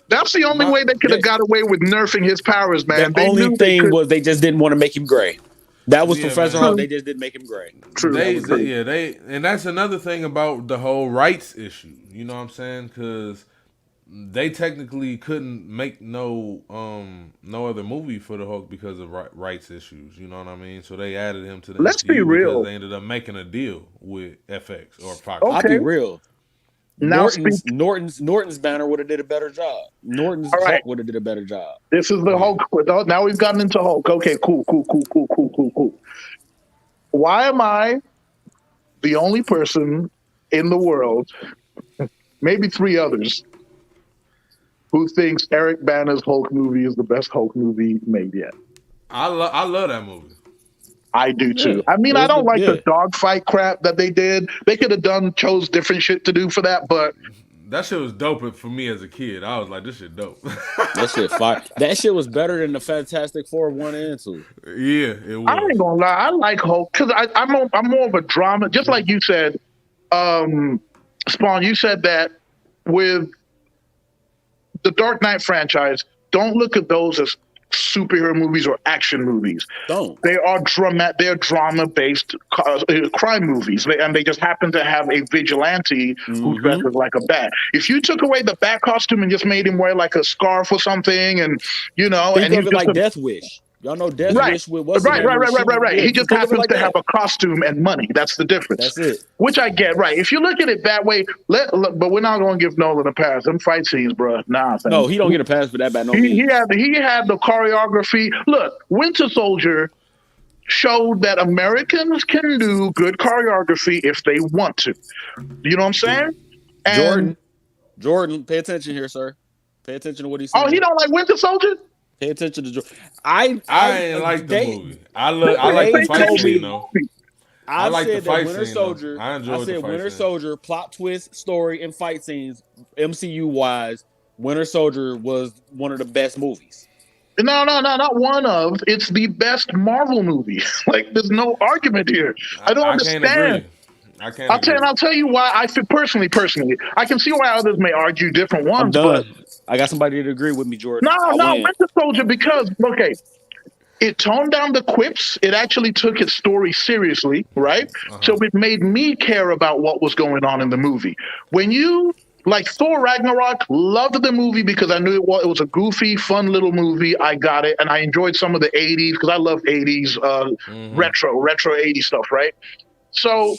That's the only My way they could have The, got away with nerfing his powers, the man. They only knew they thing could. was they just didn't want to make him gray. That was yeah, Professor man. Hulk. True, They just didn't make him gray. true, That They, was they it. true. yeah they and that's another thing about the whole rights issue. You know what I'm saying? Because they technically couldn't make no other movie for the Hulk because of rights issues. You know what I mean? So they added him to the Let's be MCU because real. they ended up making a deal with FX or Fox. I'll Okay, be real. now speak. Norton's banner would have did a better job. Norton's All right, Hulk would have did a better job. this is the Yeah, Hulk. Now we've gotten into Hulk. Okay, cool, cool, cool, cool, cool, cool, cool. Why am I the only person in the world, maybe three others, who thinks Eric Bana's Hulk movie is the best Hulk movie made yet? I love that movie. I do Yeah, too. I it mean, I was don't the like the yeah. dogfight crap that they did. They could have chose different shit to do for that, but That shit was dope for me as a kid. I was like, this shit dope. That shit fire. That shit was better than the Fantastic Four 1 and 2. Yeah, it I was. ain't gonna lie. I like Hulk because I'm more of a drama. Just like you said, um, Spawn. You said that with the Dark Knight franchise, don't look at those as superhero movies or action movies. Don't. They are They're drama based crime movies, and they just happen to have a vigilante who Mm-hmm. dresses like a bat. If you took away the bat costume and just made him wear like a scarf or something, and Think and he's of it just like Death Wish. Y'all know Death right. Wish with what's the Right, name right, of the right, right, right, shooting? right. Yeah, He just think of it happens like to have that. a costume and money. That's the difference. That's it. Which I get, right. If you look at it that way, but we're not going to give Nolan a pass. Them fight scenes, bro. Nah, No, thanks. he don't get a pass for that by no He means. had the choreography. Look, Winter Soldier showed that Americans can do good choreography if they want to. You know what I'm saying? And Jordan, pay attention here, sir. Pay attention to what he's oh, he saying. don't like Winter Soldier? Pay attention to Jordan. I ain't like the They movie. I like the they fight told scene me though. I I like the said that fight Winter scene though. Soldier. I I enjoyed the said fight Winter scene. Soldier plot twist, story, and fight scenes. MCU wise, Winter Soldier was one of the best movies. No, no, no, not one of. It's the best Marvel movie. Like, there's no argument here. I don't I can't understand. agree. I can't agree. I'll tell you why I feel personally, I can see why others may argue different I'm ones, but done. I got somebody to agree with me, no, Jordan. I no, win. Winter Soldier, because, okay, it toned down the quips. It actually took its story seriously, right? So it made me care about what was going on in the movie. When you like Thor Ragnarok, loved the movie because I knew it was a goofy, fun little movie. I got it, and I enjoyed some of the '80s because I love '80s retro '80s stuff, right? So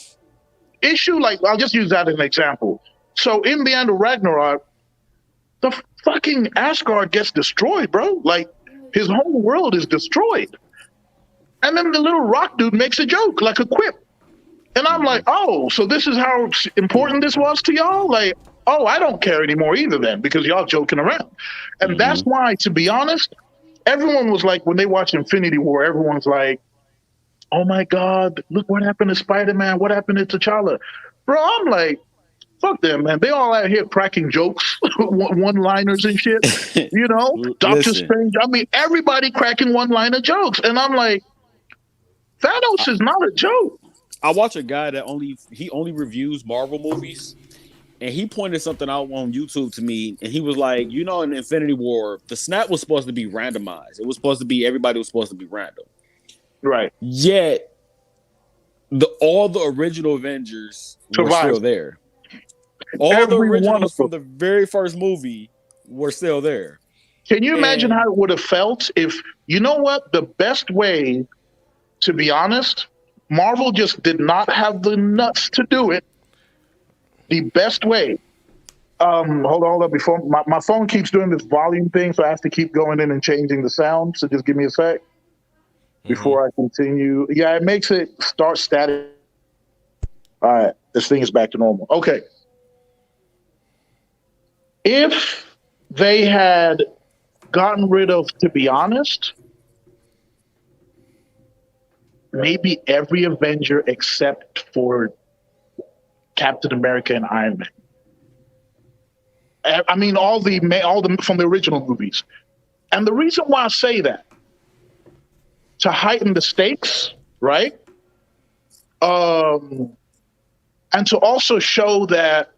like I'll just use that as an example. So in the end of Ragnarok, the fucking Asgard gets destroyed, bro. Like his whole world is destroyed. And then the little rock dude makes a joke, like a quip. And I'm like, oh, so this is how important this was to y'all? Like, oh, I don't care anymore either then because y'all joking around. And that's why, to be honest, everyone was like, when they watch Infinity War, everyone's like, oh my God, look what happened to Spider-Man. What happened to T'Challa? Bro, I'm like, fuck them, man. They all out here cracking jokes, one-liners and shit. You know, Doctor Listen, Strange. I mean, everybody cracking one-liner jokes. And I'm like, Thanos is not a joke. I watch a guy that only reviews Marvel movies, and he pointed something out on YouTube to me, and he was like, you know, in Infinity War, the snap was supposed to be randomized. It was supposed to be everybody was supposed to be random. Right. Yet all the original Avengers were Survived. still there. All the Every one originals of from them. the very first movie were still there. Can you imagine And- how it would have felt if, you know what, the best way, to be honest, Marvel just did not have the nuts to do it. The best way. Hold on. Before my phone keeps doing this volume thing, so I have to keep going in and changing the sound. So just give me a sec before I continue. Yeah, it makes it start static. All right, this thing is back to normal. Okay. If they had gotten rid of, to be honest, maybe every Avenger except for Captain America and Iron Man. I mean, all the from the original movies. And the reason why I say that, to heighten the stakes, right? Um, and to also show that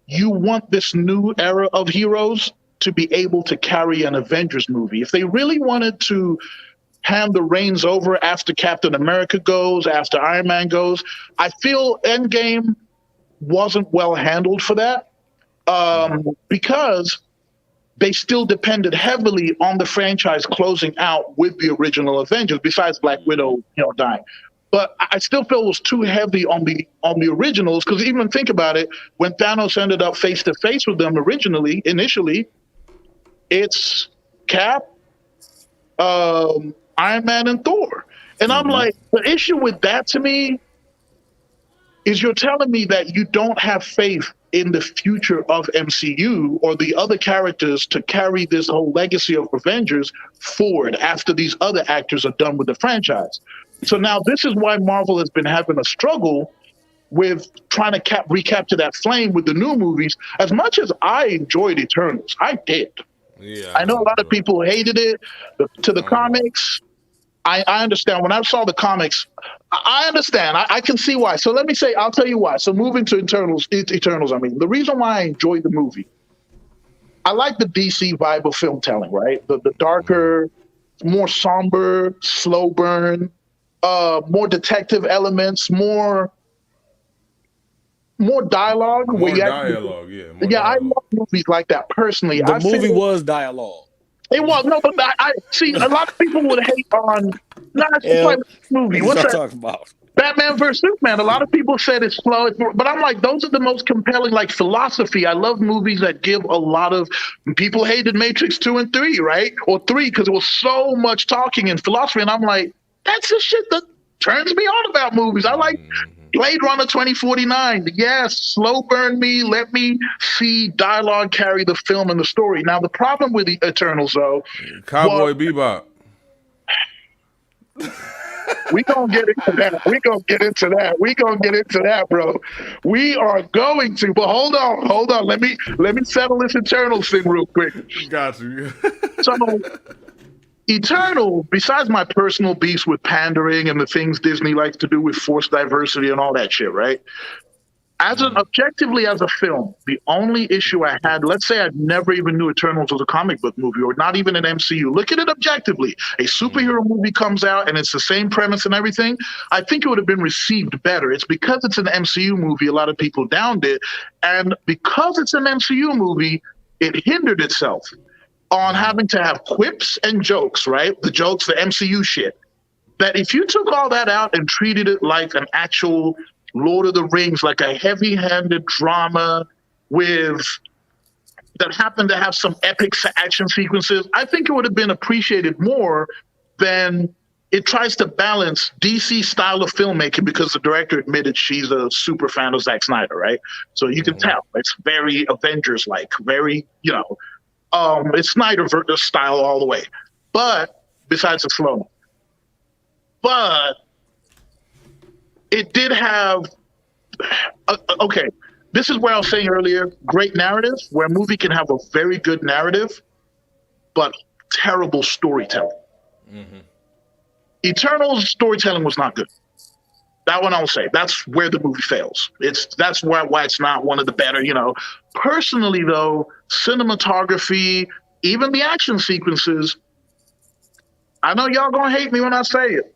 you want this new era of heroes to be able to carry an Avengers movie. If they really wanted to hand the reins over after Captain America goes, after Iron Man goes, I feel Endgame wasn't well handled for that, because they still depended heavily on the franchise closing out with the original Avengers, besides Black Widow, dying. But I still feel it was too heavy on the originals, because even think about it, when Thanos ended up face to face with them initially, it's Cap, Iron Man, and Thor. And I'm like, the issue with that to me is you're telling me that you don't have faith in the future of MCU or the other characters to carry this whole legacy of Avengers forward after these other actors are done with the franchise. So now this is why Marvel has been having a struggle with trying to recapture that flame with the new movies. As much as I enjoyed Eternals, I did. Yeah, I know a lot of people hated it. To the comics, I understand. When I saw the comics, I understand. I can see why. So let me say, I'll tell you why. So moving to Eternals, I mean, the reason why I enjoyed the movie, I like the DC vibe of film telling, right? The darker, more somber, slow burn, more detective elements, more dialogue. more dialogue, yeah. More Yeah, I dialogue. love movies like that personally. The I movie feel was dialogue. it was no, but I see a lot of people would hate on. Not it's like movie. What What's y'all that? talking about? Batman versus Superman. A lot of people said it's slow, but I'm like, those are the most compelling, like philosophy. I love movies that give a lot of. People hated Matrix 2 and 3, right? Or 3 because it was so much talking and philosophy, and I'm like, that's the shit that turns me on about movies. I like Blade Runner 2049. Yes, slow burn me. Let me see dialogue carry the film and the story. Now, the problem with the Eternals, though, Cowboy Bebop. we gonna get into that. We gonna get into that. We gonna get into that, bro. We are going to. But hold on. Let me settle this Eternals thing real quick. Got you. So, Eternal, besides my personal beefs with pandering and the things Disney likes to do with forced diversity and all that shit, right? Objectively as a film, the only issue I had, let's say I never even knew Eternals was a comic book movie or not even an MCU. Look at it objectively. A superhero movie comes out and it's the same premise and everything. I think it would have been received better. It's because it's an MCU movie, a lot of people downed it. And because it's an MCU movie, it hindered itself on having to have quips and jokes, right? The jokes, the MCU shit. That if you took all that out and treated it like an actual Lord of the Rings, like a heavy-handed drama with that happened to have some epic action sequences, I think it would have been appreciated more than it tries to balance DC style of filmmaking, because the director admitted she's a super fan of Zack Snyder, right? So you can tell it's very Avengers-like, very, it's Snyder style all the way. But besides the slow, but it did have, okay, this is where I was saying earlier, great narrative, where a movie can have a very good narrative, but terrible storytelling. Eternal's storytelling was not good. That one I'll say. That's where the movie fails. That's why it's not one of the better, Personally, though, cinematography, even the action sequences, I know y'all gonna hate me when I say it.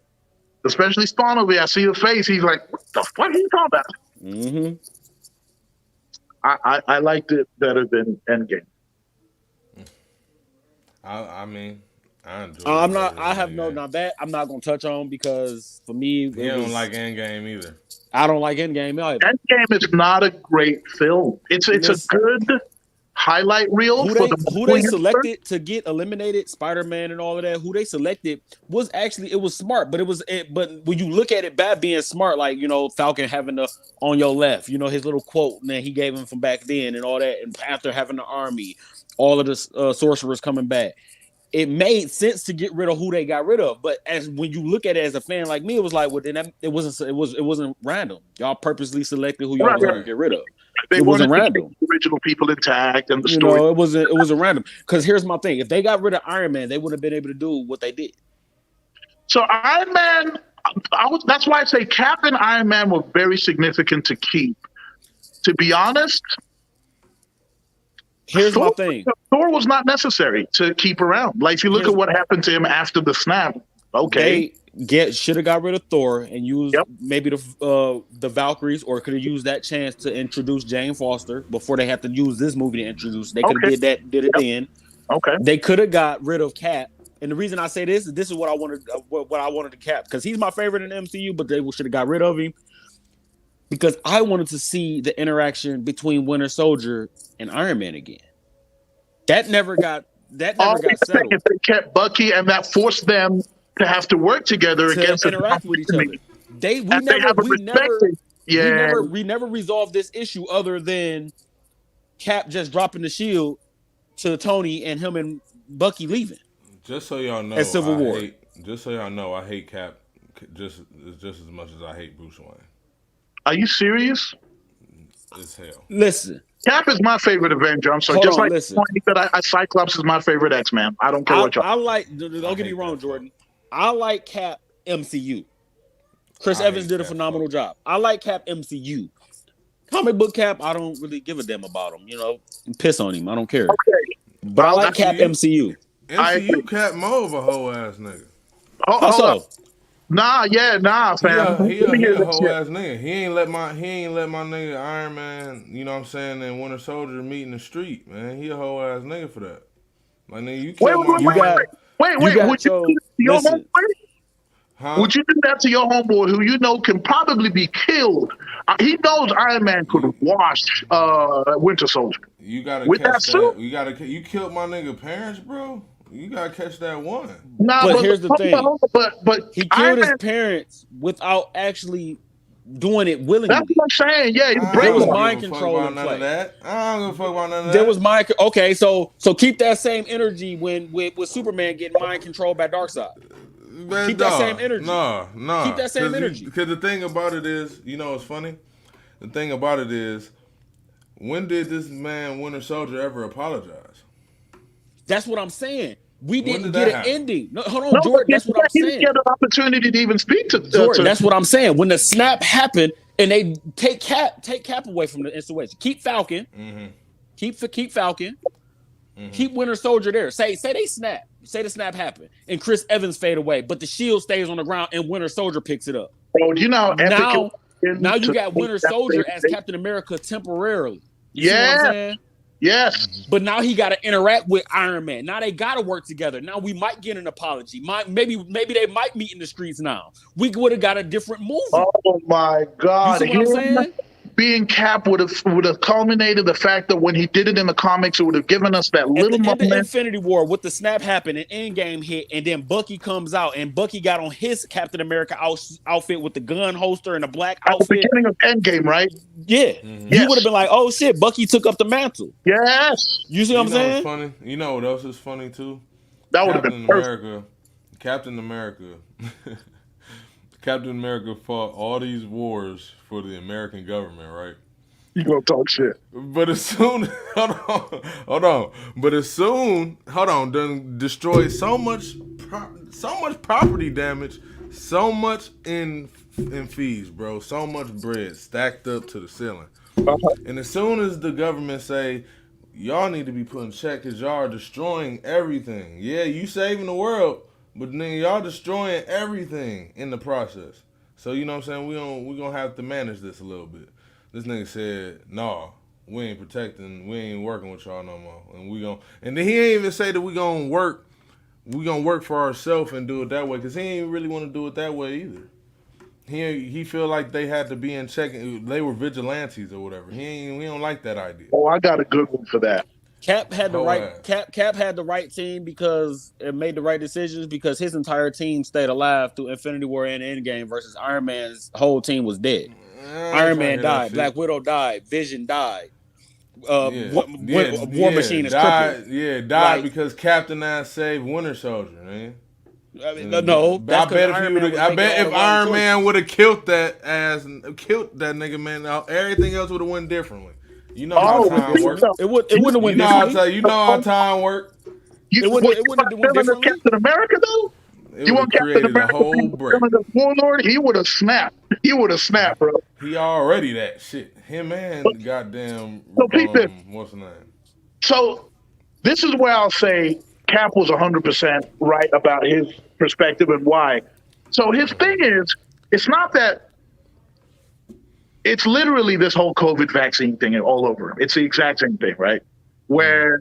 Especially Spawn over here. I see his face. He's like, what the fuck are you talking about? Mm-hmm. I liked it better than Endgame. I mean, I enjoy. I'm not. I have no. Now that I'm not gonna touch on, because for me, You don't like Endgame either. I don't like Endgame either. Endgame is not a great film. It's a good highlight reel who for who they selected to get eliminated, Spider-Man and all of that. Who they selected was actually, it was smart, but but when you look at it, bad being smart, like Falcon having the on your left, his little quote that he gave him from back then and all that, and Panther having the army, all of the sorcerers coming back. it made sense to get rid of who they got rid of. But as when you look at it as a fan like me, it was like, well, then it wasn't random. Y'all purposely selected who y'all was Right. going to get rid of. They It wasn't wanted to keep random. the original people intact and the You story. know, it wasn't random. Because here's my thing: if they got rid of Iron Man, they wouldn't have been able to do what they did. So Iron Man, that's why I say Cap and Iron Man were very significant to keep. To be honest, Here's my thing: Thor was not necessary to keep around. Like if you look at what happened to him after the snap, okay, they should have got rid of Thor and used Yep. maybe the Valkyries, or could have used that chance to introduce Jane Foster before they had to use this movie to introduce. They could have Okay. did it Yep. then. okay, They could have got rid of Cap. And the reason I say this is what I wanted to Cap, because he's my favorite in the MCU, but they should have got rid of him because I wanted to see the interaction between Winter Soldier and Iron Man again. That never got settled. if they kept Bucky and that forced them to have to work together To against interact with each other. They have a respect. Yeah, we never resolved this issue other than Cap just dropping the shield to Tony and him and Bucky leaving. Just so y'all know, At Civil War. I hate Cap just as much as I hate Bruce Wayne. Are you serious? It's hell. Listen, Cap is my favorite Avenger. I'm sorry. Hold Just on, like listen. that, Cyclops is my favorite X-Man. I don't care what y'all. I like. Don't get me wrong, Jordan. I like Cap MCU. Chris I Evans hate did a Cap, phenomenal fuck. job. I like Cap MCU. Comic book Cap, I don't really give a damn about him. You know, piss on him. I don't care. Okay. But I like Cap MCU. MCU Cap more of a hoe ass nigga. How so? Nah, fam. He a whole ass nigga. He ain't let my nigga Iron Man, you know what I'm saying, and Winter Soldier meet in the street, man. He a whole ass nigga for that. Like nigga, you killed my mom. Wait. You got Would you do that to your homeboy? Huh? Would you do that to your homeboy who you know can probably be killed? He knows Iron Man could wash Winter Soldier. You gotta With catch that suit? You killed my nigga parents, bro. You gotta catch that one. Nah, But here's the thing. But He Iron killed his Man, parents without actually doing it that's willingly. what I'm saying. Yeah, he's I There was don't brainwashed. mind give a fuck control about in none play. of that. I don't give a fuck about none of that. There was mind. Okay, so keep that same energy with Superman getting mind controlled by Darkseid. Man, Keep that same energy. No. Keep that same energy. Because the thing about it is, you know what's funny? The thing about it is, when did this man Winter Soldier ever apologize? That's what I'm saying. We When didn't did get that an happen? ending. No, hold on, Jordan. That's what I'm He didn't saying. get an opportunity to even speak to Jordan, that's what I'm saying. When the snap happened and they take Cap away from the situation, keep Falcon, keep Falcon, keep Winter Soldier there. Say they snap. Say the snap happened and Chris Evans fade away, but the shield stays on the ground and Winter Soldier picks it up. Bro, you know how epic Now you to got Winter that Soldier thing. as Captain America temporarily. You see what I'm Yeah. saying? Yes. But now he got to interact with Iron Man. Now they got to work together. Now we might get an apology. Maybe they might meet in the streets now. We would have got a different movie. Oh my God! You see what I'm saying? Being Cap would have culminated the fact that when he did it in the comics, it would have given us that At little the end of moment. Infinity War, with the snap happened and Endgame hit, and then Bucky comes out, and Bucky got on his Captain America outfit with the gun holster and the black At the outfit. beginning of Endgame, right? Yeah, you would have been like, "Oh shit, Bucky took up the mantle." Yes. You see what I'm saying? Funny? You know what else is funny too? That would have been perfect. Captain America. Captain America fought all these wars for the American government, right? You gonna talk shit? But as soon, hold on. But as soon, done destroyed so much property damage, so much in fees, bro, so much bread stacked up to the ceiling. And as soon as the government say, y'all need to be put in check because y'all are destroying everything. Yeah, you saving the world, but then y'all destroying everything in the process. So you know what I'm saying? We gonna have to manage this a little bit. This nigga said, "Nah, we ain't protecting, we ain't working with y'all no more." And then he ain't even say that we gonna work for ourselves and do it that way, because he ain't really want to do it that way either. He feel like they had to be in check. They were vigilantes or whatever. We don't like that idea. Oh, I got a good one for that. Cap had the Cap had the right team because it made the right decisions because his entire team stayed alive through Infinity War and Endgame versus Iron Man's whole team was dead. Iron Man died, Black Widow died, Vision died. Yeah, yeah, War yeah. Machine is crippled. Died Like, because Captain Ass saved Winter Soldier, man. I mean, And no, I that's because bet if Iron you would, Man was I making bet all the if wrong Iron Man would choices. have killed that nigga, man, everything else would have went differently. You know how No, Oh, but time speaking work. of, it wouldn't have you, went You know how differently. time. You know how time work. what It you wouldn't want have went villain as differently. Captain America though? It You would have want Captain created a America to be whole the break. villain as Warlord? He would have snapped. He would have snapped, bro. He already that shit. Him But, and goddamn so peep this. what's the name? So this is where I'll say Cap was 100% right about his perspective and why. So his thing is, it's not that it's literally this whole COVID vaccine thing all over him. It's the exact same thing, right? Where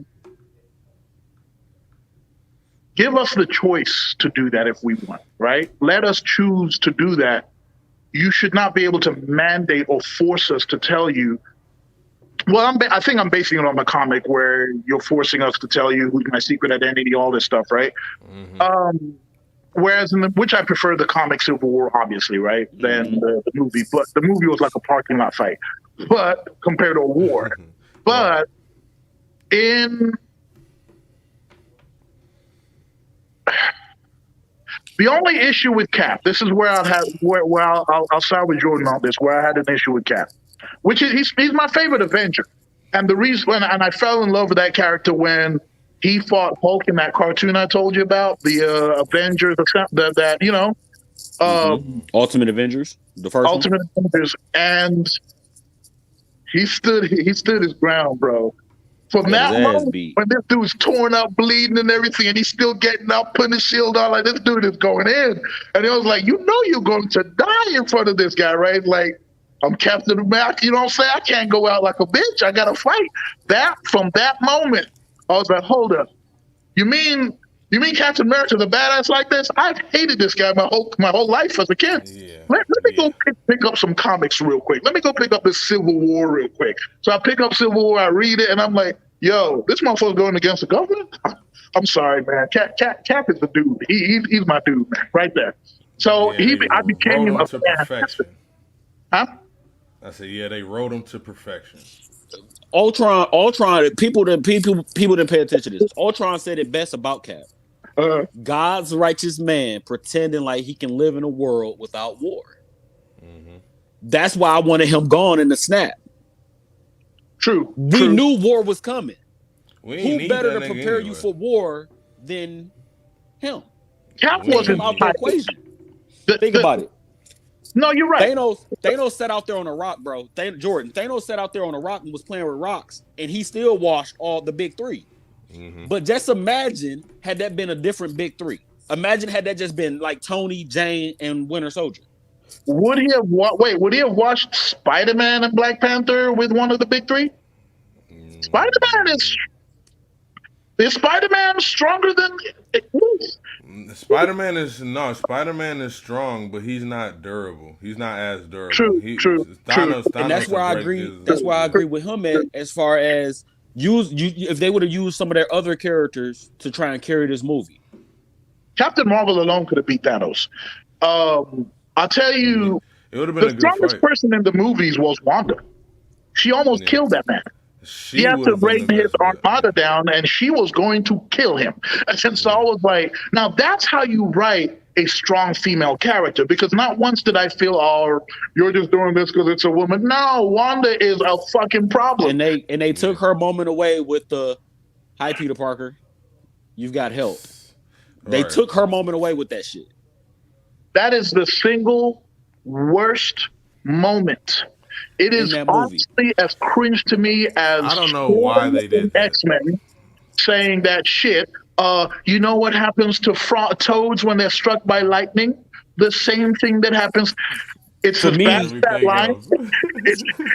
give us the choice to do that if we want, right? Let us choose to do that. You should not be able to mandate or force us to tell you. Well, I think I'm basing it on the comic where you're forcing us to tell you who's my secret identity, all this stuff, right? Whereas which I prefer the comic Civil War, obviously, right, than the movie. But the movie was like a parking lot fight, but compared to a war. Right. But in the only issue with Cap, this is where I'll have where I'll side with Jordan on this, where I had an issue with Cap, which is he's my favorite Avenger, and the reason and I fell in love with that character when he fought Hulk in that cartoon I told you about, the Avengers, that Ultimate Avengers, the first one. Ultimate Avengers, and he stood his ground, bro. From Got his that ass moment, beat. when this dude's torn up, bleeding, and everything, and he's still getting up, putting his shield on, like this dude is going in, and it was like, you know, you're going to die in front of this guy, right? Like, I'm Captain America, you know what I'm saying? I can't go out like a bitch. I gotta fight. That from that moment, I was like, hold up. You mean Captain America's a badass like this? I've hated this guy my whole life as a kid. Yeah. Let me go pick up some comics real quick. Let me go pick up this Civil War real quick. So I pick up Civil War, I read it, and I'm like, yo, this motherfucker's going against the government? I'm sorry, man. Cap is the dude. He's my dude, man, right there. So Yeah, they I wrote became him a to fan. perfection. Huh? I said, yeah, they wrote him to perfection. Ultron. People didn't pay attention to this. Ultron said it best about Cap. God's righteous man pretending like he can live in a world without war. That's why I wanted him gone in the snap. True. We knew war was coming. We ain't Who need better that to nigga prepare anyway. you for war than him? Cap We Take wasn't him out the tight. equation. Think about it. No, you're right. Thanos sat out there on a rock, bro. Thanos sat out there on a rock and was playing with rocks, and he still washed all the big three. But just imagine had that been a different big three. Imagine had that just been like Tony, Jane, and Winter Soldier. Would he have would he have watched Spider-Man and Black Panther with one of the big three? Spider-Man is Spider-Man stronger than Spider-Man is strong, but he's not durable. He's not as durable. True. Thanos And that's will where I break agree. his- That's why I agree with him as far as if they would have used some of their other characters to try and carry this movie. Captain Marvel alone could have beat Thanos. I'll tell you, It would have been the a good strongest fight. person in the movies was Wanda. She almost Yeah. killed that man. He She had would to have been bring the his best bet. armada down, and she was going to kill him. And so I was like, now that's how you write a strong female character, because not once did I feel, oh, you're just doing this because it's a woman. No, Wanda is a fucking problem. And they took her moment away with the hi Peter Parker, you've got help. They Right. took her moment away with that shit. That is the single worst moment. It is that movie. honestly as cringe to me as I don't know why they did that. X-Men saying that shit. You know what happens to toads when they're struck by lightning? The same thing that happens. It's as bad as that Everything line. else.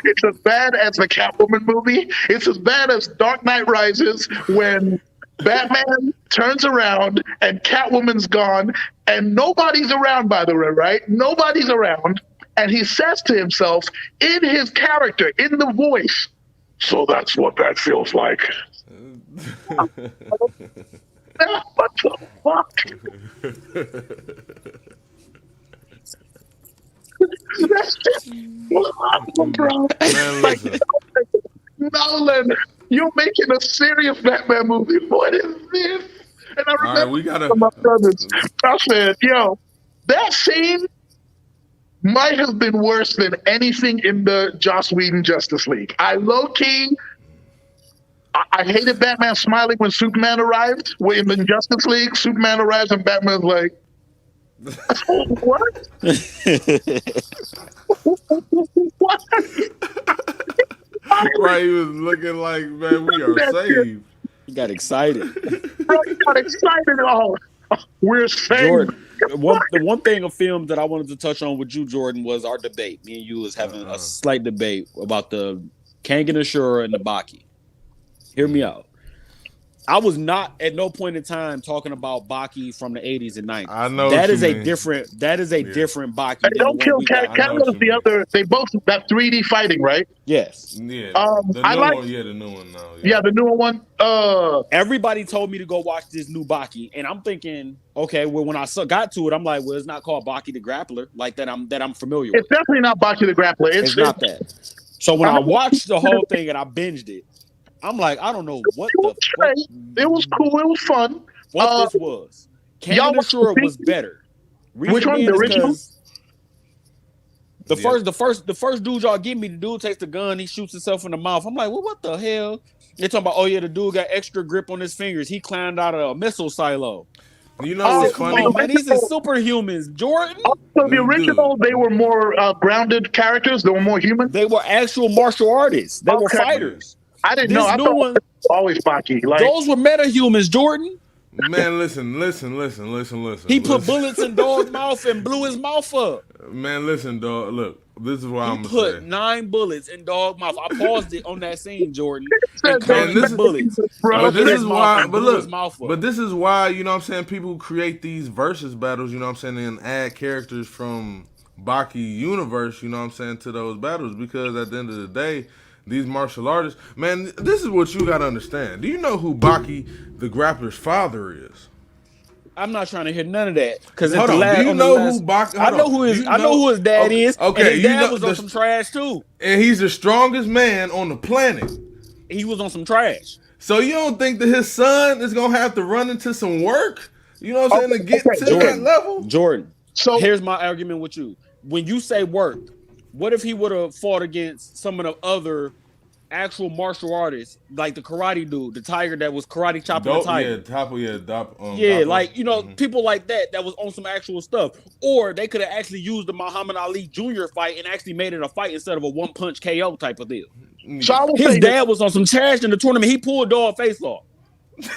It's as bad as the Catwoman movie. It's as bad as Dark Knight Rises when Batman turns around and Catwoman's gone and nobody's around, by the way, right? Nobody's around. And he says to himself, in his character, in the voice, so that's what that feels like. What the fuck? That's just bro. Man, listen. Nolan, you're making a serious Batman movie. What is this? And I All right, remember we gotta. from my brothers, I said, yo, that scene might have been worse than anything in the Joss Whedon Justice League. I low key, I hated Batman smiling when Superman arrived. When in the Justice League, Superman arrives and Batman's like, what? What? Right, he was looking like, man, we are That shit, saved. He got excited. bro, you got excited. Oh, we're saved. Jordan, the one thing of film that I wanted to touch on with you, Jordan, was our debate. Me and you was having a slight debate about the Kang and Ashura and the Baki. Hear me out. I was not at no point in time talking about Baki from the 80s and 90s. I know that what is you a mean. different different Baki. Hey, than don't the kill one we got. Kang was the other. They both that 3D fighting, right? Yes. Yeah, the I new like. one. Yeah, the new one now. Yeah, the newer one. Everybody told me to go watch this new Baki, and I'm thinking, okay, well, when I got to it, I'm like, well, it's not called Baki the Grappler, like that. I'm familiar with. It's definitely not Baki the Grappler. It's not that. So when I watched the whole thing and I binged it, I'm like, I don't know what it was cool. It was fun. What this was. Kang and Ashura was better. Which one? The original? The first dude y'all give me, the dude takes the gun, he shoots himself in the mouth. I'm like, well, what the hell? They're talking about, oh yeah, the dude got extra grip on his fingers. He climbed out of a missile silo. You know what's funny? Oh, man, these are superhumans, Jordan. So the original, they were more grounded characters. They were more human. They were actual martial artists. They were fighters. I didn't know. I thought it was always Baki. Like, those were metahumans, Jordan. Man, listen. He put bullets in dog's mouth and blew his mouth up. Man, listen, dog. Look, this is what I'm gonna put say. 9 bullets in dog's mouth. I paused it on that scene, Jordan. and counting bullets. But this is why. But look. But But this is why, you know what I'm saying, people create these versus battles, you know what I'm saying, and add characters from Baki universe, you know what I'm saying, to those battles, because at the end of the day, these martial artists, man, this is what you gotta understand. Do you know who Baki the Grappler's father is? I'm not trying to hear none of that. Because hold on, do you know who Baki? I know who his dad is. Okay, and his dad was on some trash too. And he's the strongest man on the planet. He was on some trash. So you don't think that his son is gonna have to run into some work? You know what I'm saying, to get to that level? Jordan. So here's my argument with you. When you say work, what if he would have fought against some of the other actual martial artists, like the karate dude, the tiger that was karate chopping the tiger? Like, you know, people like that was on some actual stuff. Or they could have actually used the Muhammad Ali Jr. fight and actually made it a fight instead of a one-punch KO type of deal. So his dad was on some trash in the tournament. He pulled dog face off.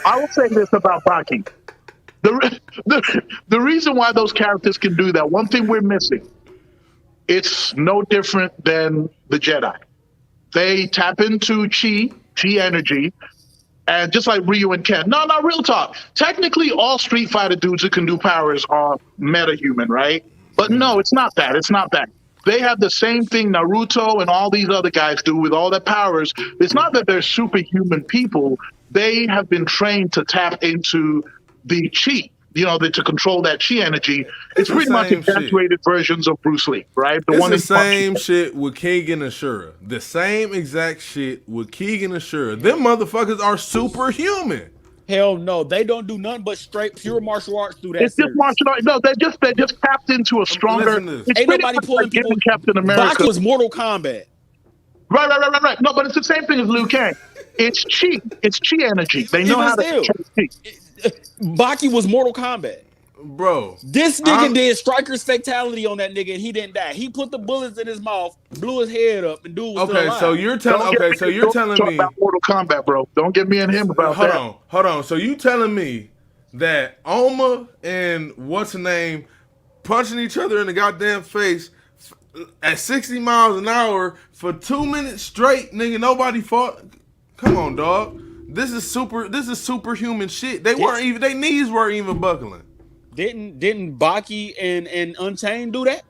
I will say this about Baki. The reason why those characters can do that, one thing we're missing, it's no different than the Jedi. They tap into chi energy, and just like Ryu and Ken. No, real talk. Technically, all Street Fighter dudes who can do powers are metahuman, right? But no, it's not that. It's not that. They have the same thing Naruto and all these other guys do with all their powers. It's not that they're superhuman people. They have been trained to tap into the chi, you know, to control that chi energy. It's pretty much exaggerated versions of Bruce Lee, right? The same shit with Keegan and Ashura. The same exact shit with Keegan and Ashura. Them motherfuckers are superhuman. Hell no, they don't do nothing but straight pure martial arts through that. It's just martial arts. No, they just tapped into a stronger. Ain't nobody pulling people. Captain America. Baki was Mortal Kombat. Right. No, but it's the same thing as Liu Kang. It's chi. It's chi energy. They know how to control chi. Baki was Mortal Kombat. Bro. This nigga did Striker's fatality on that nigga and he didn't die. He put the bullets in his mouth, blew his head up, and dude was still alive. So you're telling me about Mortal Kombat, bro. Don't get me and him about that. Hold on. So you telling me that Oma and what's her name punching each other in the goddamn face at 60 miles an hour for 2 minutes straight, nigga, nobody fought? Come on, dog. This is superhuman shit. Their knees weren't even buckling. Didn't Baki and Unchained do that?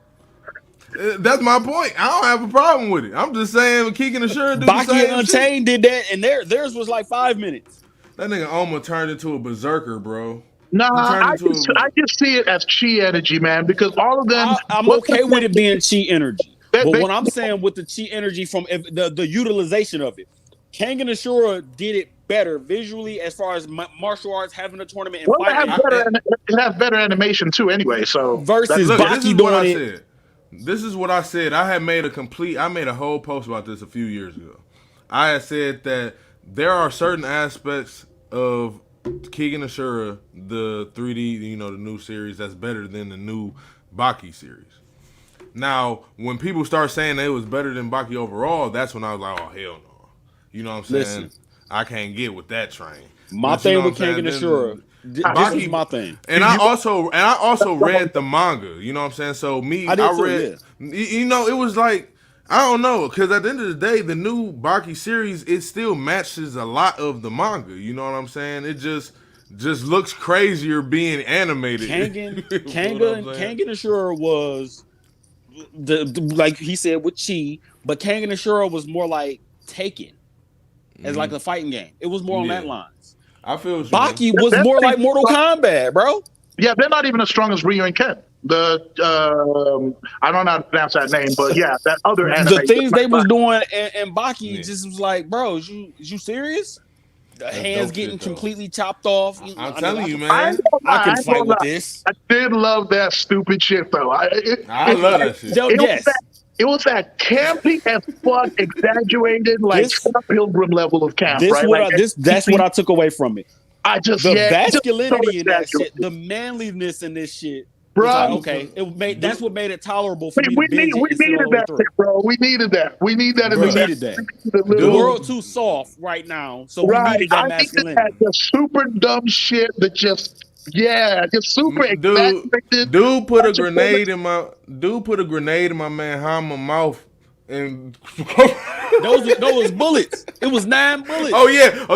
That's my point. I don't have a problem with it. I'm just saying Keegan and Ashura do Baki the same and Unchained did that, and theirs was like 5 minutes. That nigga Oma turned into a berserker, bro. Nah, I just see it as chi energy, man, because all of them... I'm okay with it being chi energy. But what I'm saying with the chi energy from the utilization of it, Kangen Ashura did it better visually as far as martial arts having a tournament and Well, fighting it has better animation too, anyway. So versus Look, this Baki is what doing I it. said. This is what I said. I made a whole post about this a few years ago. I had said that there are certain aspects of Keegan Ashura, the 3D, the new series, that's better than the new Baki series. Now, when people start saying that it was better than Baki overall, that's when I was like, oh, hell no. You know what I'm saying? Listen. I can't get with that train. My But you thing know with what I'm saying? Kangen Ashura, this Baki, was my thing. And I also read the manga. You know what I'm saying? So I did too, read. It was like I don't know, because at the end of the day, the new Baki series it still matches a lot of the manga. You know what I'm saying? It just looks crazier being animated. Kangen Ashura was the like he said with Chi, but Kangen Ashura was more like Taken as like a fighting game. It was more on that lines. I feel Baki was more like Mortal Kombat, bro. Yeah, they're not even as strong as Ryu and Ken. I don't know how to pronounce that name, but yeah, that other anime. The things they was doing and Baki just was like, bro, is you serious? The hands getting completely chopped off. I'm telling you, man. I can fight with this. I did love that stupid shit, though. I love that shit. It was that campy as fuck, exaggerated, like Pilgrim level of camp, right? That's what I took away from it. Masculinity in that shit, shit. The manliness in this shit. Bro, like, okay, that's what made it tolerable for me. We needed that, bro. We needed that. We need that. We needed that. The world too soft right now, so we needed that masculinity. The super dumb shit that just super exaggerated. Dude put a grenade in my man Hama mouth. And those was bullets. It was 9 bullets. Oh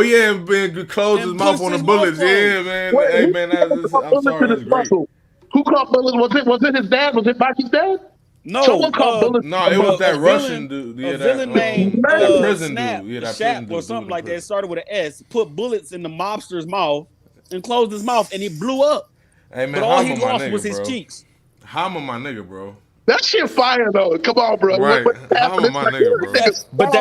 yeah, and close his mouth on the bullets. Yeah, man. Wait, hey man, I'm sorry, that's great. Who caught bullets? Was it his dad? Was it Baki's dad? No, someone caught bullets. No, it was that Russian dude. Yeah, a villain named prison Snap, dude. Yeah, that Shap or something like that. It started with an S. Put bullets in the mobster's mouth and closed his mouth, and it blew up. Hey man, but all he lost was his cheeks. Hama, my nigga, bro. That shit fire though. Come on, bro. Right. Hama, my nigga, bro. But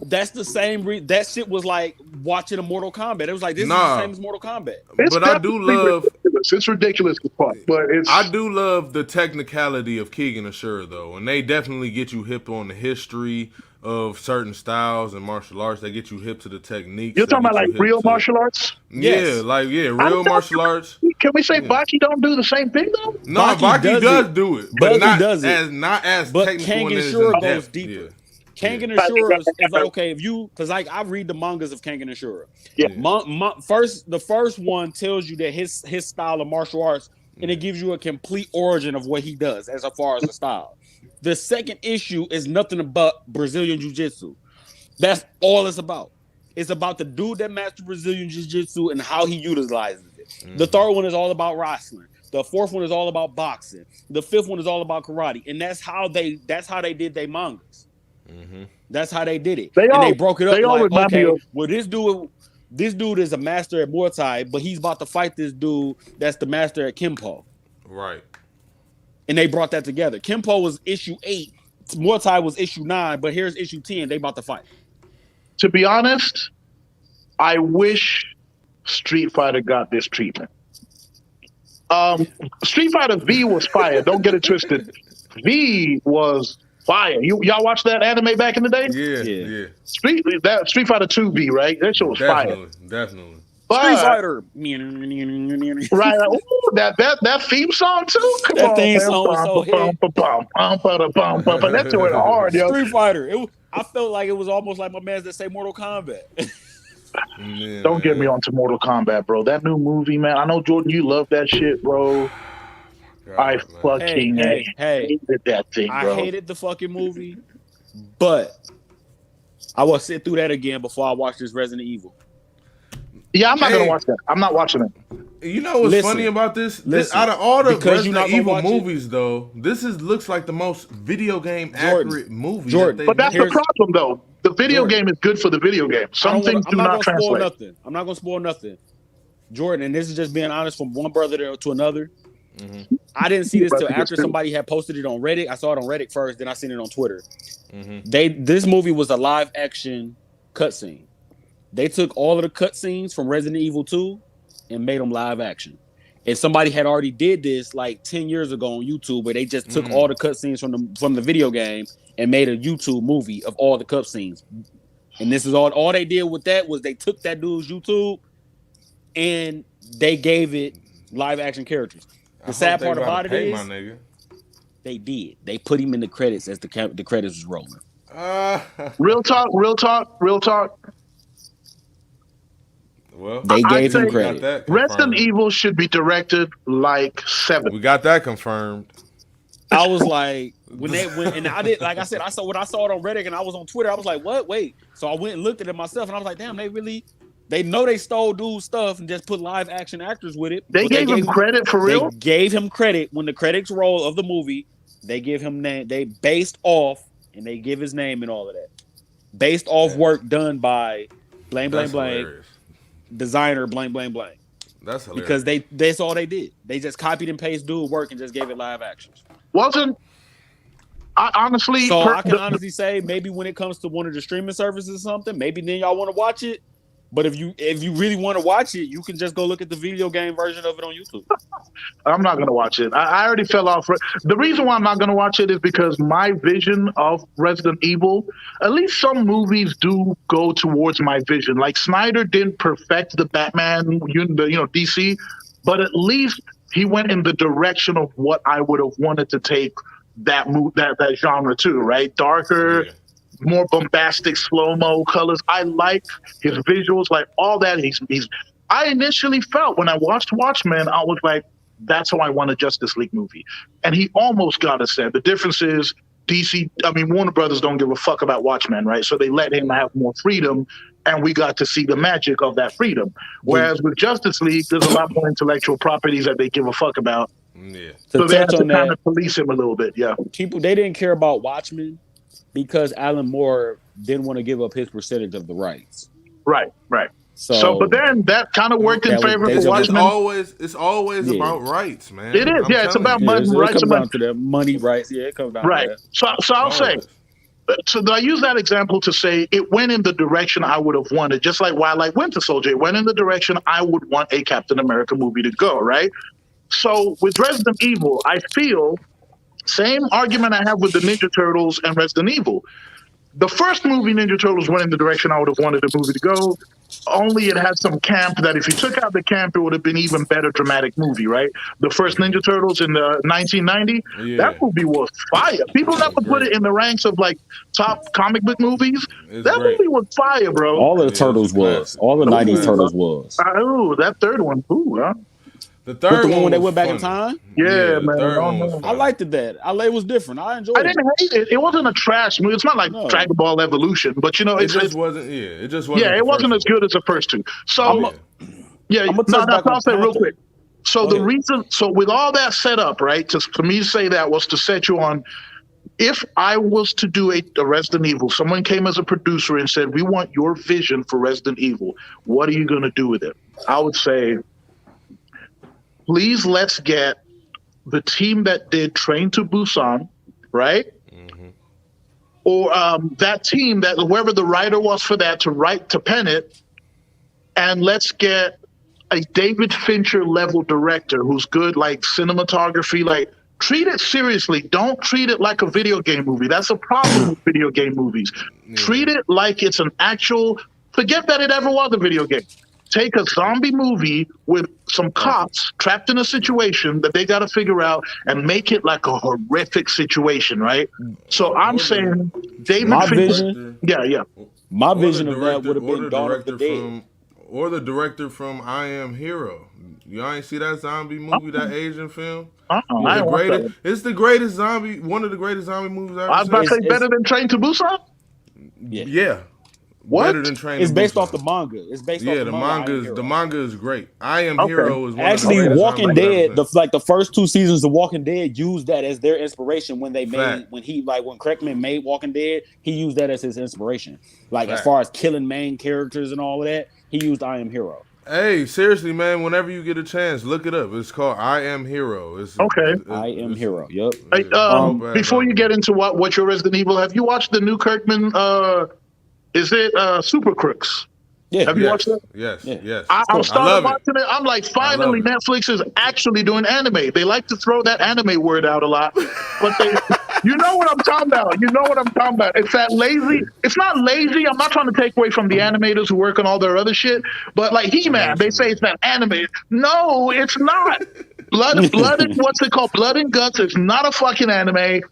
that's the same. That shit was like watching a Mortal Kombat. It was like this is the same as Mortal Kombat. But I do love. It's ridiculous as fuck. But I do love the technicality of Keegan Ashura though, and they definitely get you hip on the history of certain styles and martial arts. They get you hip to the techniques. You're talking about like real martial arts? Yeah, real martial arts. Can we say Baki don't do the same thing though? No, Baki does do it, but not as but technical Kangen and as Ashura in goes depth. deeper. Kangen Ashura is like, okay, if you, because like I read the mangas of Kangen Ashura. Yeah. The first one tells you that his style of martial arts, and it gives you a complete origin of what he does as far as a style. The second issue is nothing but Brazilian Jiu-Jitsu. That's all it's about. It's about the dude that mastered Brazilian Jiu-Jitsu and how he utilizes it. The third one is all about wrestling. The fourth one is all about boxing. The fifth one is all about karate. And that's how they did their mangas. That's how they did it. They broke it up like, okay, well, this dude is a master at Muay Thai, but he's about to fight this dude that's the master at Kempo. Right. And they brought that together. Kempo was issue 8. Muay Thai was issue 9, but here's issue 10. They about to fight. To be honest, I wish Street Fighter got this treatment. Street Fighter V was fire. Don't get it twisted. V was fire. Y'all watch that anime back in the day? Yeah. Street Fighter 2 V, right? That shit was fire. Definitely. Street Fighter. Right. Ooh, that theme song too? Come that on, theme song was so hit. That's went hard, yo. Street Fighter. I felt like it was almost like my man's that say Mortal Kombat. Yeah, don't get me onto Mortal Kombat, bro. That new movie, man. I know, Jordan, you love that shit, bro. God, I fucking hated that thing, bro. I hated the fucking movie, but I will sit through that again before I watch this Resident Evil. Yeah, I'm not gonna watch that. I'm not watching it. You know what's funny about this? Out of all the Resident Evil movies, though, this looks like the most video game accurate movie. But that's the problem, though. The video game is good for the video game. Some things do not translate. I'm not gonna spoil nothing, Jordan. And this is just being honest from one brother to another. Mm-hmm. I didn't see this till after somebody had posted it on Reddit. I saw it on Reddit first, then I seen it on Twitter. Mm-hmm. This movie was a live action cutscene. They took all of the cutscenes from Resident Evil 2 and made them live action. And somebody had already did this like 10 years ago on YouTube, where they just took all the cutscenes from the video game and made a YouTube movie of all the cutscenes. And this is all they did with that was they took that dude's YouTube and they gave it live action characters. The sad part about it is, they did. They put him in the credits as the credits was rolling. Real talk. Well, they gave him credit. Resident Evil should be directed like 7. We got that confirmed. I was like, and I did, like I said, I saw it on Reddit and I was on Twitter. I was like, what? Wait. So I went and looked at it myself and I was like, damn, they know they stole dude's stuff and just put live action actors with it. They gave him credit for real? They gave him credit when the credits roll of the movie. They give him name. They based off and they give his name and all of that. Based off work done by blank, designer blank. That's hilarious. Because that's all they did. They just copied and pasted dude work and just gave it live actions. I honestly, so I can honestly say maybe when it comes to one of the streaming services or something, maybe then y'all want to watch it. But if you really want to watch it, you can just go look at the video game version of it on YouTube. I'm not going to watch it. I already fell off. The reason why I'm not going to watch it is because my vision of Resident Evil, at least some movies do go towards my vision. Like Snyder didn't perfect the Batman, DC, but at least he went in the direction of what I would have wanted to take that genre to, right? Darker. Yeah. More bombastic slow-mo colors. I like his visuals, like all that. I initially felt when I watched Watchmen, I was like, that's how I want a Justice League movie. And he almost got us there. The difference is Warner Brothers don't give a fuck about Watchmen, right? So they let him have more freedom, and we got to see the magic of that freedom. Whereas with Justice League, there's a lot more intellectual properties that they give a fuck about. Yeah. So they have to kind of police him a little bit, yeah. People, they didn't care about Watchmen because Alan Moore didn't want to give up his percentage of the rights. Right. So but then that kind of worked in favor for Watchmen. It's always about rights, man. It is, it's about money, rights. It comes down to that money, rights. Yeah, it comes down to that. So I'll say, so I use that example to say it went in the direction I would have wanted, just like why I like Winter Soldier. It went in the direction I would want a Captain America movie to go, right? So with Resident Evil, I feel same argument I have with the Ninja Turtles and Resident Evil. The first movie, Ninja Turtles, went in the direction I would have wanted the movie to go. Only it had some camp that if you took out the camp, it would have been even better dramatic movie, right? The first Ninja Turtles in the 1990, that movie was fire. People never put it in the ranks of like top comic book movies. Movie was fire, bro. All of the Turtles was. All the 90s Turtles was. Oh, that third one. Ooh, huh? The third one when they went back in time? Yeah, man. I liked that. It was different. I enjoyed it. I didn't hate it. It wasn't a trash movie. It's not like Dragon Ball Evolution, but it just wasn't. Yeah, it just wasn't. Yeah, it wasn't as good as the first two. So, I'll say real quick. So the reason, with all that set up, right, for me to say that was to set you on. If I was to do a Resident Evil, someone came as a producer and said, "We want your vision for Resident Evil. What are you going to do with it?" I would say, please, let's get the team that did Train to Busan, right? Mm-hmm. Or that team, that whoever the writer was for that, to pen it, and let's get a David Fincher level director who's good, like cinematography, like treat it seriously. Don't treat it like a video game movie. That's a problem with video game movies. Yeah. Treat it like it's an actual. Forget that it ever was a video game. Take a zombie movie with some cops trapped in a situation that they got to figure out and make it like a horrific situation, right? So I'm saying David Fincher. Yeah. My vision of that would have been Dawn of the Dead. Or the director from I Am Hero. Y'all ain't see that zombie movie, that Asian film? It's the greatest zombie, one of the greatest zombie movies I've ever seen. I was about to say better than Train to Busan? Yeah. What? Better than Train It's to based Busan. off the manga. It's based off the manga. The manga is great. I Am Hero is one actually of the Walking Dead. The first two seasons of Walking Dead used that as their inspiration when they made when Kreckman made Walking Dead. He used that as his inspiration. As far as killing main characters and all of that, he used I Am Hero. Hey, seriously, man! Whenever you get a chance, look it up. It's called I Am Hero. I Am Hero. Yep. Hey, before you get into what your Resident Evil, have you watched the new Kirkman? Is it Super Crooks? Yeah, Have you watched Yes, that? yes, yeah, yes. of I course. I started love it. watching it. I'm like, I love finally, it. Netflix is actually doing anime. They like to throw that anime word out a lot, but they, you know what I'm talking about. You know what I'm talking about. It's that lazy. It's not lazy. I'm not trying to take away from the animators who work on all their other shit, but like I know He-Man, what they you say it's mean. that anime. No, it's not. Blood, and what's it called? Blood and Guts is not a fucking anime.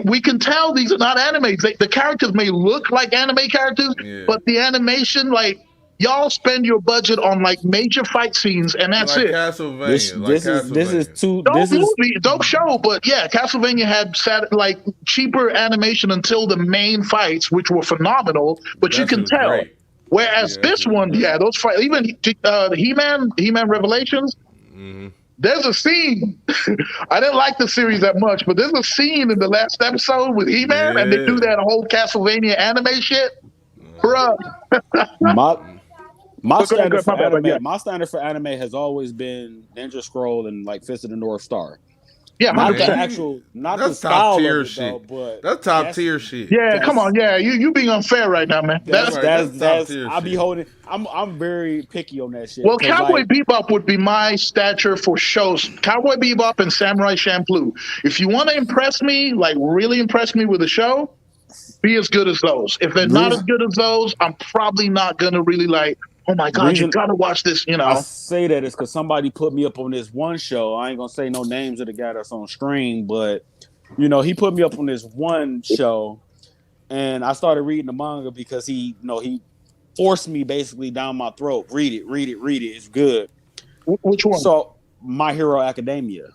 We can tell these are not animes. The characters may look like anime characters, Yeah. but the animation, like y'all spend your budget on like major fight scenes, and that's Like it. this Castlevania. Like this is Castlevania. too. Dope This is movie, dope show, but yeah, Castlevania had like cheaper animation until the main fights, which were phenomenal. But you That shit can was tell. great. Whereas Yeah, that this shit was one, great. yeah, those fights, even the He-Man Revelations. Hmm. There's a scene. I didn't like the series that much, but there's a scene in the last episode with He-Man, and they do Yeah. that whole Castlevania anime shit, bruh. my my But go ahead, standard for my bad. But yeah, anime. My standard for anime has always been Ninja Scroll and like Fist of the North Star. yeah, hundred Not the percent. Man, actual, not the that's top style of tier it though, shit. but That's top that's tier shit. Yeah, come on, that's yeah, you being unfair right now, man. That's That's right. That's top tier I be shit. holding. I'm very picky on that shit well, because Cowboy like Bebop would be my stature for shows. Cowboy Bebop and Samurai Champloo. If you want to impress me, like really impress me with a show, be as good as those. If they're not as reason good as those, I'm probably not gonna really like. Oh my god, you reason gotta watch this. You I know. say that is because somebody put me up on this one show. I ain't gonna say no names of the guy that's on screen, but he put me up on this one show, and I started reading the manga because he forced me basically down my throat. Read it, read it, read it. It's good. Which one? So My Hero Academia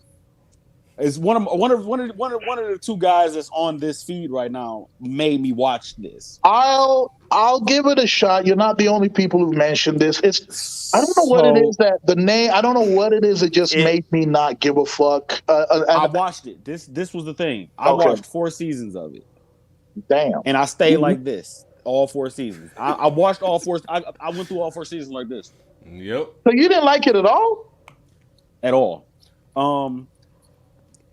is one of the two guys that's on this feed right now made me watch this. I'll give it a shot. You're not the only people who've mentioned this. I don't know what it is So that the name. I don't know what it is that just it made me not give a fuck. I watched it. This was the thing. I Okay, watched 4 seasons of it, damn. and I stayed like this all 4 seasons. I watched all four. I went through all 4 seasons like this Yep. So you didn't like it at all? at all. Um,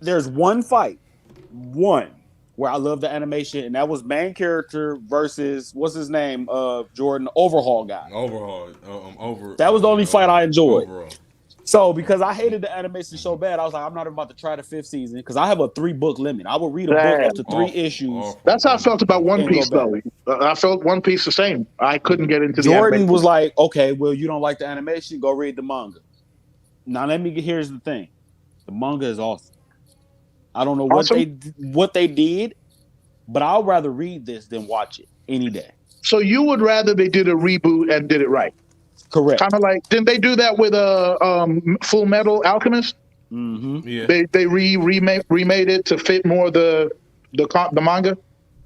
there's one where I love the animation, and that was main character versus what's his name, Jordan Overhaul guy. Overhaul. Over. That was the only fight I enjoyed. Overall. So because I hated the animation so bad, I was like, I'm not about to try the 5th season because I have a 3-book limit. I will read a book up Damn. to 3 issues That's how I felt about One and go Piece, back. though. I felt One Piece the same. I couldn't get into the Jordan anime. was like, okay, well, you don't like the animation, go read the manga. Now here's the thing. The manga is awesome. I don't know Awesome. what they did, but I'll rather read this than watch it any day. So you would rather they did a reboot and did it right? Correct. Kind of like, didn't they do that with Full Metal Alchemist? Mm-hmm. Yeah. They remade it to fit more the manga.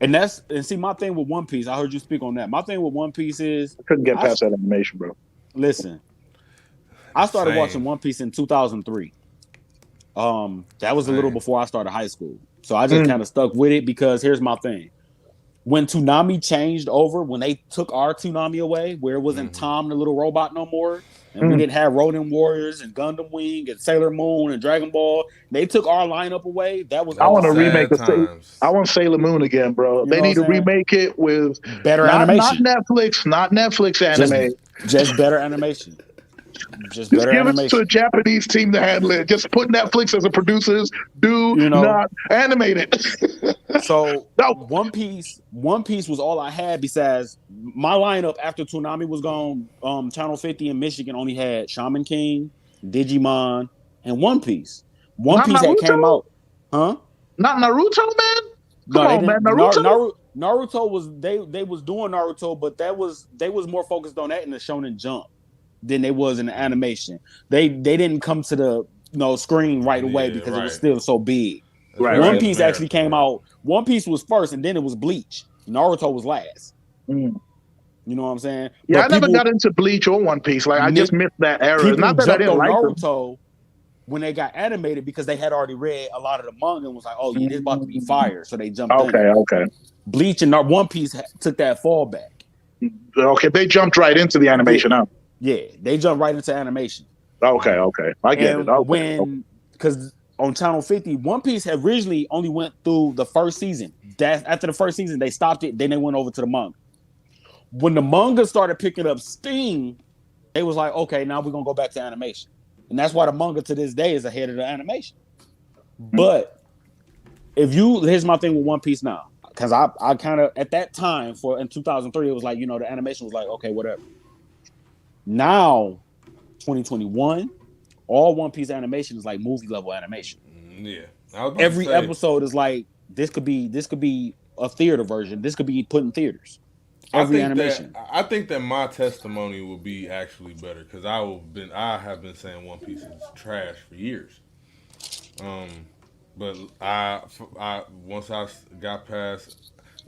And see, my thing with One Piece, I heard you speak on that. My thing with One Piece is, I couldn't get past that animation, bro. listen, I started Same. watching One Piece in 2003. That was a little Same. before I started high school. So I just kind of stuck with it because here's my thing. When Toonami changed over, when they took our Toonami away, where it wasn't Tom the little robot no more, and we didn't have Ronin Warriors and Gundam Wing and Sailor Moon and Dragon Ball, they took our lineup away. That was I want to awesome. remake times. I want Sailor Moon again, bro. You They know need to what I'm saying? remake it with Better not animation. not Netflix anime. Just better animation. Just Just better give it to animation. a Japanese team to handle it. Just put Netflix as a producers. Not animate it. So No. One Piece was all I had besides my lineup after Toonami was gone. Channel 50 in Michigan only had Shaman King, Digimon, and One Piece. One Not Piece had Naruto? came out. Huh? Not Naruto, man. No, Come they on, man. didn't. Naruto. Naruto was they was doing Naruto, but they was more focused on that in the Shonen Jump than they was in the animation. They didn't come to the screen right away because it was still so big. Right, One right. Piece actually came out. One Piece was first, and then it was Bleach. Naruto was last. Mm. You know what I'm saying? Yeah, But I never got into Bleach or One Piece. Like I just missed that era. People Not that I jumped didn't on like them. Naruto when they got animated because they had already read a lot of the manga and was like, "Oh, yeah, this about to be fire," so they jumped in. Okay. Bleach and One Piece took that fall back. Okay, they jumped right into the animation now. Yeah, they jumped right into animation. Okay. I get it. Okay. When because on Channel 50, One Piece had originally only went through the first season. After the first season, they stopped it. Then they went over to the manga. When the manga started picking up steam, they was like, okay, now we're gonna go back to animation, and that's why the manga to this day is ahead of the animation. But if you here's my thing with One Piece now, because I kind of at that time for in 2003 it was like the animation was like okay whatever. Now 2021, all One Piece animation is like movie level animation. Yeah, I was about to Every say. episode is like this could be a theater version. This could be put in theaters. I Every think that animation. I think that my testimony will be actually better because I have been saying One Piece is trash for years. Um, but I once I got past.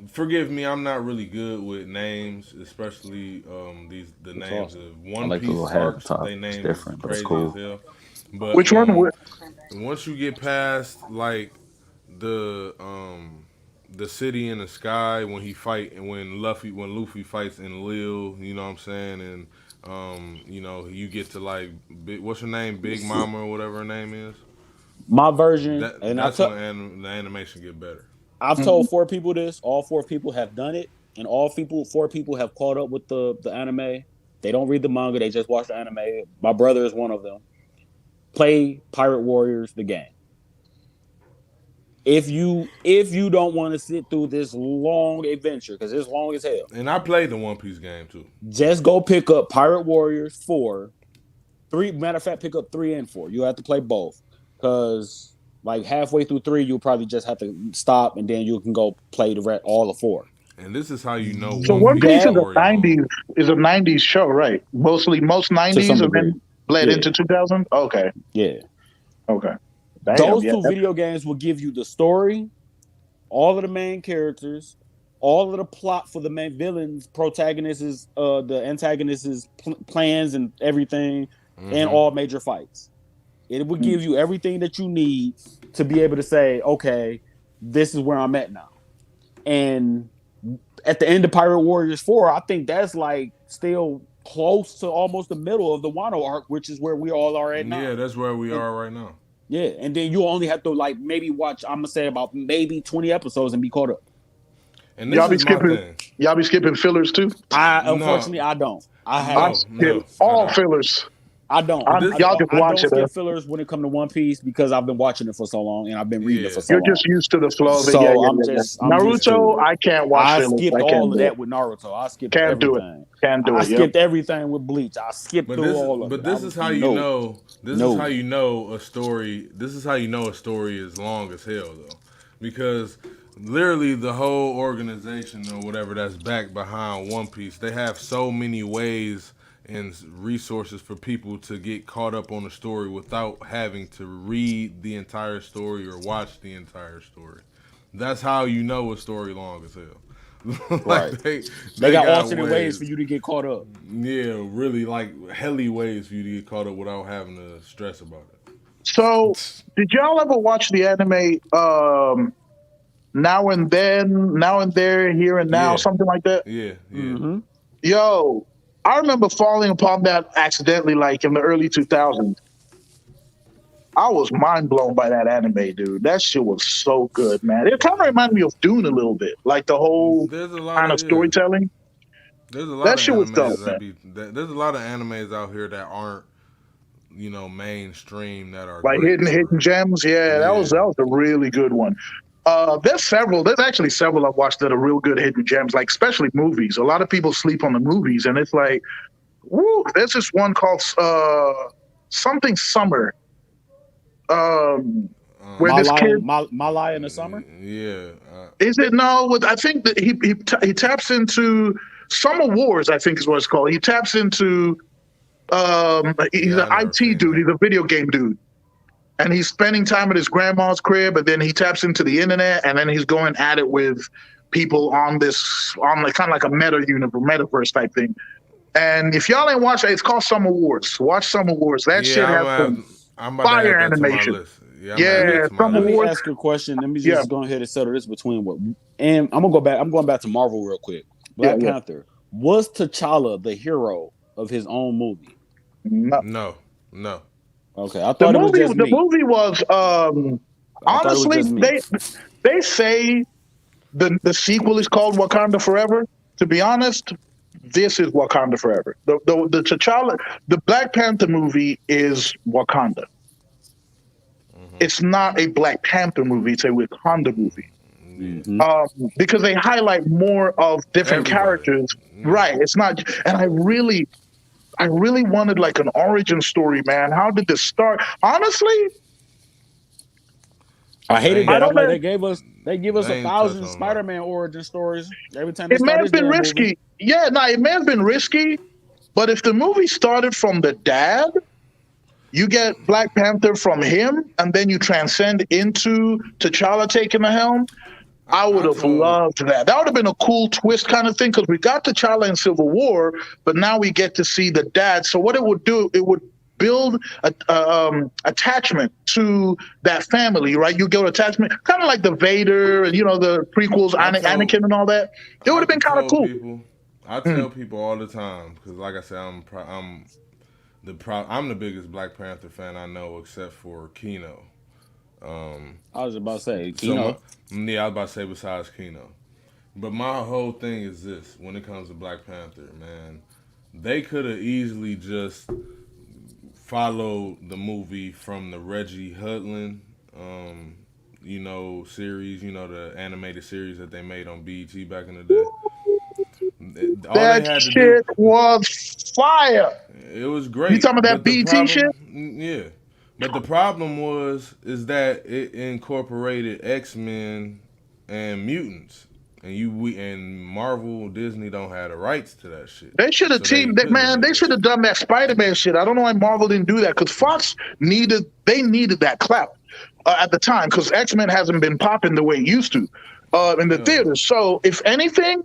Forgive me, I'm not really good with names, especially the It's names awesome. of I One like the Piece little hat at the arcs. top. They It's names is different, but it's crazy as cool. hell. But Which one? once you get past like the um the city in the sky when he fight and when Luffy fights in Lille, you know what I'm saying, and you get to like what's her name, Big Mama or whatever her name is. My version, That and that's when the animation get better. I've Mhm. told 4 people this. All 4 people have done it, and all 4 people have caught up with the anime. They don't read the manga; they just watch the anime. My brother is one of them. Play Pirate Warriors the game. If you don't want to sit through this long adventure because it's long as hell, And I played the One Piece game too. just go pick up Pirate Warriors 4. Three, matter of fact, pick up 3 and 4. You have to play both because like halfway through 3, you'll probably just have to stop and then you can go play all of 4. And this is how you know So One One Piece Piece is That a story long. '90s show, right? Most to some '90s, and degree, then bled yeah, into 2000. Okay, yeah. okay. Damn, Those yeah. two video games will give you the story, all of the main characters, all of the plot for the main villains, protagonists, the antagonists' plans and everything, and Hmm. all major fights. It would give you everything that you need to be able to say, okay, this is where I'm at now. And at the end of Pirate Warriors 4, I think that's like still close to almost the middle of the Wano arc, which is where we all are at now. Yeah, that's where we And are right now. yeah, and then you only have to like maybe watch, I'm gonna say about maybe 20 episodes and be caught up. And this Y'all be is my skipping. thing. Y'all be skipping fillers too. I No, unfortunately I don't. I I haven't. no, skip no, I all don't. fillers. I don't. But this, Y'all just I watch don't it. skip fillers when it comes to One Piece because I've been watching it for so long and I've been reading it yeah, for so You're long. just used to the flow of it. Yeah, So yeah, I'm yeah, yeah. just Naruto, cool. I can't watch I fillers. skipped I all can't of do it. that with Naruto. I skipped Can't do it. everything. Can't do I it. Yep. skipped everything with Bleach. I skipped but through all of it. I this is was how you no, know. This is how no. you know a story. This is how you know a story is long as hell though, because literally the whole organization or whatever that's back behind One Piece, they have so many ways and resources for people to get caught up on the story without having to read the entire story or watch the entire story. That's how you know a story long as hell. Like Right. they They they got got alternate ways for ways. you to get caught up. Yeah, really like heli ways for you to get caught up without having to stress about So, it. did y'all ever watch the anime? Now and then, now and there, here and now, Yeah, something like that. yeah, yeah. Mm-hmm. Yo, I remember falling upon that accidentally, like in the early 2000s. I was mind blown by that anime, dude. That shit was so good, man. It kind of reminded me of Dune a little bit, like the whole There's a lot kind of of storytelling. There's a lot That of shit was dope, animes man. there's a lot of animes out here that aren't mainstream that are Like great hidden for gems. Yeah, yeah. that was a really good one. There's several. There's actually several I've watched that are real good hidden gems, like especially movies. A lot of people sleep on the movies, and it's like, woo. There's this one called something Summer, um, where My this kid lion, my lion in the summer. Yeah, is it no? I think that he taps into Summer Wars. I think is what it's called. He taps into he's yeah. an I never IT seen dude. that. He's a video game dude. And he's spending time at his grandma's crib, and then he taps into the internet, and then he's going at it with people on like kind of like a metaverse type thing. And if y'all ain't watched it, it's called Summer Wars. Watch Summer Wars. That Yeah, shit has some I'm about to add fire that to my animation. list. Yeah, I'm gonna Let add me that Yeah, to my Summer let me list. Wars. ask you a question. Let me Yeah, just go ahead and settle this between what. And I'm gonna go back. I'm going back to Marvel real quick. yeah, Black yeah. Panther, was T'Challa the hero of his own movie? No. No, no. Okay, I thought it was just The me. movie was I thought it was honestly just me. they say the sequel is called Wakanda Forever. To be honest, this is Wakanda Forever. The T'Challa, the Black Panther movie is Wakanda. Hmm. It's not a Black Panther movie. It's a Wakanda movie. Yeah. Hmm. Because they highlight more of different Everybody. characters. Yeah. Right. It's not, and I really wanted like an origin story, man. How did this start? Honestly, I They hated I that. ain't. I'm don't like, know. they give us They a ain't touch thousand on that. Spider-Man origin stories every time they It may start have this been damn movie. risky. Yeah, no, it may have been risky. But if the movie started from the dad, you get Black Panther from him, and then you transcend into T'Challa taking the helm. I would I have told. loved that. That would have been a cool twist kind of thing because we got T'Challa in Civil War, but now we get to see the dad. So what it would do, it would build attachment to that family, right? You build attachment, kind of like the Vader and the prequels, I told. Anakin and all that. It would I have been kind of told cool. people. I Mm. tell people all the time because, like I said, I'm the biggest Black Panther fan I know, except for Kino. Um, I was about to say, so my Kino. yeah, I was about to say besides Kino, but my whole thing is this: when it comes to Black Panther, man, they could have easily just followed the movie from the Reggie Hudlin, um, series, the animated series that they made on BET back in the day. All they That had to do, shit was fire. it was You great, talking about that but the BT shit? problem, yeah, but the problem is that it incorporated X-Men and mutants, and Marvel, Disney don't have the rights to that shit, They should have so they teamed that, couldn't have man. did They that should have shit. done that Spider-Man shit. I don't know why Marvel didn't do that because Fox needed that clap at the time because X-Men hasn't been popping the way it used to in the Hell no. theaters. So if anything,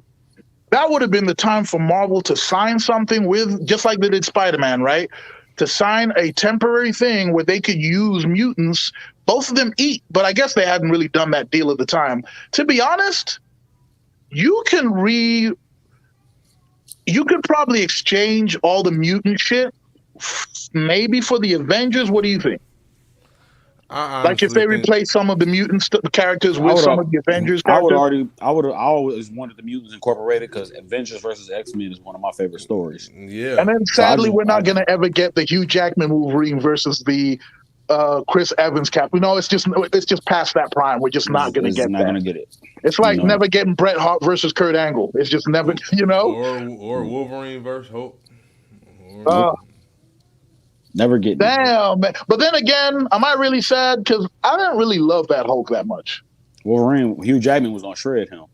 that would have been the time for Marvel to sign something with, just like they did Spider-Man, right? To sign a temporary thing where they could use mutants. Both of them eat, but I guess they hadn't really done that deal at the time. To be honest, you can re you could probably exchange all the mutant shit maybe for the Avengers. What do you think? I Like if honestly they think, replace some of the characters I with would some have. of the Avengers I would characters, already. I would have. I always wanted the mutants incorporated because Avengers versus X-Men is one of my favorite stories. yeah, and then So I sadly just. we're I not gonna ever get the Hugh Jackman Wolverine versus the Chris Evans Cap. We know it's just past that prime. We're just not gonna is get not that. gonna get it. It's You like know. never getting Bret Hart versus Kurt Angle. It's just never, you know. or Wolverine versus Hope, or Uh, Nope. Never getting it. Damn, man. But then again, am I really sad? Because I didn't really love that Hulk that much. Wolverine. Hugh Jackman was gonna shred him.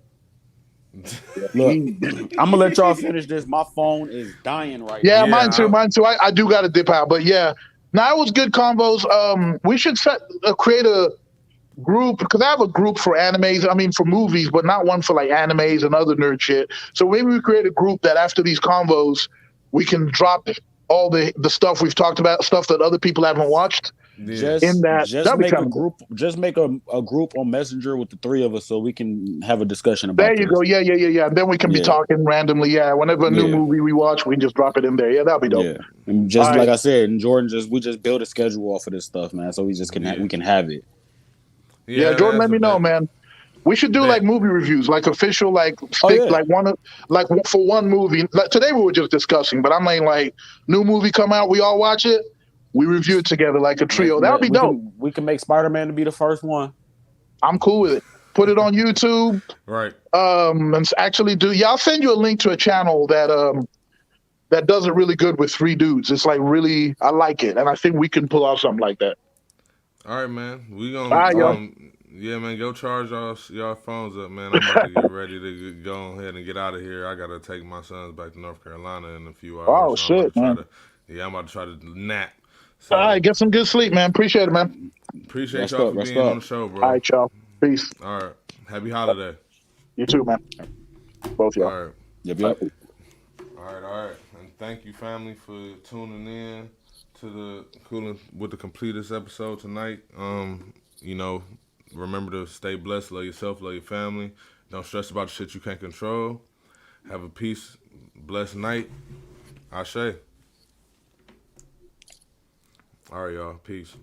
Yeah, Look, I'm gonna let y'all finish this. My phone is dying right yeah, now. mine too, yeah, mine too. I do got to dip out, but yeah. Now it was good combos. We should create a group because I have a group for animes. I mean, for movies, but not one for like animes and other nerd shit. So maybe we create a group that after these combos, we can drop all the stuff we've talked about, stuff that other people haven't watched. yeah. In that, Just that'd be make a kind of. group. Just make a group on Messenger with the three of us so we can have a discussion There about you go. this. Yeah, yeah, yeah, yeah. And then we can be Yeah, talking randomly. Yeah, whenever a new yeah, movie we watch, we can just drop it in there. Yeah, that'll be dope. yeah. And All just right. like I said, and Jordan we just build a schedule off of this stuff, man. So we just Yeah, we can have it. Yeah, yeah. Jordan, That's let a me know, bet. man. We should do like Bet. movie reviews, like official, like Oh stick, yeah, like like for one movie. Like today we were just discussing, but I'm like new movie come out, we all watch it, we review it together like a trio. That'll be dope. we can make Spider Man to be the first one. I'm cool with it. Put it on YouTube. Right. And actually do. Yeah, I'll send you a link to a channel that does it really good with three dudes. It's like really, I like it, and I think we can pull off something like that. All right, man. We All right, gonna yo. yeah, man. Go charge y'all phones up, man. I'm about to get ready to go ahead and get out of here. I gotta take my sons back to North Carolina in a few Oh hours, so I'm about shit, to try man. to yeah, I'm about to try to nap. All right, So get some good sleep, man. Appreciate it, man. appreciate Rest y'all up, for rest being on up. the show, All bro. right, y'all. Peace. All right, happy holiday. You too, man. Both y'all. All right, Yep, All yep. right. all right, and thank you, family, for tuning in to the cooling with the completest episode tonight. You know, remember to stay blessed, love yourself, love your family. Don't stress about the shit you can't control. Have a peace, blessed night. Ashe. All right, y'all. Peace.